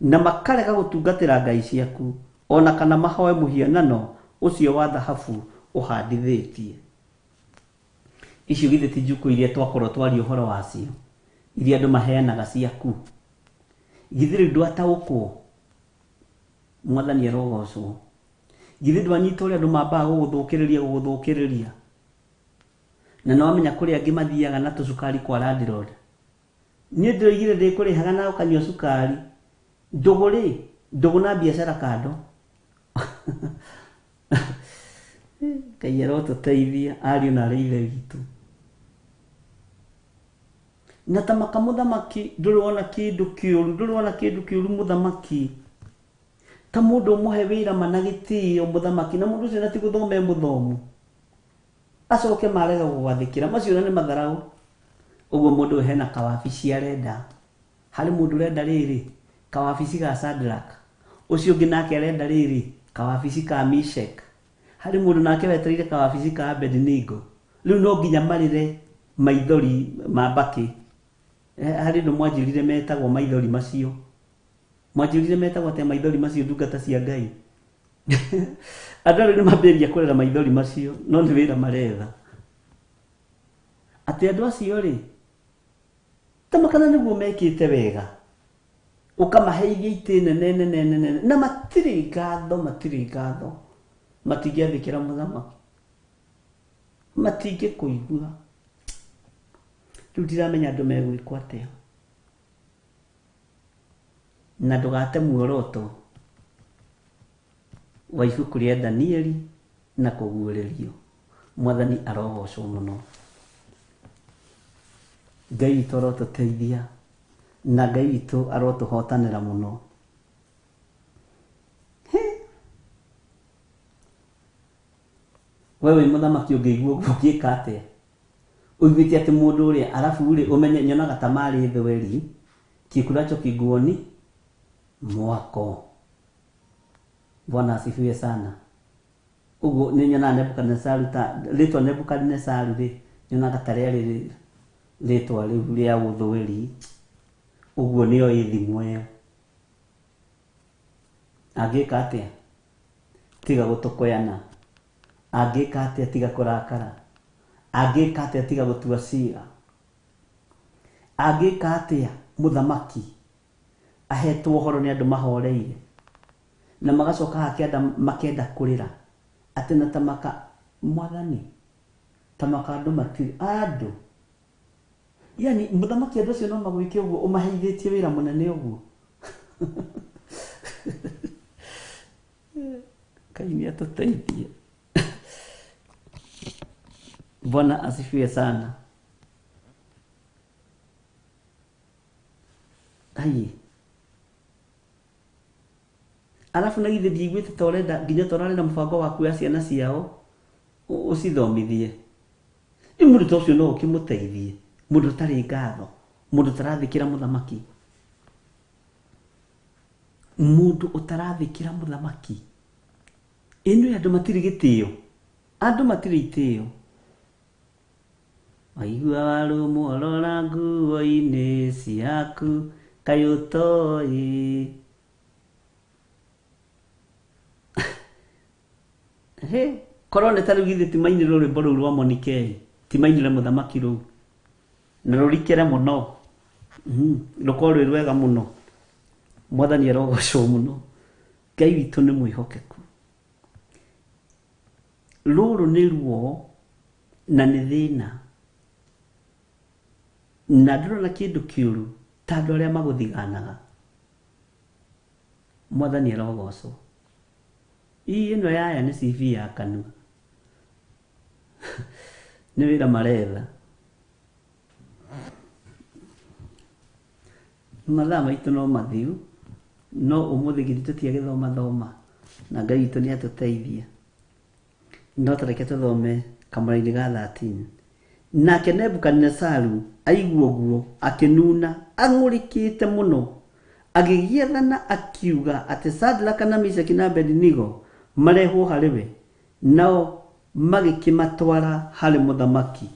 na makarega gũtungatĩra ngai ciaku ona kana mahoe mũhianano ũcio wa thahabu ũhandithĩtie icio githĩ ti njukũ iria twakorwo twaria ũhoro wacio iria andũ maheanaga ciaku githĩ rĩu ndwataũkwo Mwathani arogocwo githĩ ndwanyita ũrĩa andũ mambaga gũgũthũkĩrĩria na nĩwamenya kũrĩ angĩ mathiaga na tũcukari kwa landlord niĩ ndĩroigire ndĩkũrĩhaga na ũkanyua cukari ndũgũ na biacara kando Ngai arotũteithia ariũ na ithe witũ na ta mũthamaki ndũrona kĩndũ kĩũru mũthamaki ta mũndũ ũmũhe wĩra mana gĩtĩo mũthamaki na mũndũ ũcio na ti gũthoma mũthomu acoke marega gũgwathĩkĩra macio na nĩ matharaũ ũguo mũndũ hena kawabici arenda harĩ mũndũ ũrenda kawabici ga Shadrach ũcio ũngĩ nake arenda kawabici ka Meshach harĩ mũndũ nake wetereire kawabici ka Abednego rĩu no nginya marĩre maithori ma mbakĩ harĩ ndũ mwanjĩrire metagwo maithori macio mwanjĩrire metagwo atĩ maithori macio ndungata cia Ngai andũ rĩu nĩ mambĩrĩria kũrera maithori macio no nĩ wĩra maretha atĩ andũ acio tamakana nĩguo mekĩte wega ũkamaheithia itĩ nene na matirĩ ngatho matingĩathĩkĩra mũthamaki matingĩkũigua rĩu ndiramenya andũ megwĩkwo atĩa na ndũgate muoroto wa ibuku rĩa Danieli na kũguũrĩrio Mwathani arogocwo mũno Ngai witũ arotũteithia na Ngai witũ arotuhotanĩra mũno. Wewe mũthamaki ũngĩigua ũguo ũngĩka atĩa? Uiguĩte atĩ mũndũ ũrĩa arabu rĩ ũmenye nyonaga ta marĩ thweri kikulacho kiguoni mwako. Bwana asifiwe sana. Uguo nĩ nyonaga Nebukadnezaru ta rĩtwa Nebukadnezaru rĩ nyonaga ta rĩarĩ rĩtwa rĩu rĩa ũthweri. Uguo nĩyo ĩthimo ĩyo. Angĩka atĩa? Tiga gũtũkoyana. Angĩka atĩa? Tiga kũrakara. Angĩka atĩa? Tiga gũtua ciira. Angĩka atĩa? Mũthamaki ahetwo ũhoro nĩ andũ mahoreire na magacoka hakĩenda makenda kũrĩra atĩ na tamaka mwathani tamaka andũ matirĩ andũ. Yani mũthamaki andũ acio no magwĩke ũguo ũmaheithĩtie wĩra mũnene ũguo. Ngai nĩ atũteithie. Bwana asifiwe sana. Ai. Alafu na githĩ ndigwĩte ta ũrenda nginya twararĩra mũbango waku ya ciana ciao ũcithomithie. Nĩ mũndũ ta ũcio no ũkĩmũteithie. Mũndũ ũtarĩ ngatho. Mũndũ ũtarathĩkĩra mũthamaki. Mũndũ ũtarathĩkĩra mũthamaki. Ĩno andũ matirĩ gĩtĩo. Andũ matirĩ itĩo. Waigua warũmwo rora nguo-inĩ ciaku kayũtoi. He, korwo nĩ ta rĩu githĩ timainĩre rwĩmbo rũu rwa Monikei, timainĩre mũthamaki rũu na rũrikĩre mũno. Rũkorwo rwĩ rwega mũno. Mwathani arogocwo mũno. Ngai witũ nĩ mwĩhokeku. Rũrũ nĩ ruo na nĩ thĩna. Na ndĩrona kĩndũ kĩũru ta andũ arĩa magũthiganaga. Mwathani arogocwo. Ĩno yaya nĩ CV ya kanua. Nĩ wĩra maretha. Mathaa maitũ no mathiu. No ũmũthĩ githĩ tũtiagĩthoma thoma. Na Ngai witũ nĩ atũteithia. No tareke tũthome kamũra-inĩ ga 13. Nake Nebukadnezaru aigua ũguo akĩnuna ang'ũrĩkĩte mũno. Agĩgĩathana akiuga atĩ Shadraka na Meshaki na Abedinego marehwo harĩ we. Nao magĩkĩmatwara harĩ mũthamaki.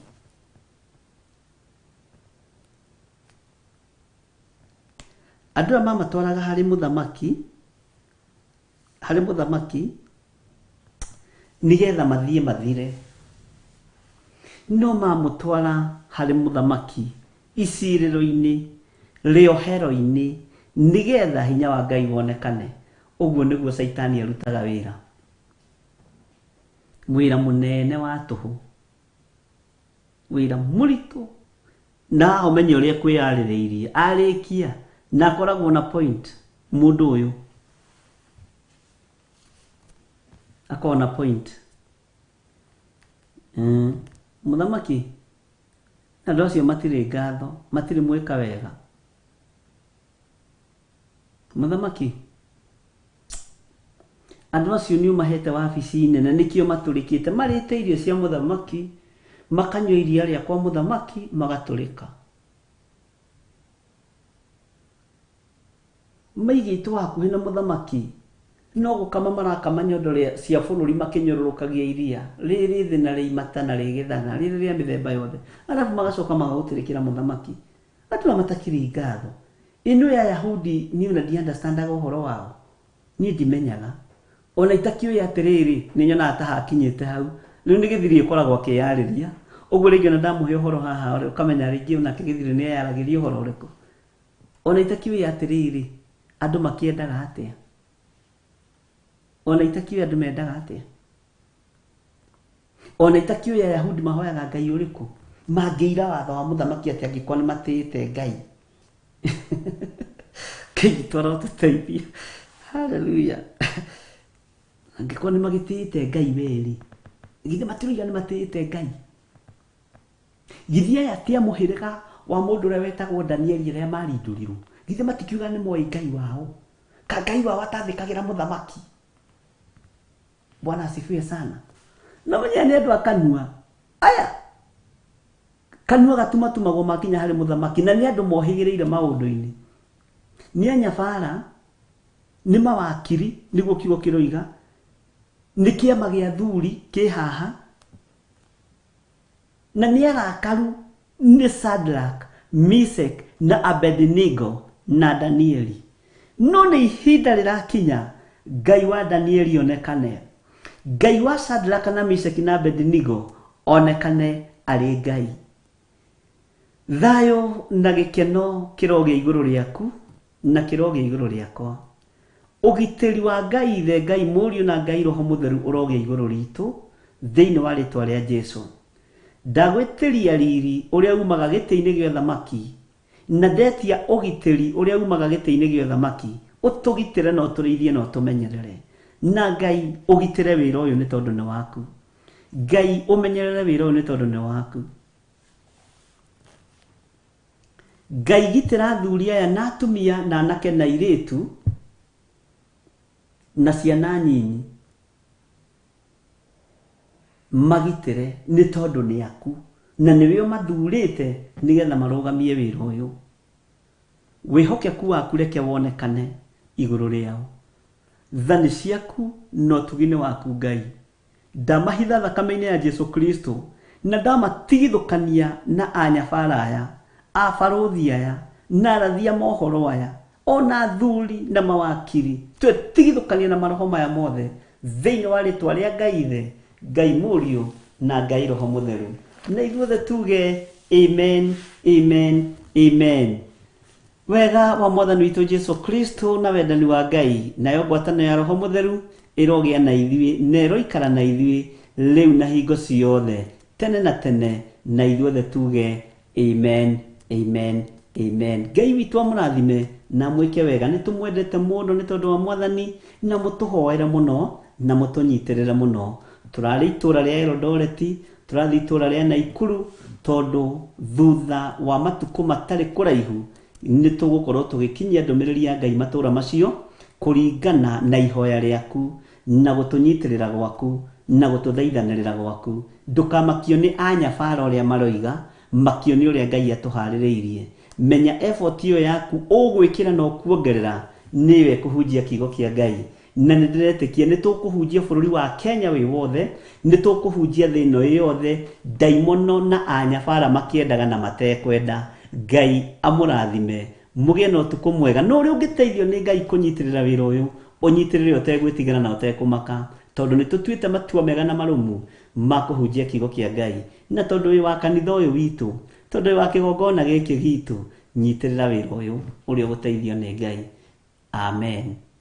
Andũ arĩa mamatwaraga harĩ mũthamaki nigetha mathiĩ mathire. No mamũtwara harĩ mũthamaki icirĩro-inĩ rĩohero-inĩ nigetha hinya wa Ngai wonekane. Ũguo nĩguo Saitani arutaga wĩra. Wĩra mũnene wa tũhũ. Wĩra mũritũ. Na ũmenye ũrĩa kwĩyarĩrĩirie. Arĩkia na akoragwo na point. Mũndũ ũyũ akoragwo na point. Mũthamaki andũ acio matirĩ ngatho, matirĩ mwĩka wega. Mũthamaki andũ acio nĩ ũmahete wabici nene nĩkĩo matũrĩkĩte. Marĩte irio cia mũthamaki, makanyua iria rĩa kwa mũthamaki, magatũrĩka. Maigĩtwo hakuhĩ na mũthamaki, no gũkama marakama nyondo cia bũrũri makĩnyũrũrũkagia iria. Rĩrĩ thĩ na rĩimata na rĩgĩthana, rĩrĩ rĩa mĩthemba yothe. Arabu magacoka magagũtĩrĩkĩra mũthamaki. Andũ aya matakĩrĩ ngatho. Ĩno ya Yahudi niĩ na ndiandastandaga ũhoro wao. Niĩ ndimenyaga. Ona itakĩũĩ atĩrĩrĩ nĩ nyonaga ta hakinyĩte hau. Rĩu nĩ gĩthiri ĩkoragwo akĩyarĩria. Ũguo rĩngĩ ona ndamũhe ũhoro haha ũkamenya rĩngĩ onake gĩthiri nĩ eyaragĩria ũhoro ũrĩkũ. Ona itakĩũĩ atĩrĩrĩ andũ makĩendaga atĩa. Ona itakĩũĩ andũ mendaga atĩa. Ona itakĩũĩ Ayahudi mahoyaga Ngai ũrĩkũ. Mangĩira watho wa mũthamaki atĩ angĩkorwo nĩ matĩĩte Ngai. Ngai tũrotũteithia. Hallelujah. Angĩkorwo nĩ magĩtĩĩte Ngai weri. Githĩ matiroiga nĩ matĩĩte Ngai. Githĩ aya ti a mũhĩrĩga wa mundu ria wetagwo Danieli ria marindurirwo githe matikiuga ni moi Ngai wao ka Ngai wao atathikagira muthamaki. Bwana asifiwe sana. Na mwenye ni andu akanua aya kanua gatumatumagwo makinya hari muthamaki na ni andu mohigireire maundu-ini ni anyabara ni mawakiri niguo kiugo kiroiga ni kiama gia thuri ki haha na ni arakaru ni Shadrach, Meshach na Abednego na Danieli. No ni ihinda rirakinya Ngai wa Danieli onekane, Ngai wa Shadrach na Meshach na Abednego onekane ari Ngai. Thayo na gikeno kiroge iguru riaku na kiroge iguru riakwa. Ugitiri wa Ngai the Ngai Mũriũ na Ngai Roho Mũtheru uroge iguru ritu thiini wa ritwa ria Jesu. Ndagwitiria riri uria umaga giti-ini gia thamaki na ndetia ugitiri uria umaga giti-ini gia thamaki utugitire na uturithie na utumenyerere. Na Ngai ugitire wira uyu ni tondu ni waku. Ngai umenyerere wira uyu ni tondu ni waku. Ngai gitira thuri aya na atumia na anake na iritu na ciana nyinyi magitire ni tondu ni aku na niwe mathurite nigetha marugamie wira uyu. Wihokeku waku reke wonekane iguru riao. Thani ciaku no tugine waku Ngai. Ndamahitha thakame-ini ya Jesu Kristo na ndamatigithukania na anyabara aya abaruthi aya na arathia mohoro aya ona thuri na mawakiri twetigithukania na maroho maya mothe thiini wa ritwa ria Ngai the Ngai Mũriũ na Ngai Roho Mũtheru. Na ithuothe tuge amen, amen, amen. Wega wa Mwathani witũ Jesu Kristo na wendani wa Ngai nayo ngwatanĩro ya Roho Mũtheru ĩrogĩa na ithuĩ na ĩroikara na ithuĩ rĩu na hingo ciothe tene na tene. Na ithuothe tuge amen, amen, amen. Ngai witũ amũrathime na mwĩke wega. Nĩ tũmwendete mũno nĩ tondũ wa Mwathani na mũtũhoere mũno na mũtũnyitĩrĩre mũno. Turari itura ria Eldoreti, turathi itura ria Naikuru tondu thutha wa matuko matari kuraihu ni tugukorwo tugikinyia ndumiriri ya Ngai matura macio kuringana na ihoya riaku na gutunyitirira gwaku na gututhaithanirira gwaku. Ndukamakio ni anyabara uria maroiga, makio ni uria Ngai atuhaririirie. Menya effort iyo yaku ugwikira no kuongerera niwe kuhunjia kiugo kia Ngai. Na ndiretekia ni tukuhunjia bururi wa Kenya wi wothe, ni tukuhunjia thi ino yothe, daimono na anyabara makiendaga na matekwenda. Ngai amurathime mugie no tuko mwega. No ri ungiteithio ni Ngai kunyitirira wira uyu, unyitirire utegwitigana na utekumaka tondu ni tutuite matua mega na marumu makuhunjia kiugo kia Ngai. Na tondu wi wa kanitha uyu witu, tondu wi wa kigongona giki gitu, nyitirira wira uyu uri uguteithio ni Ngai. Amen.